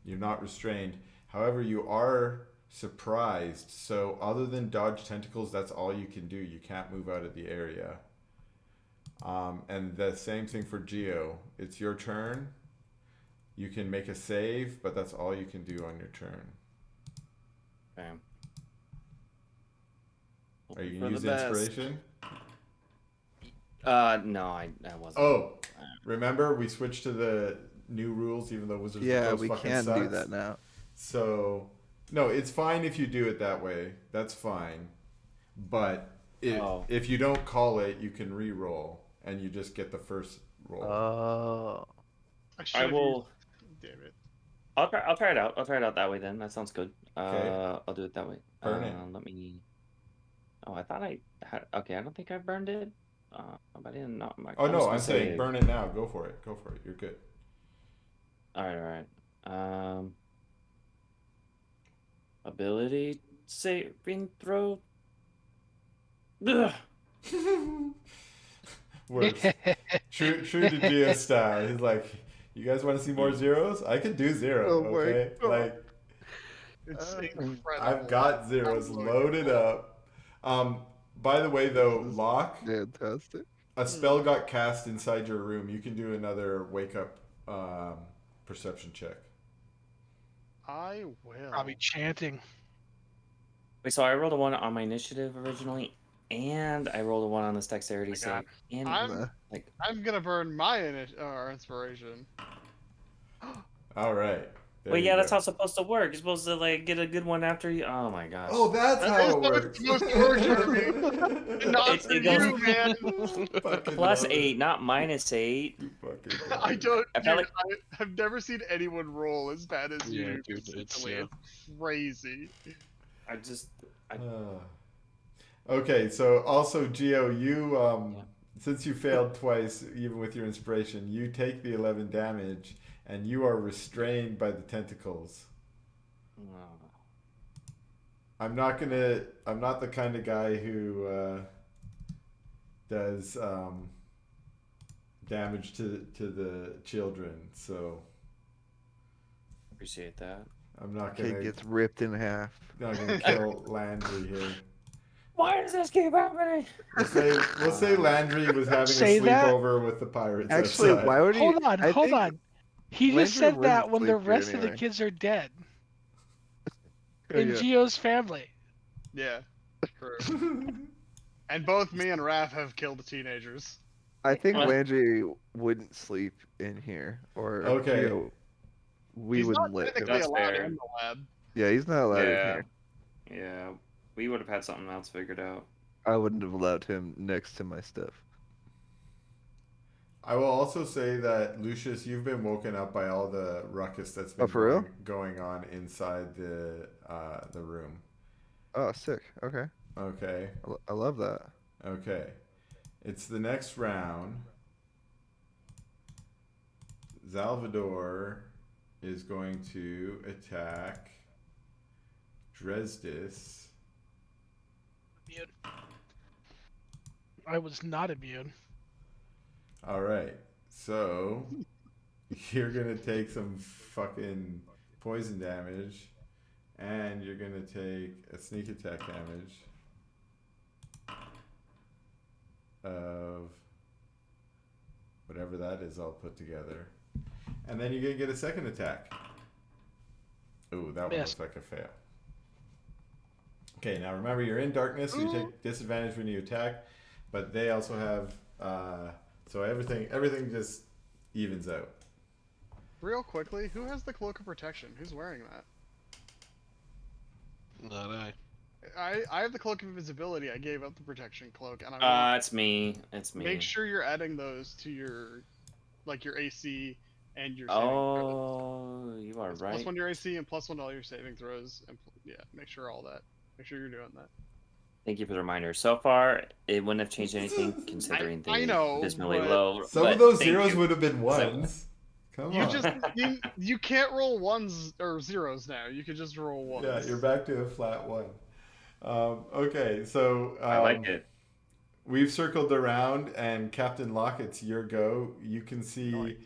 you're not restrained. However, you are surprised. So other than dodge tentacles, that's all you can do. You can't move out of the area. And the same thing for Geo. It's your turn. You can make a save, but that's all you can do on your turn. Bam. Are you going to use inspiration? No, I wasn't. Oh, remember we switched to the new rules, even though Wizards of the Yeah, Coast we fucking can sucks. do that now. So No, it's fine if you do it that way. That's fine. But Oh. if you don't call it, you can re-roll, and you just get the first roll. Oh. I should I have will. used. Damn it. I'll try it out. I'll try it out that way then. That sounds good. Okay. I'll do it that way. Burn it. Let me. Oh, I thought I had. Okay, I don't think I burned it. But I didn't. Not. Oh I was no, gonna I'm saying say. burn it now. Go for it. Go for it. You're good. All right. Ability saving throw. Ugh. Works. True to Geo style. He's like, you guys want to see more zeros? I could do zero. Oh my Okay, God. like It's incredible. I've got zeros loaded up. By the way, though, This is Locke, Fantastic. a spell got cast inside your room. You can do another wake up perception check. I will. Probably chanting. Wait, so I rolled a 1 on my initiative originally, and I rolled a 1 on this dexterity God. save. And I'm like, I'm gonna burn my inspiration. All right. There well, you yeah, that's go. how it's supposed to work. You're supposed to like get a good one after you. Oh my gosh. Oh, that's That how is it how works. it's supposed to work, Jeremy. Not It- for it goes- you, man. Fucking Plus love it. 8, not minus 8. You fucking I don't. I felt Dude, I've never seen anyone roll as bad as Yeah, you. dude, it's, consistently. yeah. It's crazy. I just. Okay, so also Geo, you Yeah. since you failed twice, even with your inspiration, you take the 11 damage, and you are restrained by the tentacles. I'm not the kind of guy who does damage to the children, so Appreciate that. I'm not Kid gonna gets ripped in half. kill Landry here. Why does this keep happening? We'll say Landry was having a Say that? sleepover with the pirates Actually, outside. why would he? Hold on, I hold think on. He just Landry said that wouldn't when the sleep here rest of the anyway. kids are dead Oh, in yeah. Geo's family. Yeah. True. And both me and Raph have killed teenagers. I think Well- Landry wouldn't sleep in here, or Okay. Geo, we He's wouldn't not let him. technically That's allowed fair. in the lab. Yeah, he's not allowed in Yeah. here. Yeah. We would have had something else figured out. I wouldn't have allowed him next to my stuff. I will also say that Lucius, you've been woken up by all the ruckus that's been for real? going on inside the room. Oh, sick. Okay. Okay. I love that. Okay. It's the next round. Salvador is going to attack Dresdis. Immune. I was not immune. All right. So you're going to take some fucking poison damage, and you're going to take a sneak attack damage of whatever that is all put together. And then you're going to get a second attack. Ooh, that one Miss. looks like a fail. Okay, now remember you're in darkness, so you take disadvantage when you attack, but they also have so everything just evens out. Real quickly, who has the cloak of protection? Who's wearing that? Not I. I have the cloak of invisibility. I gave up the protection cloak, and I want It's me. It's me. make sure you're adding those to your AC and your saving throws. Oh, you are It's right. +1 to your AC and +1 to all your saving throws, and yeah, make sure all that. Make sure you're doing that. Thank you for the reminder. So far, it wouldn't have changed anything considering I the know, abysmally but low. Some but of those thank zeros you. would have been ones. Come You on. just you can't roll ones or zeros now. You can just roll ones. Yeah, you're back to a flat one. Okay, so I like it. we've circled around, and Captain Locke, it's your go. You can see Nice.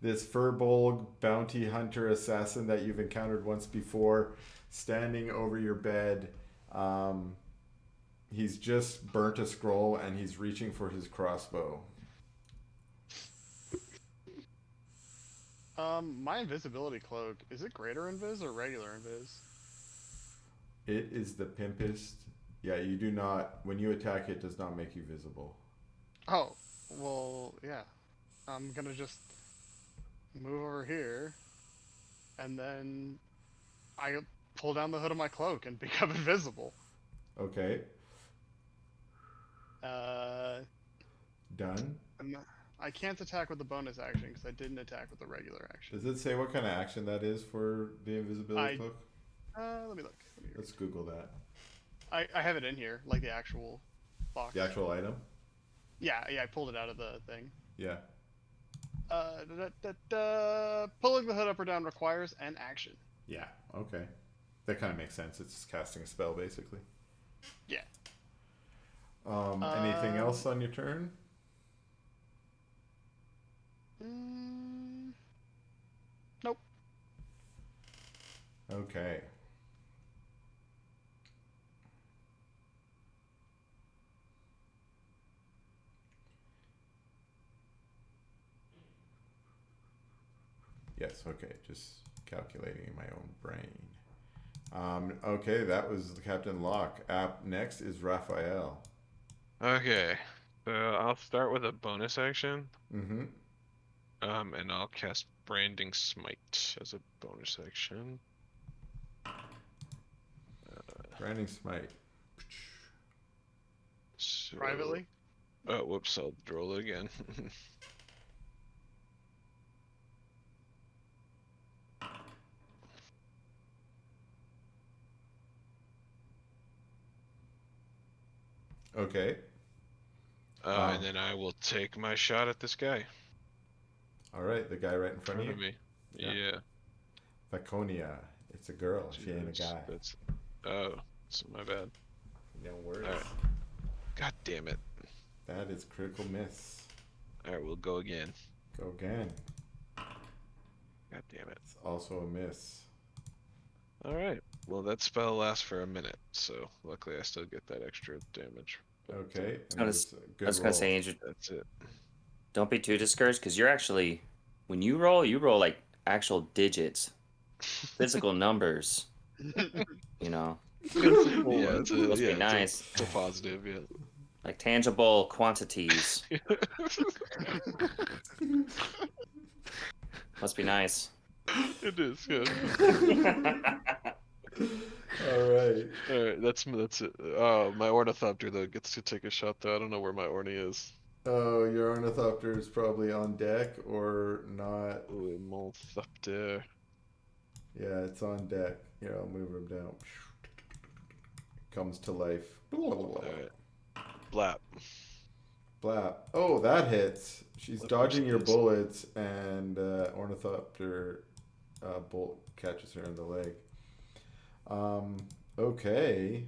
this Furbolg bounty hunter assassin that you've encountered once before, standing over your bed. He's just burnt a scroll, and he's reaching for his crossbow. My invisibility cloak, is it greater invis or regular invis? It is the pimpest. Yeah, you do not. When you attack, it does not make you visible. Oh, well, yeah. I'm gonna just move over here, and then pull down the hood of my cloak and become invisible. Okay. Done. I can't attack with the bonus action because I didn't attack with the regular action. Does it say what kind of action that is for the invisibility cloak? Let me look. Let's Google that. I have it in here, like the actual box. The actual item? Yeah, I pulled it out of the thing. Yeah. Pulling the hood up or down requires an action. Yeah, okay. That kind of makes sense. It's just casting a spell, basically. Yeah. Anything else on your turn? Nope. Okay. Yes, okay. Just calculating in my own brain. Okay, that was Captain Locke. Next is Raphael. Okay. I'll start with a bonus action. Mm-hmm. And I'll cast Branding Smite as a bonus action. Branding Smite. So, Privately? Oh, whoops, I'll roll it again. Okay. And then I will take my shot at this guy. All right, the guy right in front of you. me. Yeah. Yeah. Vaconia. It's a girl. She ain't a guy. Oh, so my bad. No worries. Alright. God damn it. That is critical miss. Alright, we'll go again. Go again. God damn it. It's also a miss. Alright. Well, that spell lasts for a minute, so luckily I still get that extra damage. But, Okay. I was gonna say, Andrew, that's it. don't be too discouraged because you're actually, when you roll like actual digits, physical numbers. You know. Yeah, it's Must be nice. It's a positive, yeah. Like tangible quantities. Must be nice. It is, yeah. Alright. Alright, that's it. Oh, my ornithopter though gets to take a shot though. I don't know where my orny is. Oh, your ornithopter is probably on deck or not. Oh, ornithopter. Yeah, it's on deck. Here, I'll move him down. Comes to life. Alright. Blap. Blap. Oh, that hits. She's Of dodging course it your does. bullets, and ornithopter bolt catches her in the leg. Okay.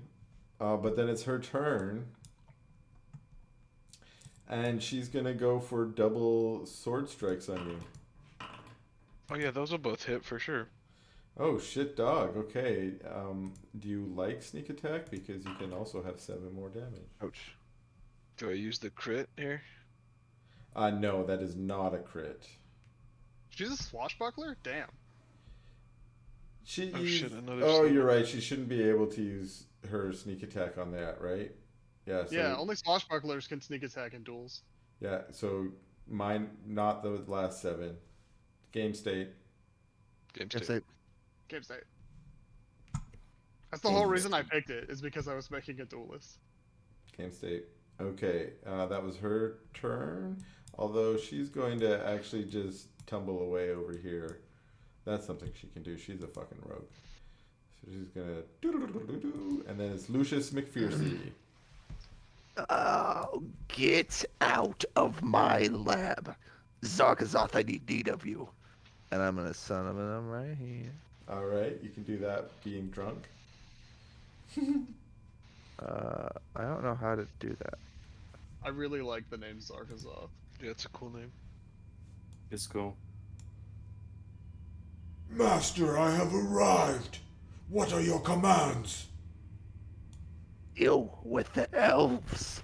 But then it's her turn. And she's gonna go for double sword strikes on you. Oh yeah, those will both hit for sure. Oh shit, dog. Okay. Do you like sneak attack? Because you can also have 7 more damage. Ouch. Do I use the crit here? No, that is not a crit. She's a swashbuckler? Damn. She. Oh, shit, another Oh, sneak. you're right. She shouldn't be able to use her sneak attack on that, right? Yeah. So, Yeah, only swashbucklers can sneak attack in duels. Yeah. So mine, not the last 7. Game state. Game If state. they, Game state. That's the whole reason I picked it, is because I was making a duelist. Game state. Okay. That was her turn. Although she's going to actually just tumble away over here. That's something she can do. She's a fucking rogue. So she's gonna do, and then it's Lucius McPherson. oh, get out of my lab. Zarkazoth, I need of you. And I'm gonna summon him right here. All right, you can do that being drunk. I don't know how to do that. I really like the name Zarkazoth. Yeah, it's a cool name. It's cool. Master, I have arrived. What are your commands? Deal with the elves.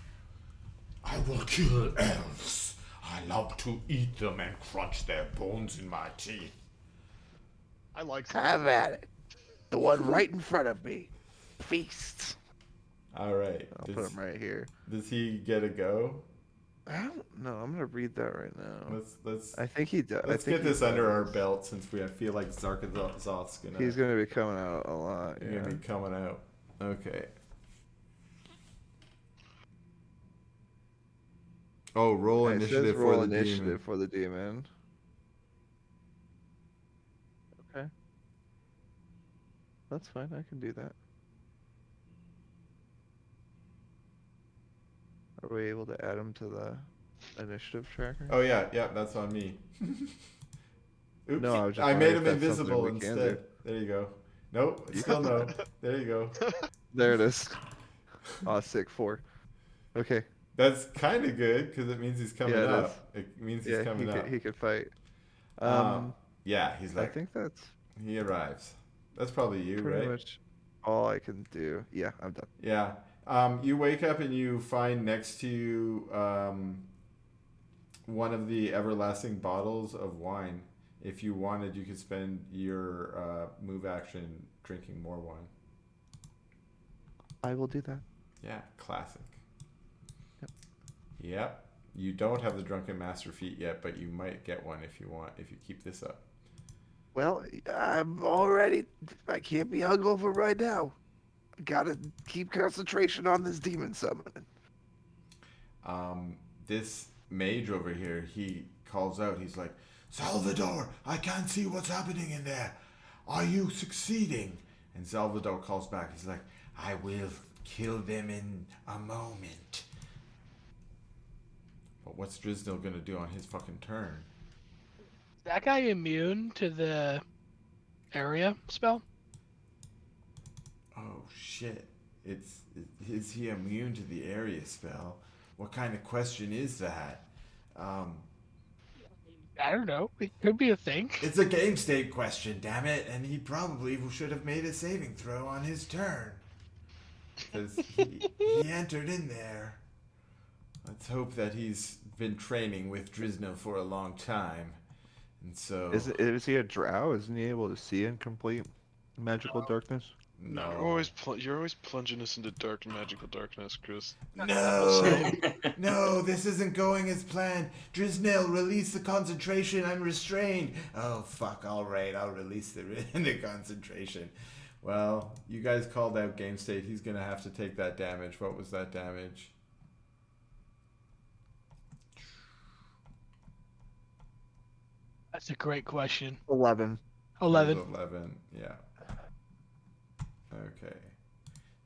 I will kill elves. I love to eat them and crunch their bones in my teeth. I like Have at it. The one right in front of me. Feast. All right. I'll put him right here. Does he get a go? I don't know. I'm gonna read that right now. Let's I think he does. let's get this under our belt since I feel like Zarkazoth's He's gonna be coming out a lot. Yeah. gonna be coming out. Okay. Oh, roll And it says initiative roll for the initiative demon. for the demon. Okay. That's fine. I can do that. Are we able to add him to the initiative tracker? Oh yeah, that's on me. Oops. No, I was just I made wondering him if that's something invisible we can instead. There you go. Nope, still no. There you go. There it is. Oh, sick 4. Okay. That's kind of good because it means he's coming Yeah, it is. up. It means he's Yeah, coming up. he could fight. Yeah, he's I like think that's he arrives. That's probably you, pretty right? much all I can do. Yeah, I'm done. Yeah. You wake up and you find next to you one of the everlasting bottles of wine. If you wanted, you could spend your move action drinking more wine. I will do that. Yeah, classic. Yep. Yep. You don't have the Drunken Master feat yet, but you might get one if you want, if you keep this up. Well, I'm already. I can't be hungover right now. Gotta keep concentration on this demon summoning. This mage over here, he calls out, he's like, Salvador, I can't see what's happening in there. Are you succeeding? And Salvador calls back, he's like, I will kill them in a moment. But what's Drisnil gonna do on his fucking turn? Is that guy immune to the area spell? Oh shit. Is he immune to the area spell? What kind of question is that? I don't know. It could be a thing. It's a game state question, damn it, and he probably should have made a saving throw on his turn. Because he entered in there. Let's hope that he's been training with Drisno for a long time. And so... Is he a drow? Isn't he able to see in complete magical darkness? No. You're always plunging us into dark magical darkness, Chris. No! No, this isn't going as planned. Drisnell, release the concentration. I'm restrained. Oh, fuck. All right, I'll release the concentration. Well, you guys called out game state. He's going to have to take that damage. What was that damage? That's a great question. 11. 11. 11, yeah. Okay.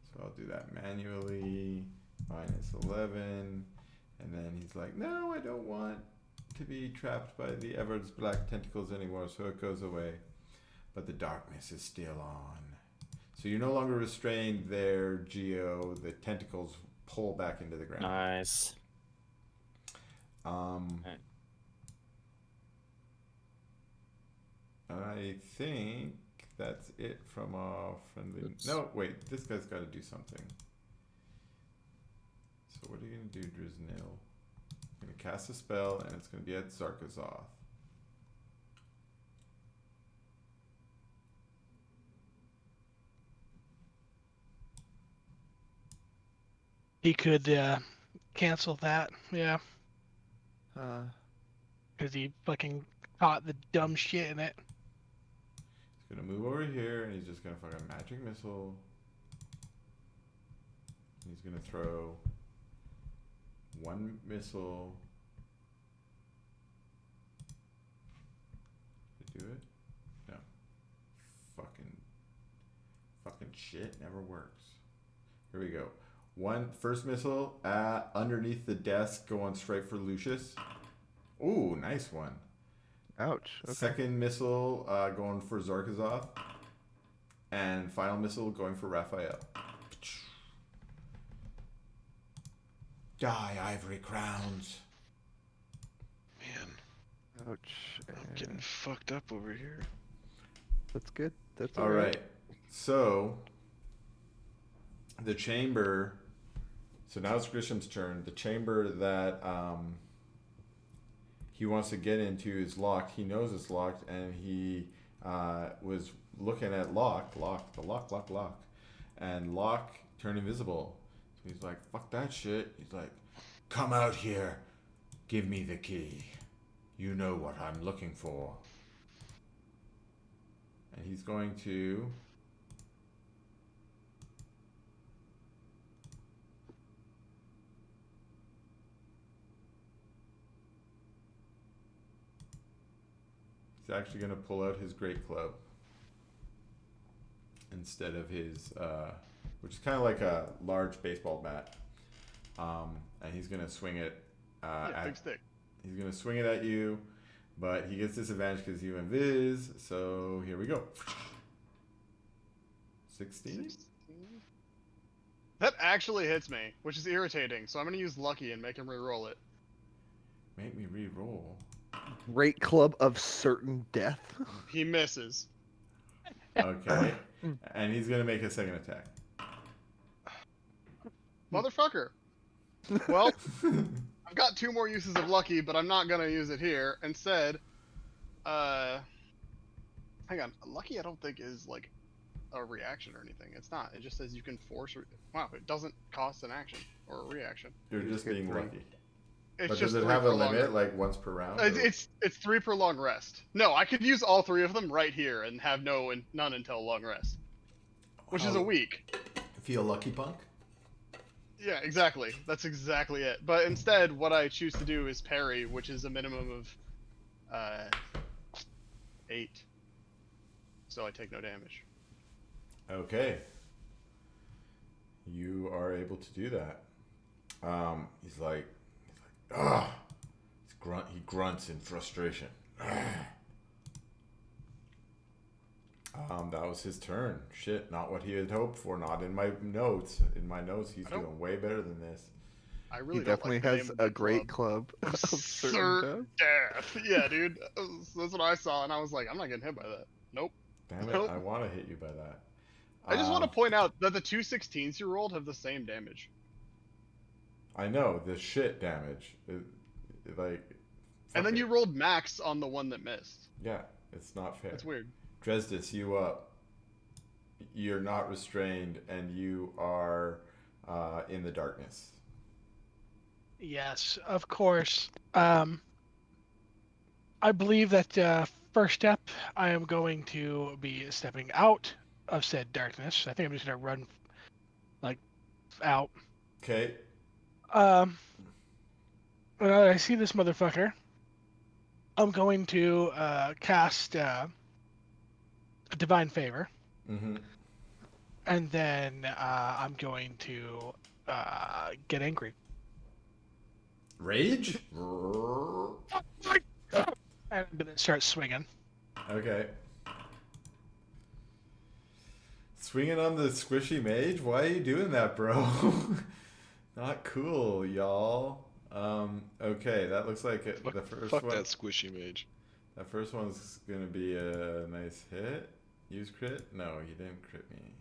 So I'll do that manually. Minus 11. And then he's like, no, I don't want to be trapped by the Ever's black tentacles anymore, so it goes away. But the darkness is still on. So you're no longer restrained there, Geo. The tentacles pull back into the ground. Nice. I think that's it from our friendly... Oops. No, wait. This guy's got to do something. So what are you going to do, Drisnil? You're going to cast a spell, and it's going to be at Zarkazoth. He could cancel that, yeah. Because he fucking caught the dumb shit in it. He's going to move over here, and he's just going to fucking magic missile. He's going to throw one missile. Did it do it? No. Fucking shit never works. Here we go. First missile underneath the desk going straight for Lucius. Ooh, nice one. Ouch. Okay. Second missile going for Zarkazoth. And final missile going for Raphael. Die, ivory crowns. Man, Ouch. I'm getting fucked up over here. That's good. That's All right. So the chamber. So now it's Grisham's turn. The chamber that he wants to get into is locked. He knows it's locked, and he was looking at Lock, and Lock turned invisible. So he's like, "Fuck that shit." He's like, "Come out here. Give me the key. You know what I'm looking for. And he's going to... He's actually going to pull out his great club instead of his, which is kind of like a large baseball bat. And he's going to swing it big stick. He's going to swing it at you, but he gets disadvantage because you invis. So here we go. 16? That actually hits me, which is irritating. So I'm gonna use lucky and make him re-roll it. Make me re-roll. Great club of certain death. He misses. Okay. And he's going to make a second attack. Motherfucker. Well, I've got 2 more uses of lucky, but I'm not gonna use it here. Instead, hang on. Lucky I don't think is like a reaction or anything. It's not. It just says you can force. Wow, it doesn't cost an action or a reaction. You're just being lucky. It's But just does it 3 have per a limit, long... like once per round? It's 3 per long rest. No, I could use all 3 of them right here and have none until long rest, which is a week. Feel lucky, punk? Yeah, exactly. That's exactly it. But instead, what I choose to do is parry, which is a minimum of 8. So I take no damage. Okay. You are able to do that. He's like, ah. He grunts in frustration. That was his turn. Shit, not what he had hoped for. Not in my notes. In my notes, he's doing way better than this. I really He don't definitely like the has name of a that great club. club of certain Certain death. death. Yeah, dude. That's what I saw, and I was like, I'm not getting hit by that. Nope. Damn it, Nope. I want to hit you by that. I just want to point out that the 2 16s you rolled have the same damage. I know, the shit damage. And then you rolled max on the one that missed. Yeah, it's not fair. That's weird. Dresdis, you up. You're not restrained, and you are in the darkness. Yes, of course. I believe that first step, I am going to be stepping out of said darkness. I think I'm just gonna run, like, out. Okay. When I see this motherfucker, I'm going to cast Divine Favor. Mm-hmm. And then I'm going to get angry. Rage? And I'm going to start swinging. Okay. Swinging on the squishy mage? Why are you doing that, bro? Not cool, y'all. Okay, that looks like it. The first Fuck one. that squishy mage. That first one's gonna be a nice hit. Use crit? No, he didn't crit me.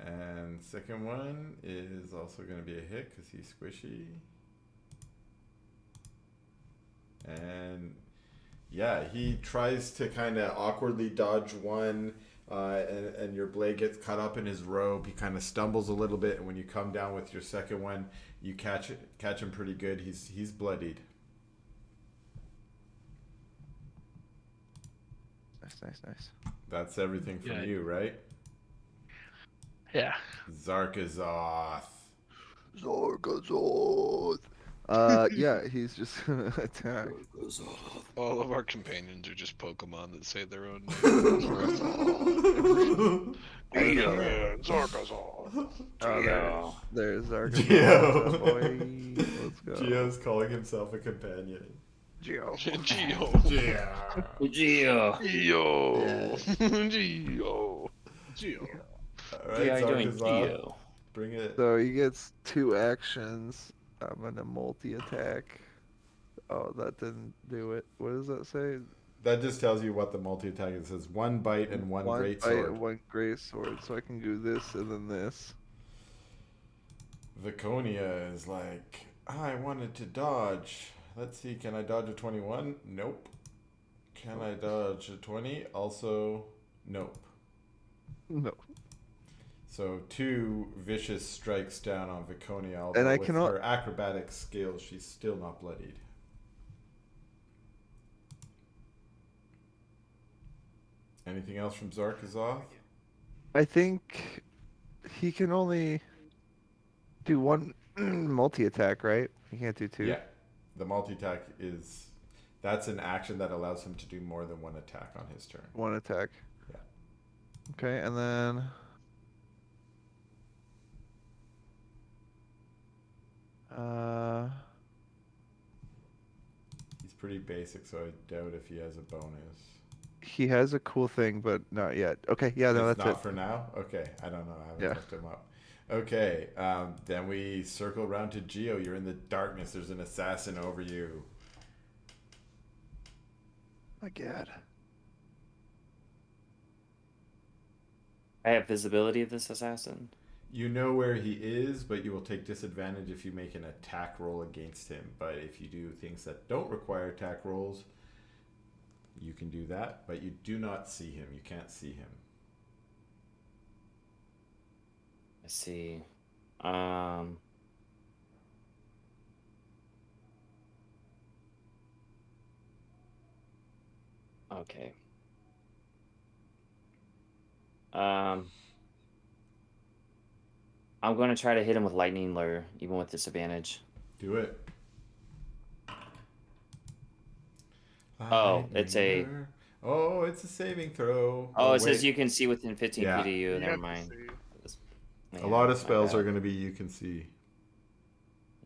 And second one is also gonna be a hit because he's squishy. And yeah, he tries to kind of awkwardly dodge one, and your blade gets caught up in his robe. He kind of stumbles a little bit, and when you come down with your second one, you catch him pretty good. He's bloodied. Nice. That's everything from you, right? Yeah. Zarkazoth. Yeah, he's just gonna attack. All of our companions are just Pokemon that say their own name. There's Zarkazoth. Geo. Boy. Let's go. Geo's calling himself a companion. Geo. Geo. Geo. Geo. Geo. Alright, How you doing, Zarkazoth. Geo? Bring it. So he gets 2 actions. I'm gonna multi-attack. Oh, that didn't do it. What does that say? That just tells you what the multi-attack is. It says 1 bite and 1 great bite sword. and 1 great sword. So I can do this and then this. Viconia is like, I wanted to dodge. Let's see, can I dodge a 21? Nope. Can I dodge a 20? Also, nope. No. So 2 vicious strikes down on Viconia, And although I with cannot. her acrobatic skills, she's still not bloodied. Anything else from Zarkazoth? I think he can only do one multi attack, right? He can't do 2. Yeah. The multi-attack is... That's an action that allows him to do more than 1 attack on his turn. 1 attack. Yeah. Okay, and then He's pretty basic, so I doubt if he has a bonus. he has a cool thing, but not yet. Okay, yeah, no, It's that's not it. for now? Okay, I don't know. I haven't Yeah. looked him up. Okay, then we circle around to Geo. You're in the darkness. There's an assassin over you. My God. I have visibility of this assassin. You know where he is, but you will take disadvantage if you make an attack roll against him. But if you do things that don't require attack rolls, you can do that. But you do not see him. You can't see him. I see. Okay. I'm going to try to hit him with lightning lure, even with disadvantage. Do it. Oh, it's a. Oh, it's a saving throw. Oh, it says wait. you can see within 15 Yeah. feet of you. You Never have to mind. see. A lot of my spells bad. are going to be you can see,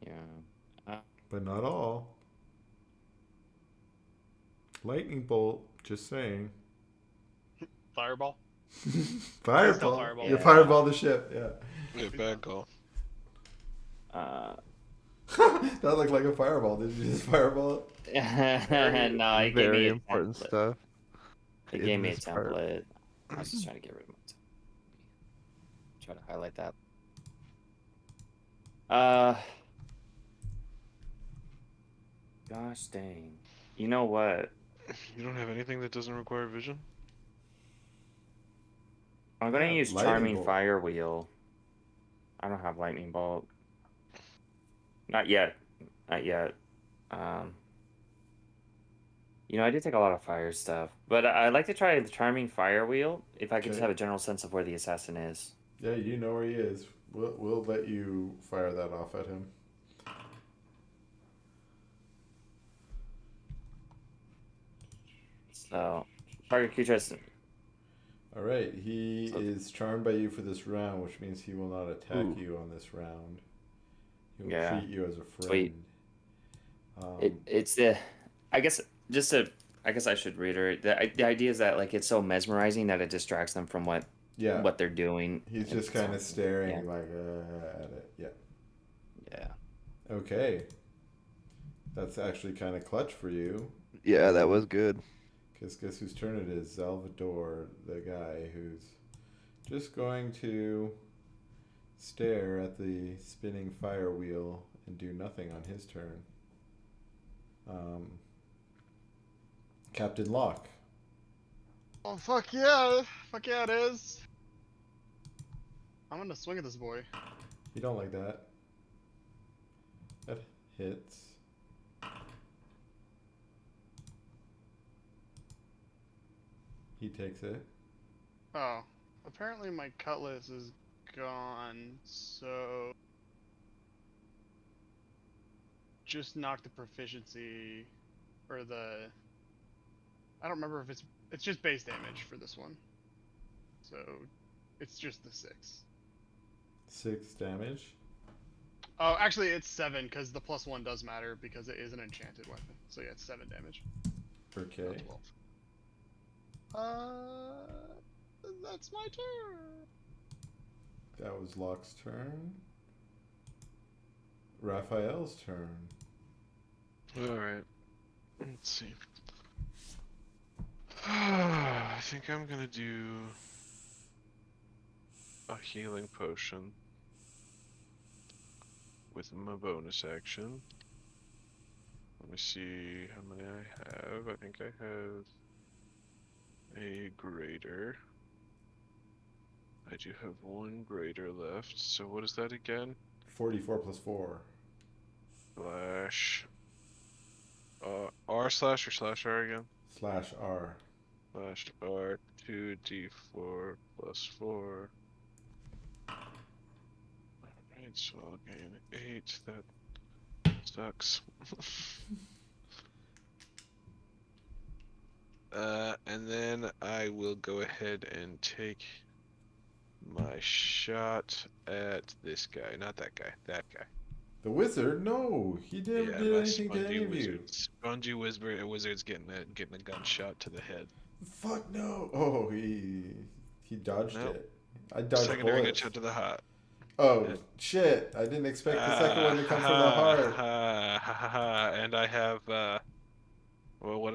Yeah. but not all. Lightning bolt, just saying. Fireball. Fireball. fireball. You Yeah. fireball the ship, yeah. Yeah, bad call. That looked like a fireball. Did you just fireball it? No, it gave me Very a important template. stuff. It in gave me a this part. template. I was just trying to get rid of it. Try to highlight that. Gosh dang. You know what? You don't have anything that doesn't require vision? I'm gonna Yeah, use lightning Charming bolt. Fire Wheel. I don't have Lightning Bolt. Not yet. Not yet. I do take a lot of fire stuff, but I'd like to try the Charming Fire Wheel if I could just Okay. have a general sense of where the assassin is. Yeah, you know where he is. We'll let you fire that off at him. So, target creatures. All right, he is charmed by you for this round, which means he will not attack Ooh. you on this round. He will Yeah. treat you as a friend. Sweet. It's the. I guess just to. I guess I should reiterate the idea is that like it's so mesmerizing that it distracts them from what they're doing. He's and just kind of so- staring yeah. like at it. Yeah. Yeah. Okay. That's actually kind of clutch for you. Yeah, that was good. Because guess whose turn it is? Salvador, the guy who's just going to stare at the spinning fire wheel and do nothing on his turn. Captain Locke. Oh fuck yeah! Fuck yeah, it is. I'm gonna swing at this boy. You don't like that. That hits. He takes it. Oh, apparently my cutlass is gone, so just knock the proficiency or the. I don't remember if it's just base damage for this one, so it's just the 6. 6 damage. Oh, actually it's 7 because the +1 does matter because it is an enchanted weapon. So yeah, it's 7 damage. Okay. Not 12. That's my turn. That was Locke's turn. Raphael's turn. Alright. Let's see. I think I'm gonna do a healing potion with my bonus action. Let me see how many I have. I think I have a greater. I do have one greater left. So what is that again? 44 plus 4. Slash. R slash or slash R again? Slash R. Slash R 2d4 plus 4. Alright, so I'll gain 8. That sucks. And then I will go ahead and take my shot at this guy. Not that guy, that guy. The wizard? No, he never did my anything to any of you. Spongy wizard's getting a gunshot to the head. Fuck no! Oh, he dodged Nope. it. I dodged Secondary bullets. gunshot to the heart. Oh shit! I didn't expect the second one to come from the heart. And I have well, what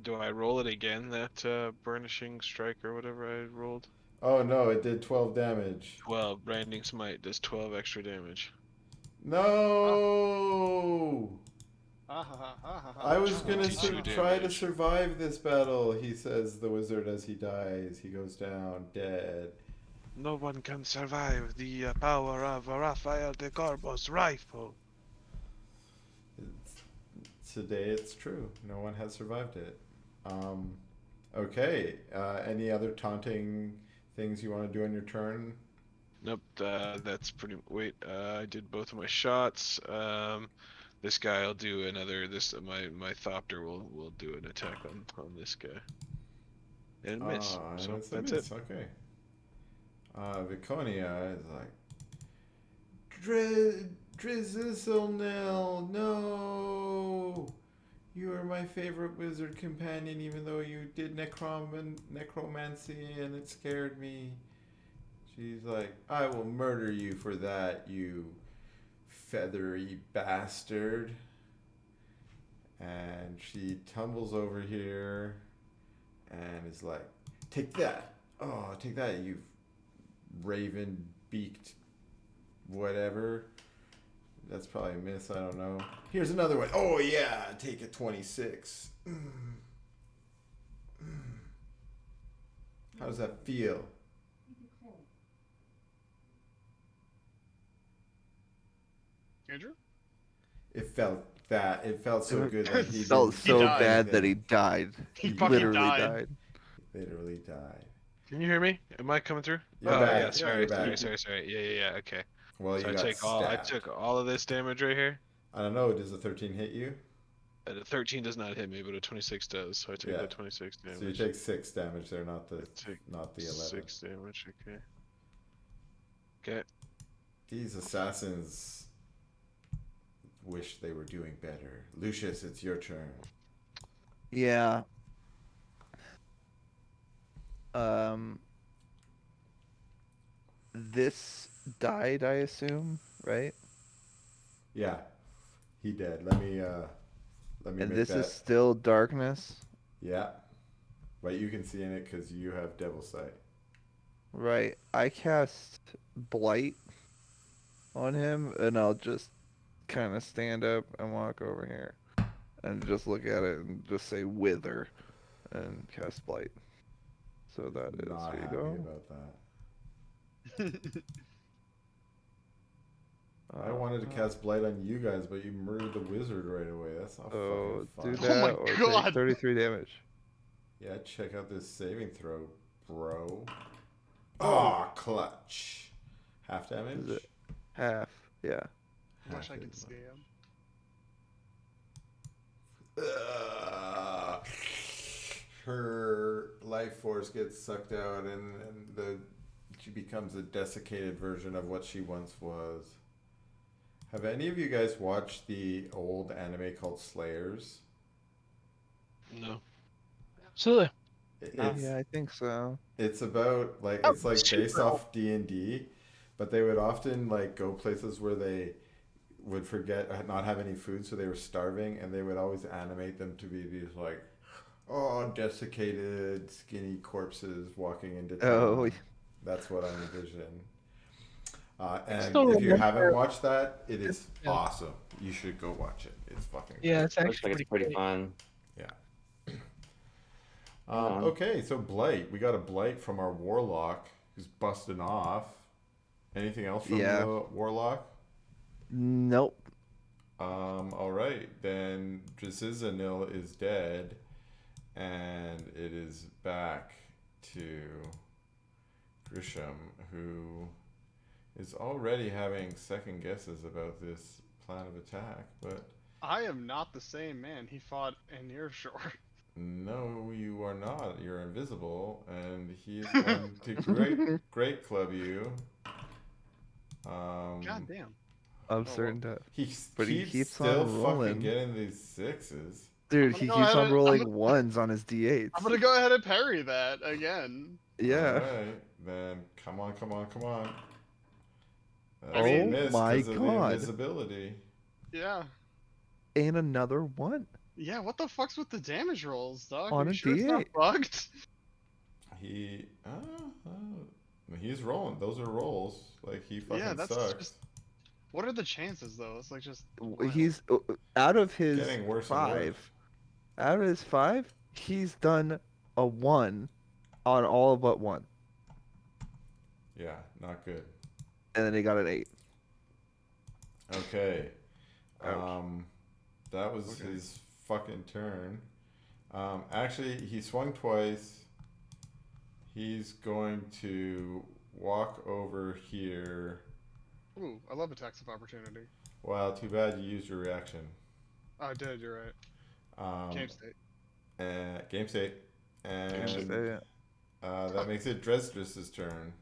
do I roll it again? That burnishing strike or whatever I rolled. Oh no! It did 12 damage. 12 branding smite does 12 extra damage. No! I was gonna try to survive this battle, he says, the wizard, as he dies. He goes down dead. No one can survive the power of Rafael de Corbo's rifle. Today it's true. No one has survived it. Okay. Any other taunting things you want to do on your turn? Nope. That's pretty. Wait. I did both of my shots. This guy will do another. My Thopter will do an attack on this guy. And miss. So that's it. Okay. Viconia is like, Drizzle, no! You are my favorite wizard companion, even though you did necromancy and it scared me. She's like, I will murder you for that, you feathery bastard. And she tumbles over here and is like, take that. Oh, take that, you raven-beaked whatever. That's probably a miss, I don't know. Here's another one. Oh yeah, take it 26. How does that feel? Andrew? It felt so good that he felt so died. bad that he died. He fucking literally died. Literally died. Can you hear me? Am I coming through? You're oh back. yeah. Sorry. You're back. Sorry. Yeah. Okay. Well, So you I got take stabbed. I took all of this damage right here. I don't know. Does the 13 hit you? The 13 does not hit me, but a 26 does. So I take that 26 damage. So you take 6 damage there, not the 11. 6 damage. Okay. Okay. These assassins wish they were doing better. Lucius, it's your turn. Yeah. This died, I assume, right? Yeah, he did. Let me And make this that. is still darkness, Yeah, but you can see in it because you have Devil Sight. right? I cast Blight on him, and I'll just kind of stand up and walk over here and just look at it and just say Wither and cast Blight. So that is, Not here you happy go. about that. I wanted to cast Blight on you guys, but you murdered the wizard right away. That's not So fucking do fun. that my or God. take 33 damage. Yeah, check out this saving throw, bro. Oh, clutch. Half damage? Is it half? Yeah. I wish Half I could is scam. Her life force gets sucked out, and she becomes a desiccated version of what she once was. Have any of you guys watched the old anime called Slayers? No. Absolutely. Yeah, I think so. It's about it's based off D&D, but they would often go places where they would forget not have any food, so they were starving, and they would always animate them to be these desiccated, skinny corpses walking into town. Oh. That's what I envision. And still if you haven't remember- watched that, it is Yeah. awesome. You should go watch it. It's fucking Yeah, it's Looks actually like it's pretty great. fun. Okay, so Blight. We got a Blight from our Warlock. who's busting off. Anything else from Yeah. the warlock? Nope. All right, then Drazizanil is dead, and it is back to Grisham, who is already having second guesses about this plan of attack, but I am not the same man he fought in Nearshore. no, you are not. You're invisible, and he is going to great club you. God damn. I'm Oh, certain that. He But he keeps keeps still on fucking rolling. getting these sixes. Dude, I'm he gonna go keeps ahead on and- rolling ones on his D8s. I'm gonna go ahead and parry that again. Yeah. Alright, then come on. That's I a mean- miss my because of the God. invisibility. Yeah. And another one Yeah, what the fuck's with the damage rolls, dog? on Are you a sure it's not D8. bugged? He's rolling. Those are rolls. Like, he fucking Yeah, that's sucks. just... What are the chances, though? It's like just... He's out of his Getting worse and five. worse. Out of his five, he's done a 1 on all but 1. Yeah, not good. And then he got an 8. Okay. Ouch. That was his fucking turn. Actually, he swung twice. He's going to walk over here. Ooh, I love attacks of opportunity. Wow, too bad you used your reaction. Oh, I did, you're right. Game state. Game state. And that makes it Dresdris's turn.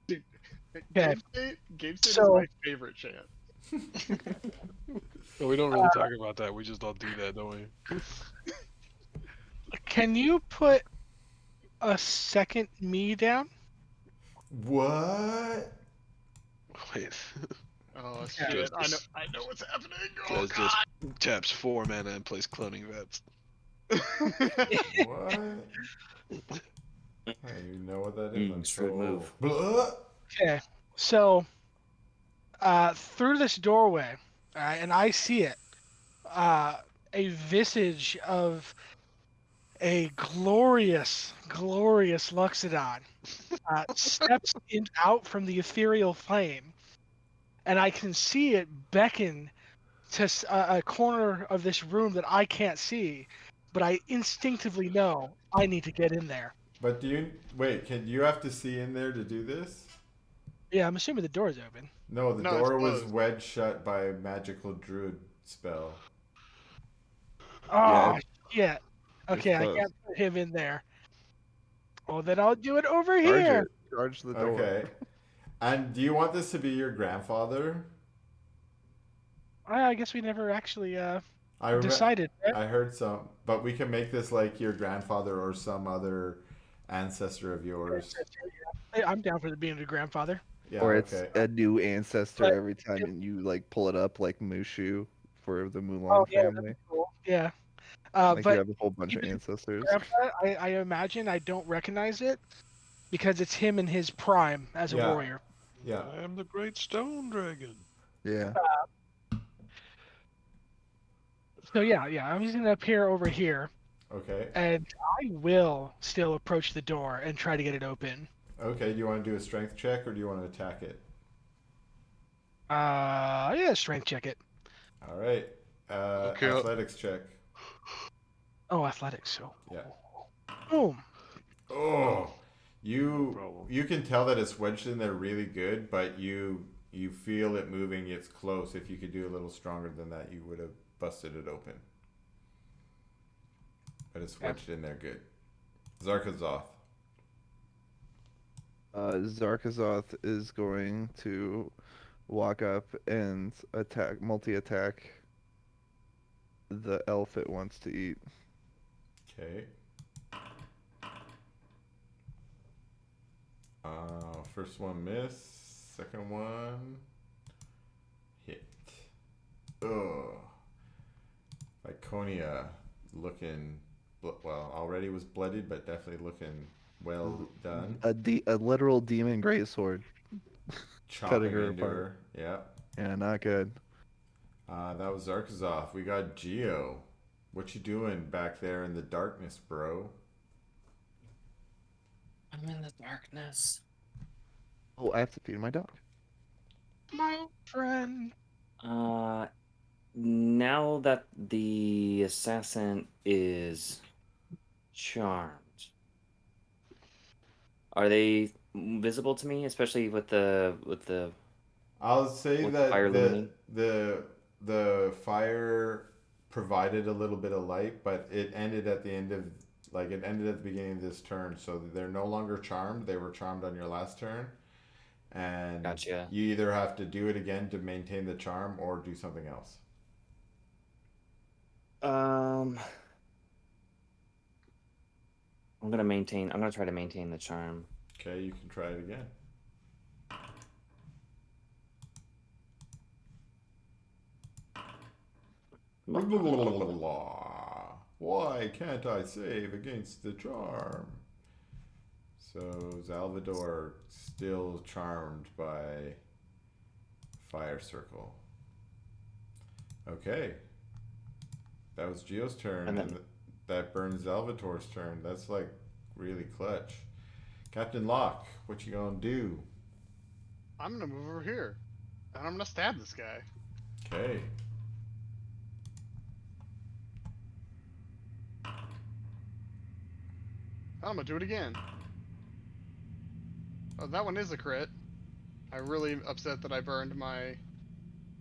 Dude, Okay. Game state So- is my favorite chant. No, we don't really talk about that. We just don't do that, don't we? Can you put a second me down? What? Wait. Oh Yeah. shit! I know what's happening. Oh Dres just taps 4 mana and plays Cloning Vets. god! What? I don't even know what that is. Screwed move. Blah. Okay. So, through this doorway, and I see it, a visage of a glorious Luxodon steps out from the ethereal flame, and I can see it beckon to a corner of this room that I can't see, but I instinctively know I need to get in there. But can you have to see in there to do this? Yeah, I'm assuming the door's open. No, the No, it's door was closed. wedged shut by a magical druid spell. Oh, shit. Okay, It's I closed. can't put him in there. Oh, then I'll do it over Charge here. it. Charge the door. Okay. And do you want this to be your grandfather? I guess we never actually I decided. Right? I heard some, but we can make this like your grandfather or some other ancestor of yours. I'm down for being a grandfather. Yeah, Or it's okay. a new ancestor But- every time and you like pull it up like Mushu for the Mulan Oh, yeah, that'd family. be cool. Yeah. Like you But have a whole bunch of ancestors. grandpa, I imagine I don't recognize it because it's him in his prime as a Yeah. warrior. Yeah. I am the Great Stone Dragon. Yeah. So yeah, I'm just gonna appear over here, Okay. and I will still approach the door and try to get it open. Okay. Do you want to do a strength check or do you want to attack it? Yeah, strength check it. All right. Okay. Athletics check. Oh, athletics. So. Yeah. Boom. Oh, No problem. you can tell that it's wedged in there really good, but you feel it moving. It's close. If you could do a little stronger than that, you would have busted it open. But it's wedged in there good. Zarkazoth. Zarkazoth is going to walk up and multi-attack the elf it wants to eat. Okay. First one miss. Second one hit. Ugh. Lyconia looking well. Already was bloodied, but definitely looking well done. A literal demon greatsword. Chopping her into apart. her. Yeah. Yeah, not good. That was Zarkazoth. We got Geo. What you doing back there in the darkness, bro? I'm in the darkness. Oh, I have to feed my dog. My old friend. Now that the assassin is charmed, are they visible to me, especially with the I'll say fire that illuminating? the fire provided a little bit of light, but it ended at the end of it ended at the beginning of this turn, so they're no longer charmed. They were charmed on your last turn, and Gotcha. you either have to do it again to maintain the charm or do something else. I'm gonna try to maintain the charm. Okay, you can try it again. Why can't I save against the charm? So Salvador still charmed by fire circle. Okay. That was Geo's turn, and that burns Salvador's turn. That's like really clutch. Captain Locke, what you gonna do? I'm gonna move over here, and I'm gonna stab this guy. Okay. I'm gonna do it again. Oh, that one is a crit. I'm really upset that I burned my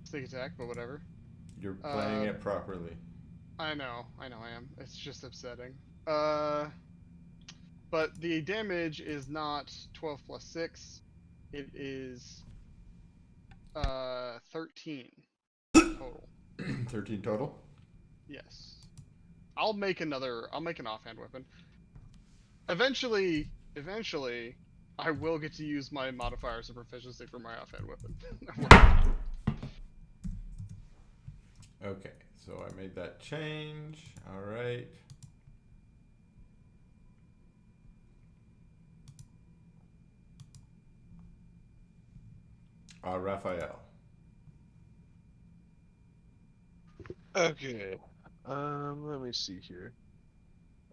sneak attack, but whatever. You're playing it properly. I know I am. It's just upsetting. But the damage is not 12 plus 6. It is 13 total. 13 total? Yes. I'll make an offhand weapon. Eventually, I will get to use my modifiers of proficiency for my offhand weapon. Okay, so I made that change. All right. Raphael. Okay. Let me see here.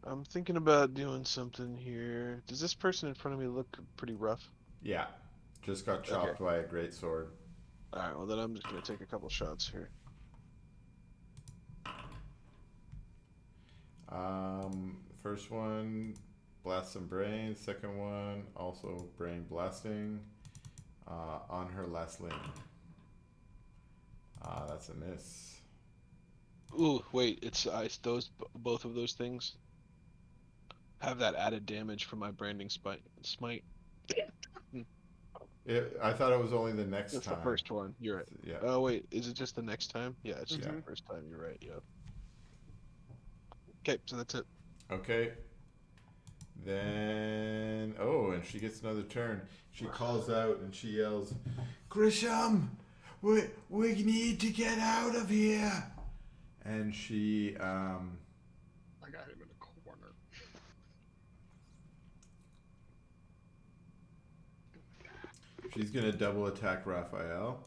I'm thinking about doing something here. Does this person in front of me look pretty rough? Yeah. Just got chopped by a great sword. Alright, well then I'm just gonna take a couple shots here. First one, blast some brains. Second one, also brain blasting on her last limb. That's a miss. Ooh, wait, it's both of those things have that added damage from my branding smite. I thought it was only the next That's time. the first one. You're right. Yeah. Oh wait, is it just the next time? Yeah, it's just Yeah. the first time. You're right. Yeah. Okay, so that's it. Okay. Then, and she gets another turn. She calls out and she yells, "Grisham, we need to get out of here!" And she I got him in a corner. she's gonna double attack Raphael.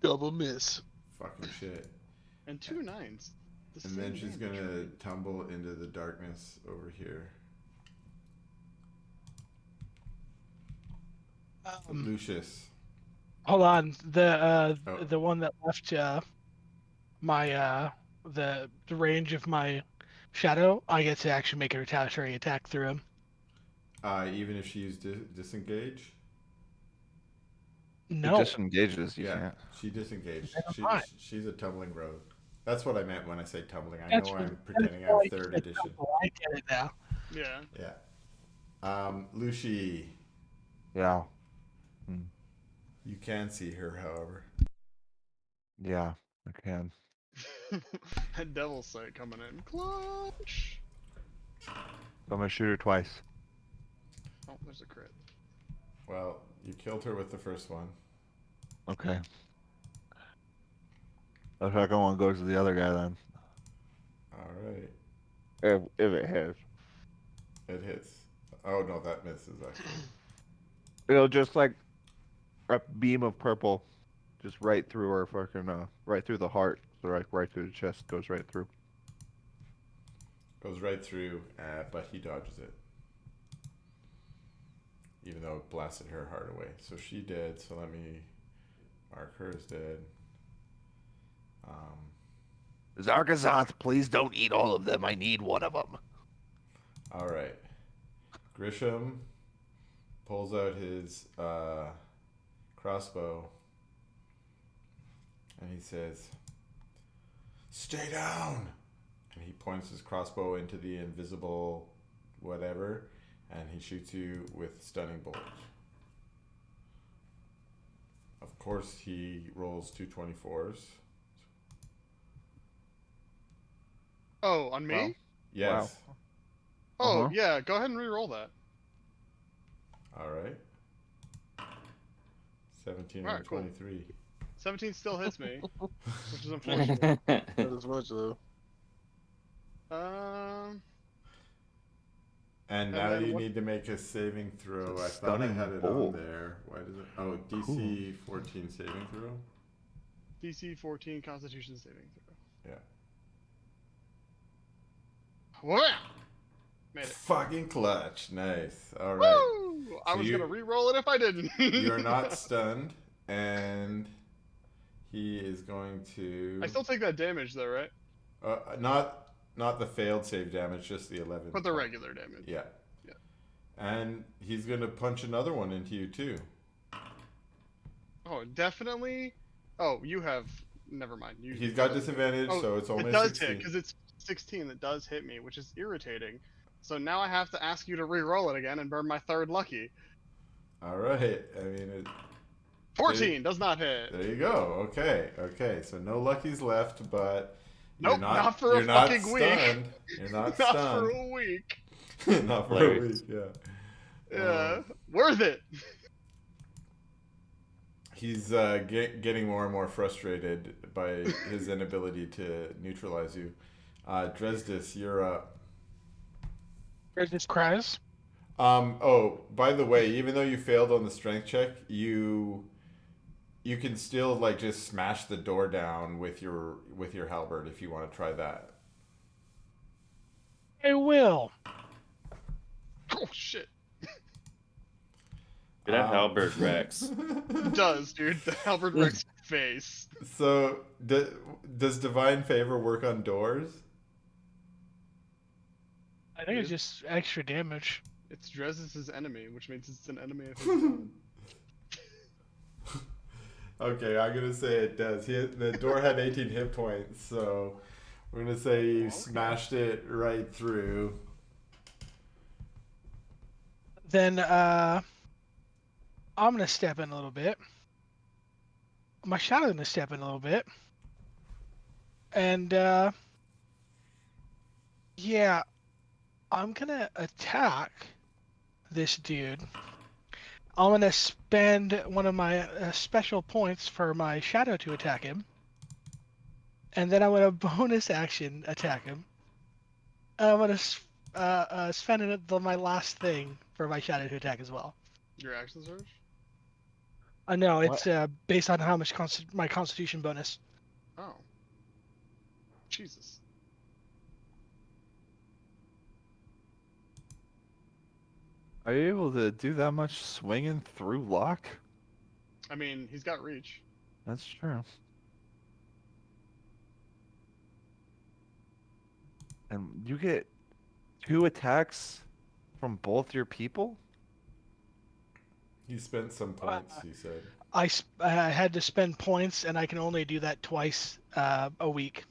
Double miss. Fucking shit. And 2 9s. And then she's gonna tumble into the darkness over here. Lucius. Hold on. The one that left my the range of my shadow, I get to actually make a retaliatory attack through him. Even if she used disengage? No. It disengages, you can't. She disengaged. Never She's a tumbling rogue. That's what I meant when I say tumbling. I That's know what- I'm pretending that's why I'm you third said edition. tumble. I get it now. Yeah. Yeah. Lucy. Yeah. You can see her, however. Yeah, I can. And Devil's Sight coming in. Clutch! So I'm gonna shoot her twice. Oh, there's a crit. Well, you killed her with the first one. Okay. The second one goes to the other guy then. Alright. If it hits. It hits. Oh no, that misses actually. It'll just like a beam of purple just right through her fucking right through the heart. So like right through the chest, goes right through. Goes right through, but he dodges it. even though it blasted her heart away. So she did. So let me mark her as dead. Zarkazoth, please don't eat all of them. I need one of them. All right. Grisham pulls out his crossbow and he says, "Stay down!" And he points his crossbow into the invisible whatever, and he shoots you with stunning bolt. Of course, he rolls 2 24s. Oh, on me? Wow. Yes. Wow. Oh, yeah. Go ahead and re-roll that. All right. 17 All and right, cool. 23. 17 still hits me, which is unfortunate. That is much though. And now then you what- need to make a saving throw. It's a I thought I stunning had it bolt. on there. Why does it? Oh, DC 14 saving throw. DC 14 Constitution saving throw. Yeah. Whoa! Made it. Fucking clutch. Nice. All right. Woo! I So was you- gonna re-roll it if I didn't. You're not stunned, and he is going to. I still take that damage though, right? Not the failed save damage, just the 11. But the regular damage. Yeah. Yeah. And he's gonna punch another one into you too. Oh, definitely. Oh, you have. Never mind. He's got disadvantage, Oh, so it's only it does 16. hit because it's 16 that does hit me, which is irritating. So now I have to ask you to re-roll it again and burn my third lucky. All right. I mean, 14 does not hit. there you go. Okay. So no luckies left, but Nope, you're not for a you're not fucking week. stunned. You're not Not stunned. for a week. Not for a Hilarious. week. Yeah. Yeah, worth it. He's getting more and more frustrated by his inability to neutralize you. Dresdis, you're up. Dresdis cries. Oh, by the way, even though you failed on the strength check, you can still like just smash the door down with your halberd if you want to try that. I will. Oh shit. That halberd Rex. It does, dude. The Albert Rex face. So, does divine favor work on doors? I think it's just extra damage. It's Dresdis' enemy, which means it's an enemy of his own. Okay, I'm gonna say it does. The door had 18 hit points, so we're gonna say you smashed it right through. Then I'm gonna step in a little bit. My shadow's gonna step in a little bit. And yeah, I'm gonna attack this dude. I'm gonna spend one of my special points for my shadow to attack him. And then I'm gonna bonus action attack him. And I'm gonna spend my last thing for my shadow to attack as well. Your action surge? No, it's based on how much my Constitution bonus. Oh. Jesus. Are you able to do that much swinging through Locke? I mean, he's got reach. That's true. And you get 2 attacks from both your people? He spent some points, he said. I had to spend points, and I can only do that twice a week.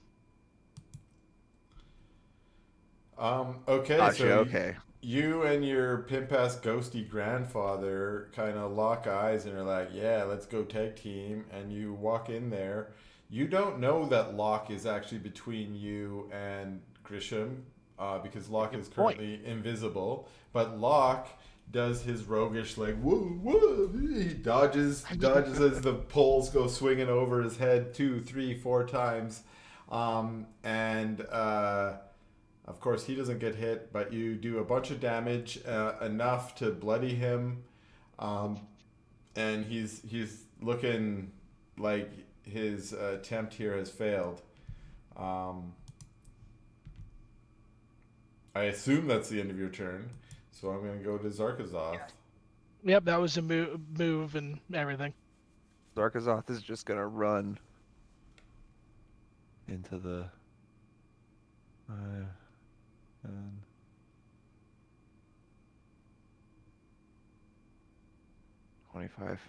Okay, Gotcha, so okay. you and your pimp-ass ghosty grandfather kind of lock eyes and are like, yeah, let's go tag team. And you walk in there. You don't know that Locke is actually between you and Grisham because Locke is currently invisible. But Locke does his roguish, like, whoa, whoa. He dodges as the poles go swinging over his head 2, 3, 4 times. Of course, he doesn't get hit, but you do a bunch of damage, enough to bloody him, and he's looking like his attempt here has failed. I assume that's the end of your turn, so I'm going to go to Zarkazoth. Yep, that was a move and everything. Zarkazoth is just gonna run into the 10, 25.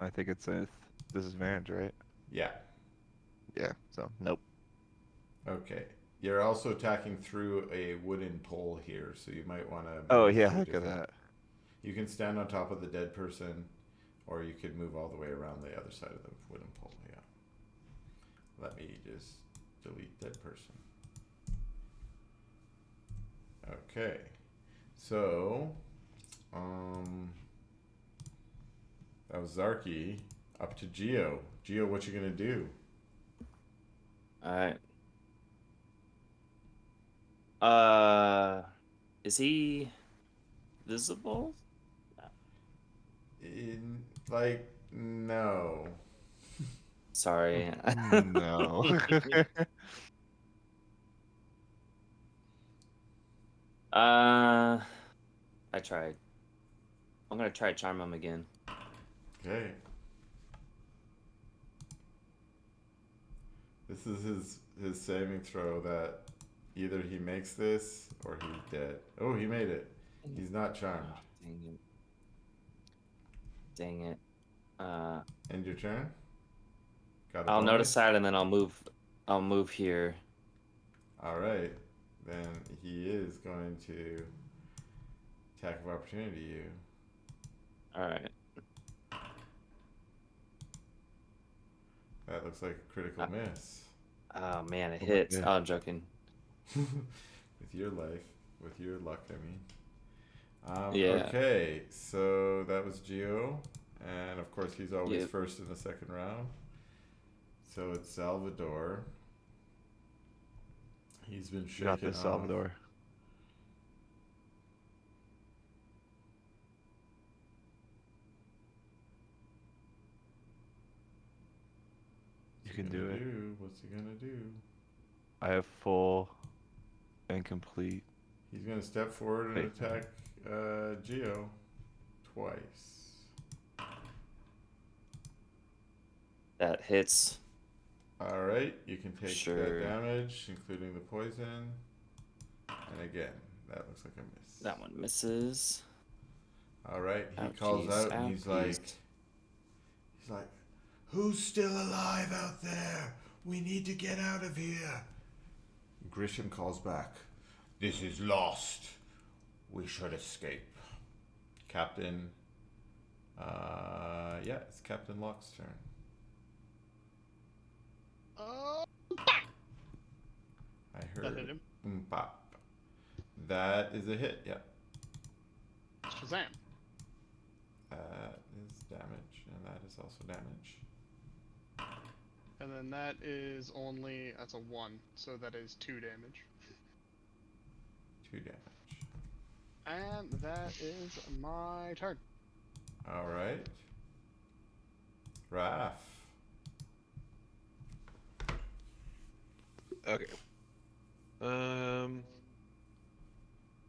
I think it's a disadvantage, right? Yeah. Yeah, so nope. Okay. You're also attacking through a wooden pole here, so you might want to. Oh yeah, look at that. You can stand on top of the dead person, or you could move all the way around the other side of the wooden pole. Yeah. Let me just delete dead person. Okay. So, that was Zarky. Up to Geo. Geo, what you gonna do? Alright. Is he visible? No. Sorry. No. I tried. I'm gonna try charm him again. Okay. This is his saving throw that either he makes this or he's dead. Oh, he made it. He's not charmed. Oh, dang it. Dang it. End your turn. Got a I'll bonus? notice that and then I'll move here. All right. Then he is going to attack of opportunity you. All right. That looks like a critical miss. Oh man, it hits. Oh, I'm joking. With your life, with your luck, I mean. Yeah. Okay, so that was Geo, and of course he's always first in the second round. So it's Salvador. He's been shaken Got this, Salvador. You can do it. What's he gonna do? I have full and complete. He's gonna step forward and attack Geo twice. That hits. All right, you can take that damage, including the poison. And again, that looks like a miss. That one misses. All right, he calls out and he's like, "Who's still alive out there? We need to get out of here." Grisham calls back, "This is lost. We should escape." Captain, yeah, it's Captain Locke's turn. I heard That hit him. Bop. That is a hit, yeah. Shazam. That is damage, and that is also damage. And then that is only, that's a 1, so that is 2 damage. 2 damage. And that is my turn. Alright. Raph. Okay.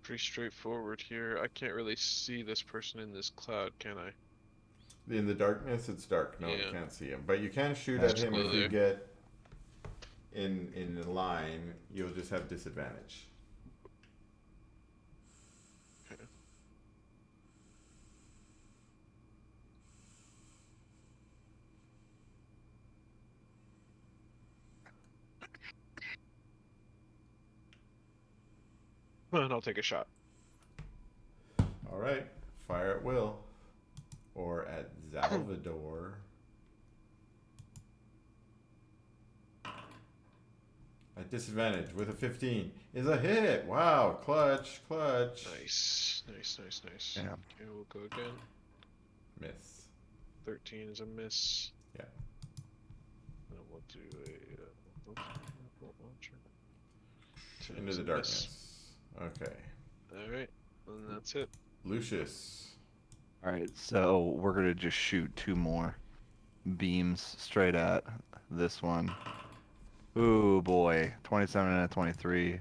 Pretty straightforward here. I can't really see this person in this cloud, can I? In the darkness, it's dark. No, you can't see him. But you can shoot at him if you get in line. You'll just have disadvantage. Okay. And I'll take a shot. All right. Fire at will. Or at Salvador. At disadvantage with a 15 is a hit. Wow. Clutch. Nice. Yeah. Okay, we'll go again. Miss. 13 is a miss. Yeah. And we'll do a launcher. Into the darkness. Okay. Alright, and that's it. Lucius. Alright, so we're gonna just shoot 2 more beams straight at this one. Ooh boy, 27 and a 23.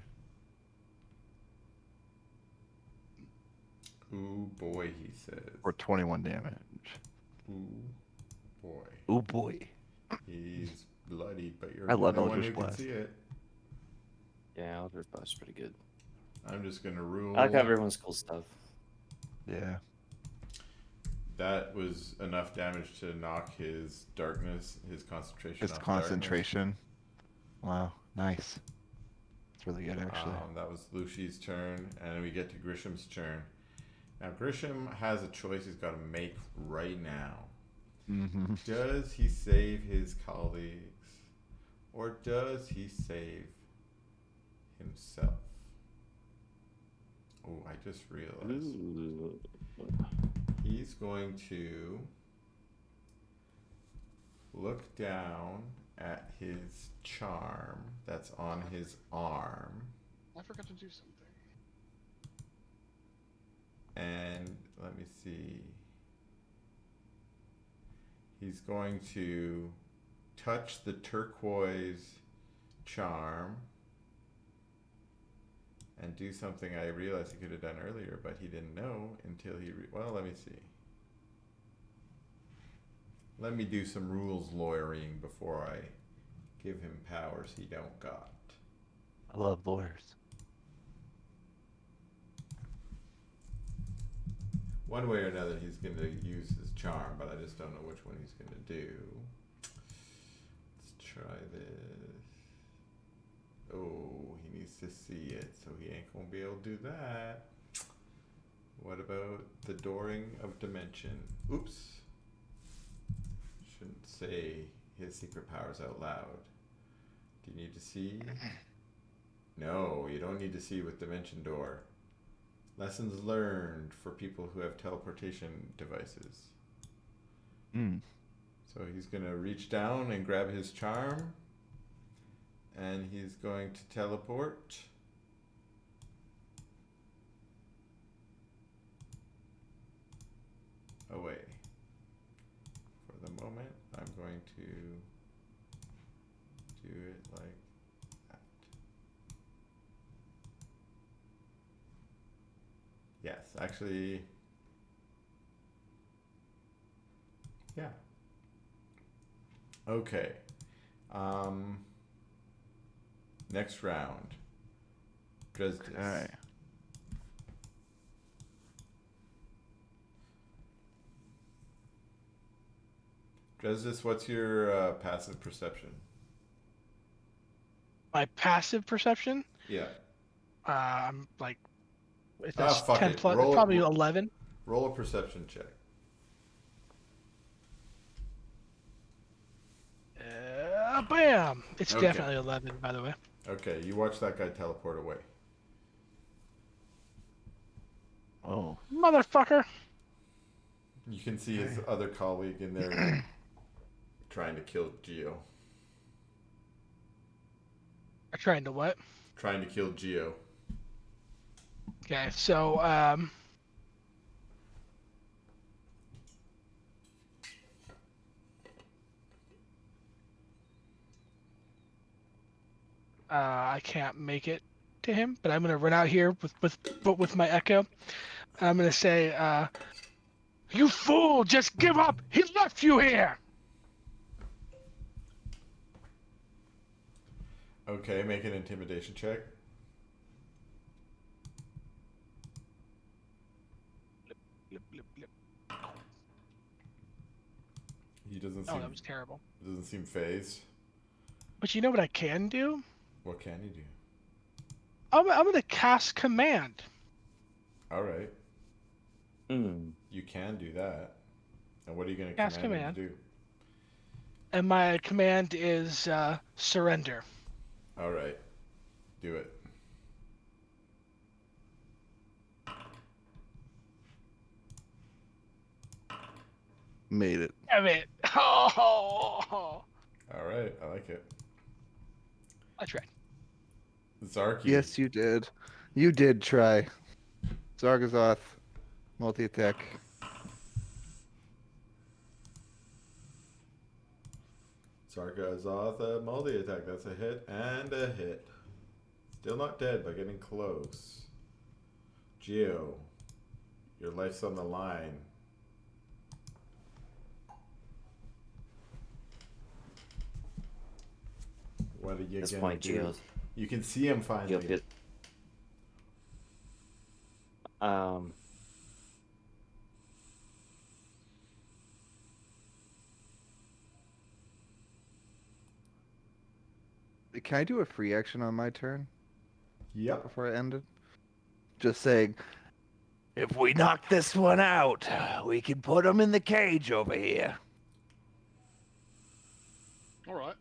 Ooh boy, he says. For 21 damage. Ooh boy. Ooh boy. He's bloody, but you're I the love only one Eldritch who can Blast. see it. Yeah, Eldritch Blast is pretty good. I'm just gonna rule. I like everyone's cool stuff. Yeah. That was enough damage to knock his darkness, his concentration. His concentration. Wow, nice. It's really good, actually. That was Lucy's turn, and we get to Grisham's turn. Now Grisham has a choice he's got to make right now. Mm-hmm. Does he save his colleagues, or does he save himself? Oh, I just realized. Ooh. He's going to look down at his charm that's on his arm. I forgot to do something. And let me see. He's going to touch the turquoise charm and do something I realized he could have done earlier, but he didn't know until he... well, let me see. Let me do some rules lawyering before I give him powers he don't got. I love lawyers. One way or another, he's going to use his charm, but I just don't know which one he's going to do. Let's try this. Oh, he needs to see it, so he ain't going to be able to do that. What about the Dooring of Dimension? Oops. Shouldn't say his secret powers out loud. Do you need to see? No, you don't need to see with Dimension Door. Lessons learned for people who have teleportation devices. So he's going to reach down and grab his charm. And he's going to teleport. Away. For the moment, I'm going to do it like that. Yes, actually, yeah. Okay. Next round. Dresden. All right. Dresden, what's your passive perception? My passive perception? Yeah. I'm like, that's fuck 10 it. plus, probably 11. Roll a perception check. Bam! It's Okay. definitely 11, by the way. Okay, you watch that guy teleport away. Oh. Motherfucker! You can see his other colleague in there trying to kill Geo. Trying to what? Trying to kill Geo. Okay, so, I can't make it to him, but I'm gonna run out here with my echo. I'm gonna say, "You fool! Just give up! He left you here!" Okay, make an intimidation check. He doesn't seem. Oh, that was terrible. Doesn't seem phased. But you know what I can do? What can you do? I'm gonna cast command. All right. Mm. You can do that. And what are you going to Cast command him command. to do? And my command is surrender. All right. Do it. Made it. Damn it! Oh, All right. I like it. I tried. Zarky. Yes, you did. You did try. Zargazoth, multi-attack. Zargazoth, multi-attack. That's a hit and a hit. Still not dead, but getting close. Geo. Your life's on the line. What are you At this gonna point, do? Geo's. You can see him finally. Um. Can I do a free action on my turn Yep. before it ended? Just saying, if we knock this one out, we can put him in the cage over here. All right.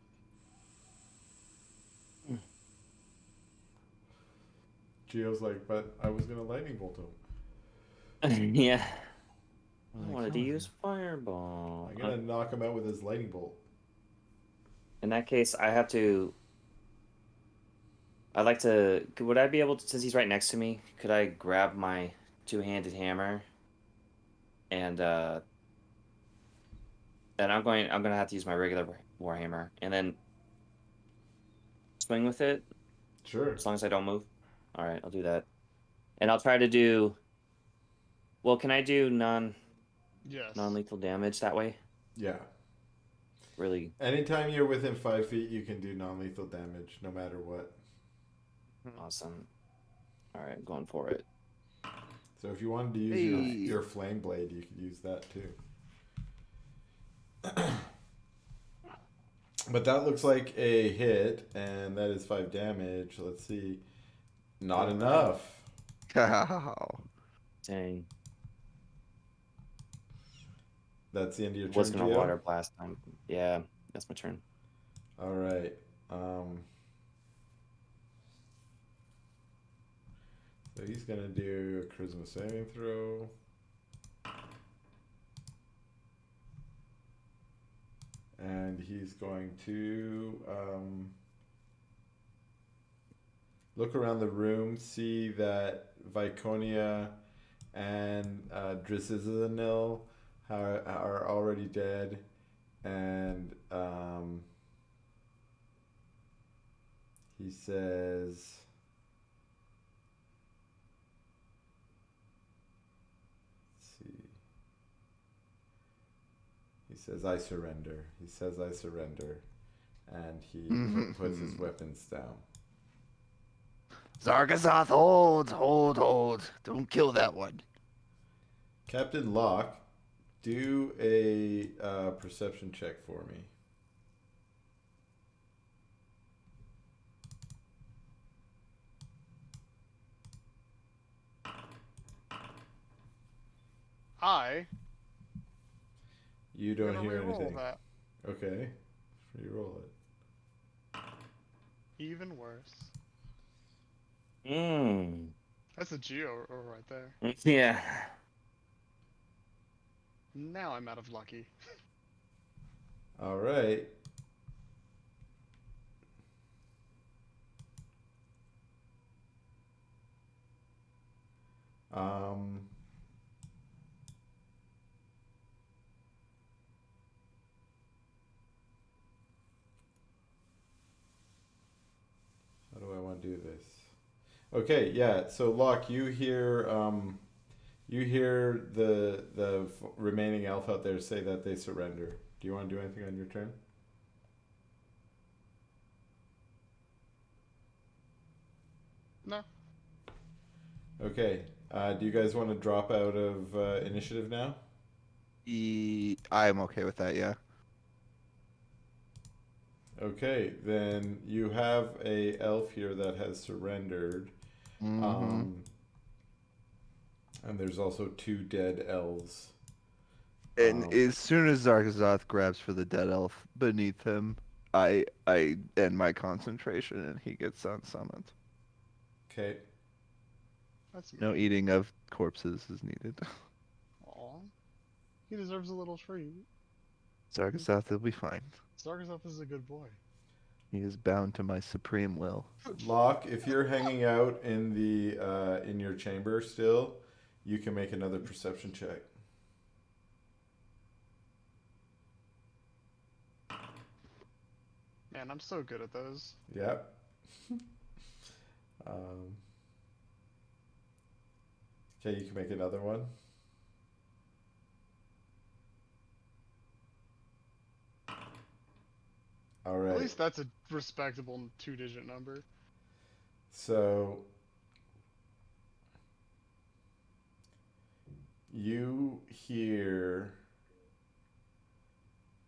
Geo's like, but I was gonna lightning bolt him. Yeah. I Like, wanted to come on, use fireball. I'm gonna knock him out with his lightning bolt. In that case, I have to. I'd like to. Would I be able to, since he's right next to me, could I grab my two-handed hammer and I'm gonna have to use my regular warhammer and then swing with it. Sure. As long as I don't move. All right, I'll do that. And I'll try to do. Well, can I do non-lethal damage that way? Yeah. Really? Anytime you're within 5 feet, you can do non-lethal damage, no matter what. Awesome. All right, going for it. So if you wanted to use your flame blade, you could use that too. But that looks like a hit, and that is 5 damage. Let's see. Not enough. Dang. That's the end of your turn, Was gonna Geo? water blast time. Yeah, that's my turn. All right. So he's gonna do a charisma saving throw. And he's going to look around the room, see that Viconia and Drizzinil are already dead, and he says, let's see. He says, I surrender. He says, I surrender. And he puts his weapons down. Zargazoth, hold. Don't kill that one. Captain Locke, do a perception check for me. You don't hear anything. That. Okay. Reroll it. Even worse. Mmm. That's a Geo right there. Yeah. Now I'm out of lucky. All right. How do I want to do this? Okay, yeah. So Locke, you hear the remaining elf out there say that they surrender. Do you want to do anything on your turn? No. Okay. Do you guys want to drop out of initiative now? I'm okay with that, yeah. Okay, then you have a elf here that has surrendered. And there's also 2 dead elves. And as soon as Zargazoth grabs for the dead elf beneath him, I end my concentration and he gets unsummoned. Okay. No eating of corpses is needed. Aw. He deserves a little treat. Zargazoth will be fine. Zargazoth is a good boy. He is bound to my supreme will. Locke, if you're hanging out in the in your chamber still, you can make another perception check. Man, I'm so good at those. Yep. Okay, you can make another one. All right. At least that's a respectable 2-digit number. So you hear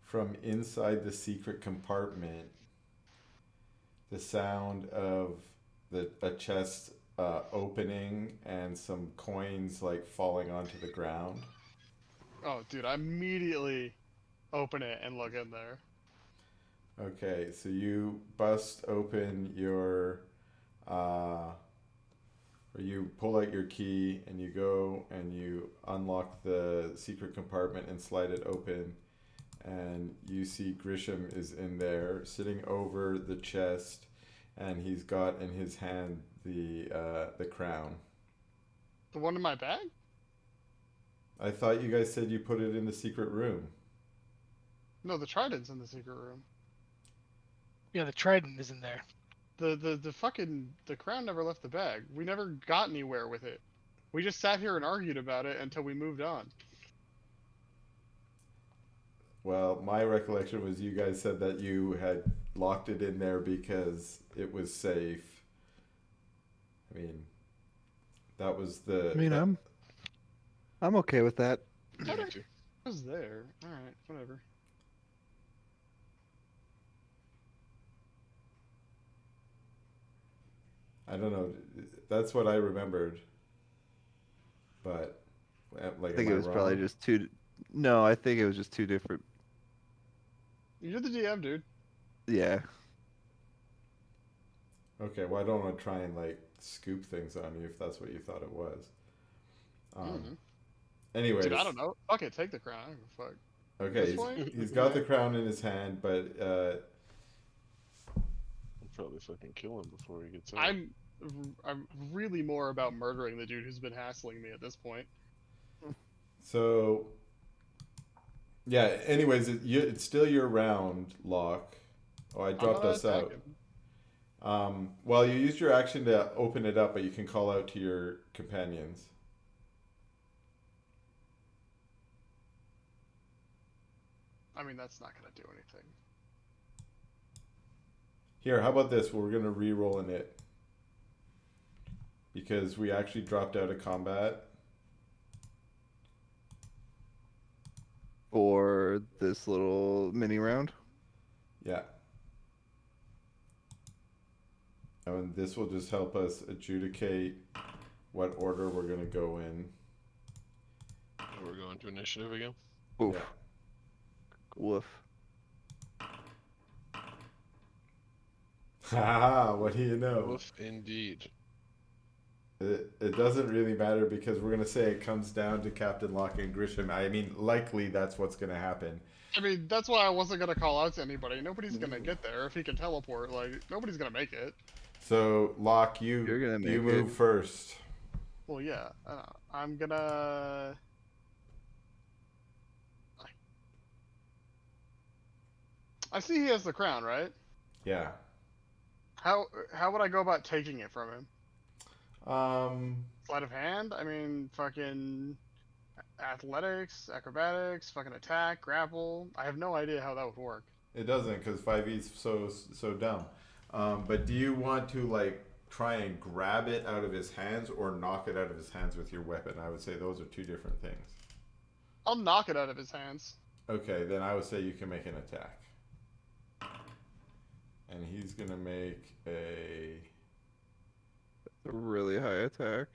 from inside the secret compartment the sound of a chest opening and some coins like falling onto the ground. Oh, dude, I immediately open it and look in there. Okay, so you bust open your, or you pull out your key and you go and you unlock the secret compartment and slide it open, and you see Grisham is in there sitting over the chest, and he's got in his hand the crown. The one in my bag? I thought you guys said you put it in the secret room. No, the trident's in the secret room. Yeah, the trident is in there. The crown never left the bag. We never got anywhere with it. We just sat here and argued about it until we moved on. Well, my recollection was you guys said that you had locked it in there because it was safe. I mean, that was the. I mean, I'm okay with that. It was there. Alright, whatever. I don't know. That's what I remembered. But, like, I think am it was wrong? probably just two. No, I think it was just two different. You're the DM, dude. Yeah. Okay, well, I don't want to try and, like, scoop things on you if that's what you thought it was. Anyways. Dude, I don't know. Fuck it, take the crown. I don't give a fuck. Okay, he's got the crown in his hand, but I'll probably fucking kill him before he gets out. I'm really more about murdering the dude who's been hassling me at this point. So, yeah, anyways, it's still your round, Locke. Oh, I dropped us out. Well, you used your action to open it up, but you can call out to your companions. I mean, that's not going to do anything. Here, how about this? We're going to re-roll in it. Because we actually dropped out of combat. For this little mini round? Yeah. And this will just help us adjudicate what order we're going to go in. We're going to initiative again? Oof. Yeah. Woof. Haha, what do you know? Woof, indeed. It doesn't really matter because we're going to say it comes down to Captain Locke and Grisham. I mean, likely that's what's going to happen. I mean, that's why I wasn't going to call out to anybody. Nobody's going to get there if he can teleport. Like, nobody's going to make it. So, Locke, you move first. Well, yeah. I'm going to... I see he has the crown, right? Yeah. How would I go about taking it from him? Sleight of hand? I mean, fucking athletics, acrobatics, fucking attack, grapple. I have no idea how that would work. It doesn't because 5e's so dumb. But do you want to like try and grab it out of his hands or knock it out of his hands with your weapon? I would say those are two different things. I'll knock it out of his hands. Okay, then I would say you can make an attack. And he's gonna make a really high attack.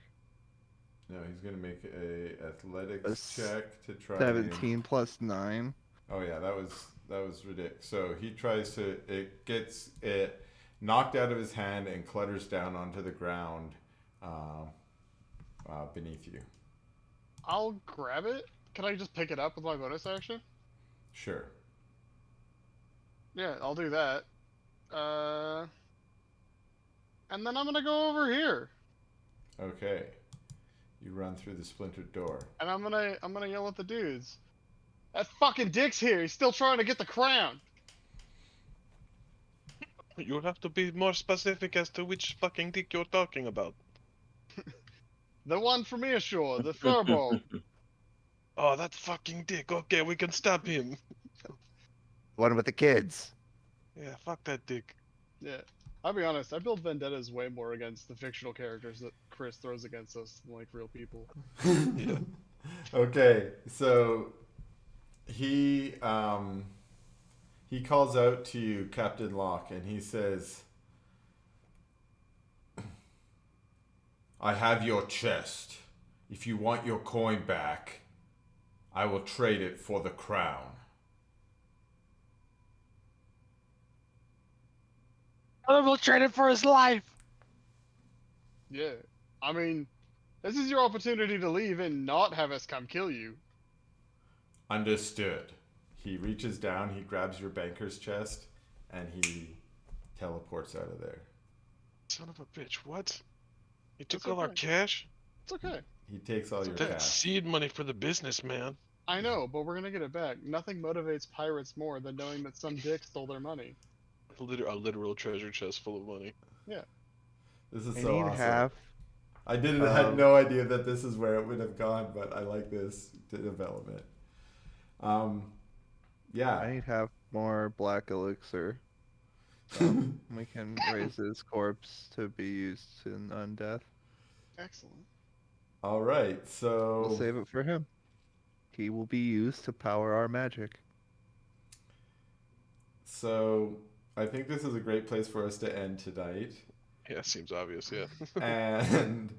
No, he's gonna make a athletics check to try. 17 plus 9. Oh yeah, that was ridiculous. So he tries to. It gets it knocked out of his hand and clutters down onto the ground beneath you. I'll grab it. Can I just pick it up with my bonus action? Sure. Yeah, I'll do that. And then I'm gonna go over here. Okay. You run through the splintered door. And I'm gonna yell at the dudes. That fucking dick's here. He's still trying to get the crown. You'll have to be more specific as to which fucking dick you're talking about. The one from Earshore, the furball. Oh, that fucking dick. Okay, we can stop him. One with the kids. Yeah, fuck that dick. Yeah. I'll be honest, I build vendettas way more against the fictional characters that Chris throws against us than like real people. Yeah. Okay, so he calls out to you, Captain Locke, and he says, I have your chest. If you want your coin back, I will trade it for the crown. Brother will trade it for his life. Yeah. I mean, this is your opportunity to leave and not have us come kill you. Understood. He reaches down, he grabs your banker's chest, and he teleports out of there. Son of a bitch, what? He took It's all our okay. cash? It's okay. He takes all your That's cash. seed money for the business, man. I know, but we're gonna get it back. Nothing motivates pirates more than knowing that some dick stole their money. A literal treasure chest full of money. Yeah. This is I so need awesome. half. I had no idea that this is where it would have gone, but I like this development. Yeah. I need half more black elixir. We can raise his corpse to be used in undeath. Excellent. All right, so We'll save it for him. He will be used to power our magic. So I think this is a great place for us to end tonight. Yeah, seems obvious, yeah. And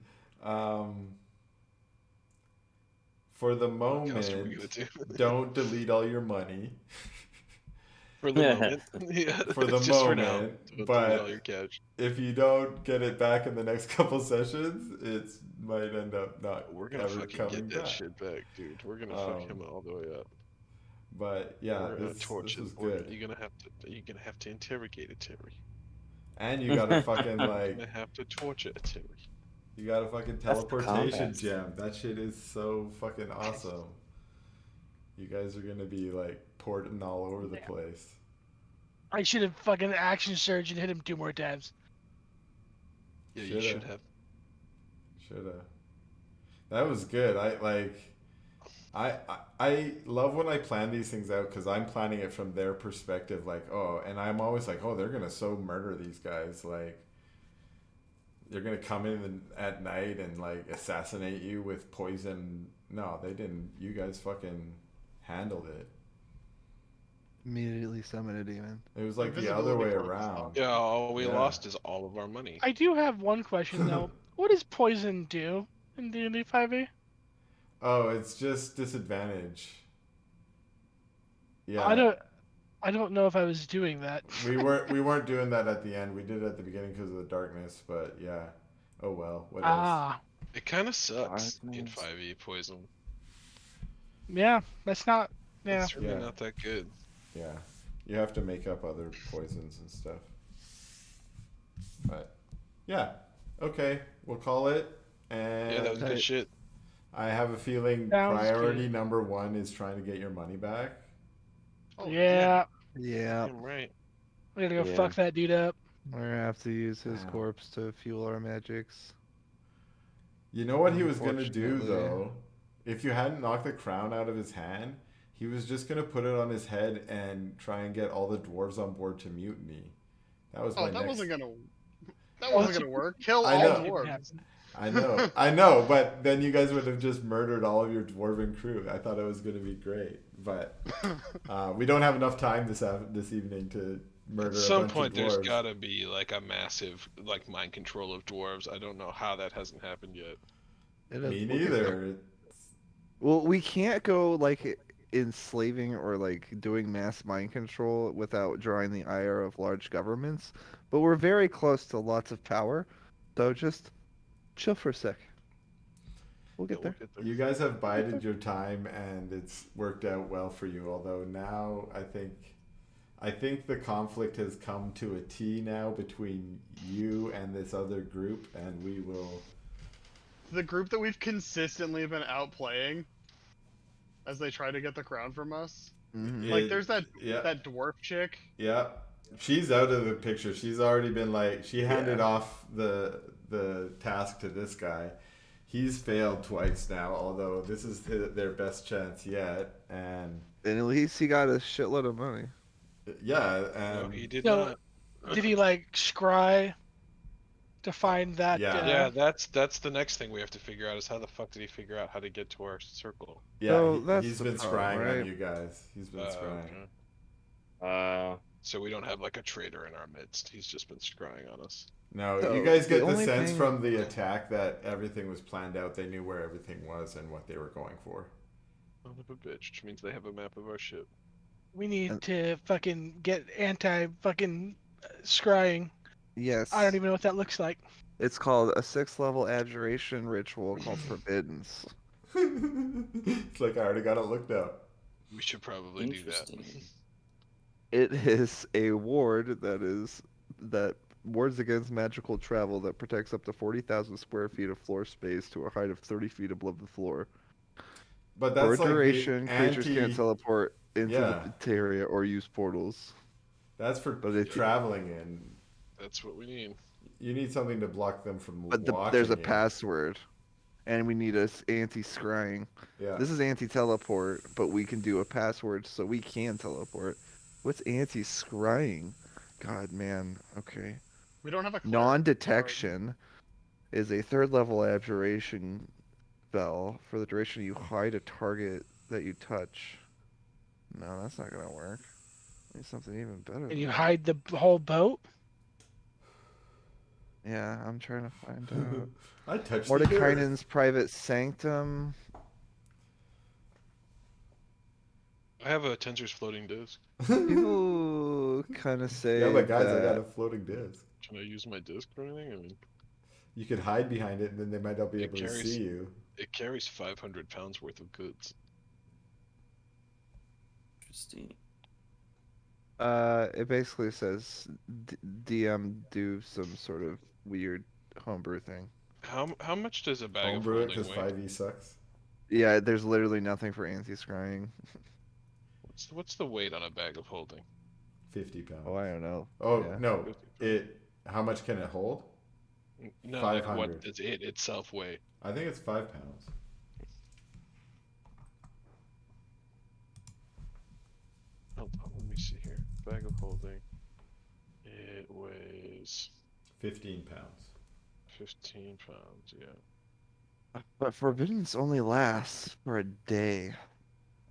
for the What else are we moment, gonna do? don't delete all your money. For the moment. Yeah. For the just for now. moment, Don't but delete all your cash. if you don't get it back in the next couple sessions, it might end up not We're gonna ever fucking coming get that back. shit back, dude. We're gonna fuck him all the way up. But yeah, We're gonna this torch is it. good. You're gonna have to interrogate it, Terry. And you gotta fucking You're like, gonna have to torture it, Terry. you got a fucking That's the teleportation combat. gem. That shit is so fucking awesome. You guys are gonna be like porting all over the place. I should have fucking action surge and hit him 2 more times. Yeah, you should have. Shoulda. That was good. I love when I plan these things out because I'm planning it from their perspective. Like, oh, and I'm always like, oh, they're gonna so murder these guys. Like, they're gonna come in at night and like assassinate you with poison. No, they didn't. You guys fucking handled it. Immediately summon a demon. It was like the other way around. Yeah, all we lost is all of our money. I do have one question though. What does poison do in D&D 5e? Oh, it's just disadvantage. Yeah. I don't know if I was doing that. we weren't doing that at the end. We did it at the beginning because of the darkness, but yeah. Oh well. What else? It kind of sucks in 5e poison. Yeah, that's not. Yeah. It's really not that good. Yeah, you have to make up other poisons and stuff. But yeah, okay, we'll call it. And yeah, that was good shit. I have a feeling priority number 1 is trying to get your money back. Oh, yeah. Yeah. Damn right. We're gonna go fuck that dude up. We're gonna have to use his corpse to fuel our magics. You know what he was gonna do though? If you hadn't knocked the crown out of his hand, he was just gonna put it on his head and try and get all the dwarves on board to mutiny. That was that wasn't gonna work. Kill all dwarves. I know, but then you guys would have just murdered all of your dwarven crew. I thought it was gonna be great, but we don't have enough time this evening to murder. At some a bunch point, of there's dwarves. gotta be like a massive like mind control of dwarves. I don't know how that hasn't happened yet. Me neither. Well, we can't go like enslaving or like doing mass mind control without drawing the ire of large governments, but we're very close to lots of power, so just chill for a sec. We'll get there. You guys have bided your time and it's worked out well for you, although now I think the conflict has come to a T now between you and this other group, and we will... The group that we've consistently been outplaying as they try to get the crown from us. Mm-hmm. Like, there's that dwarf chick. Yeah. She's out of the picture. She's already been like... She handed off the task to this guy. he's failed twice now, although this is their best chance yet. And at least he got a shitload of money. yeah, No, and he did So, not. did he like scry to find that? Yeah. Yeah, that's the next thing we have to figure out is how the fuck did he figure out how to get to our circle? yeah, So that's he's the been problem, scrying right? on you guys. He's been scrying. Okay. So we don't have like a traitor in our midst. He's just been scrying on us. No, So you guys the get the only sense thing- from the attack that everything was planned out. They knew where everything was and what they were going for. Son of a bitch, which means they have a map of our ship. We need And- to fucking get fucking scrying. Yes. I don't even know what that looks like. It's called a 6th-level abjuration ritual called Forbiddance. It's like I already got it looked up. We should probably do that. It is a ward that wards against magical travel that protects up to 40,000 square feet of floor space to a height of 30 feet above the floor. But For that's a like duration, the creatures can't anti. teleport into Yeah. the area or use portals. That's for But if you- traveling in. That's what we need. You need something to block them from But watching there's a you. password, and we need a anti-scrying. Yeah. This is anti-teleport, but we can do a password so we can teleport. What's anti-scrying? God, man. Okay. We don't have a cleric Non-detection is a 3rd-level abjuration spell. For the duration you hide a target that you touch. No, that's not gonna work. I need something even better. And than you that. hide the whole boat. Yeah, I'm trying to find out. I touched the earth. Mordekainen's private sanctum. I have a Tensor's floating disc. People kind of say Yeah, but guys, I got that a floating disc. Can I use my disc for anything? I mean, You could hide behind it, and then they might not be It able to carries- see you. it carries 500 pounds worth of goods. Interesting. it basically says DM do some sort of weird homebrew thing. How much does a bag of Homebrew it holding because weigh? 5e sucks. Yeah, there's literally nothing for anti-scrying. What's the weight on a bag of holding? 50 pounds. Oh, I don't know. Oh Yeah. no! 50 It. How much can it hold? No, like 500. what does it itself weigh? I think it's 5 pounds. Hold on, let me see here. Bag of holding. It weighs 15 pounds. 15 pounds. Yeah. But Forbiddance only lasts for a day.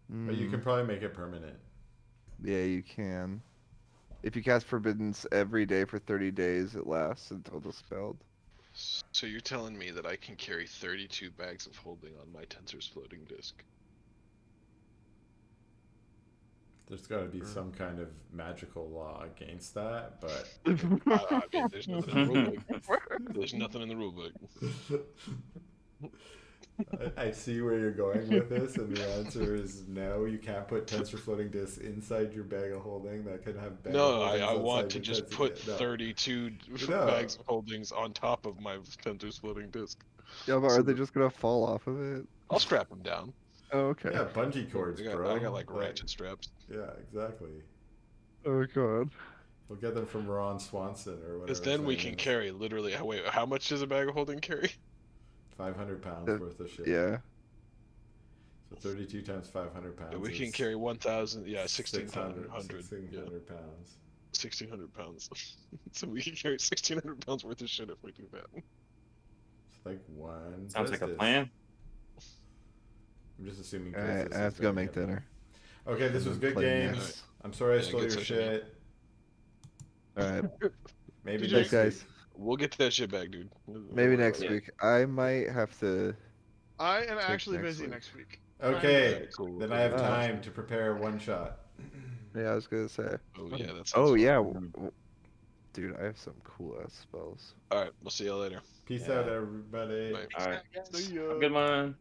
But you can probably make it permanent. Yeah, you can. If you cast Forbiddance every day for 30 days, it lasts until dispelled. So you're telling me that I can carry 32 bags of holding on my Tensor's floating disc? There's got to be some kind of magical law against that, but I mean, there's nothing in the rulebook. There's nothing in the rulebook. I see where you're going with this, and the answer is no. You can't put tensor floating discs inside your bag of holding. That can have bag No, of holdings I want outside to your just tensor put disc. No. 32 No. bags of holdings on top of my Tensor's floating disc. Yeah, but So are they just gonna fall off of it? I'll strap them down. Oh, okay. Yeah, bungee cords, bro. I got like ratchet straps. Yeah, exactly. Oh god. We'll get them from Ron Swanson or whatever. Because his then we name can is. carry literally. Wait, how much does a bag of holding carry? 500 pounds worth of shit. Yeah. So 32 times 500 pounds. We can is carry 1,000. Yeah, 600 1,600. Yeah, 1,600 pounds. 1,600 pounds. So we can carry 1,600 pounds worth of shit if we do that. It's like one. Sounds like a Dresdis. plan. I'm just assuming. Alright, Dresdis I have is to go very make heavy. dinner. Okay, this was good Play games. next. I'm sorry I Yeah, stole good your session, shit. Alright. Maybe GG. next Thanks, week. guys. We'll get that shit back, dude. Maybe next Yeah. week. I might have to. I am actually next busy week. next week. Okay, Alright, cool. then I have Oh. time to prepare one shot. Yeah, I was gonna say. Oh yeah, that's. Oh yeah. Dude, I have some cool ass spells. All right, we'll see you later. Peace Yeah. out, everybody. Bye. All right. See ya. Have a good one.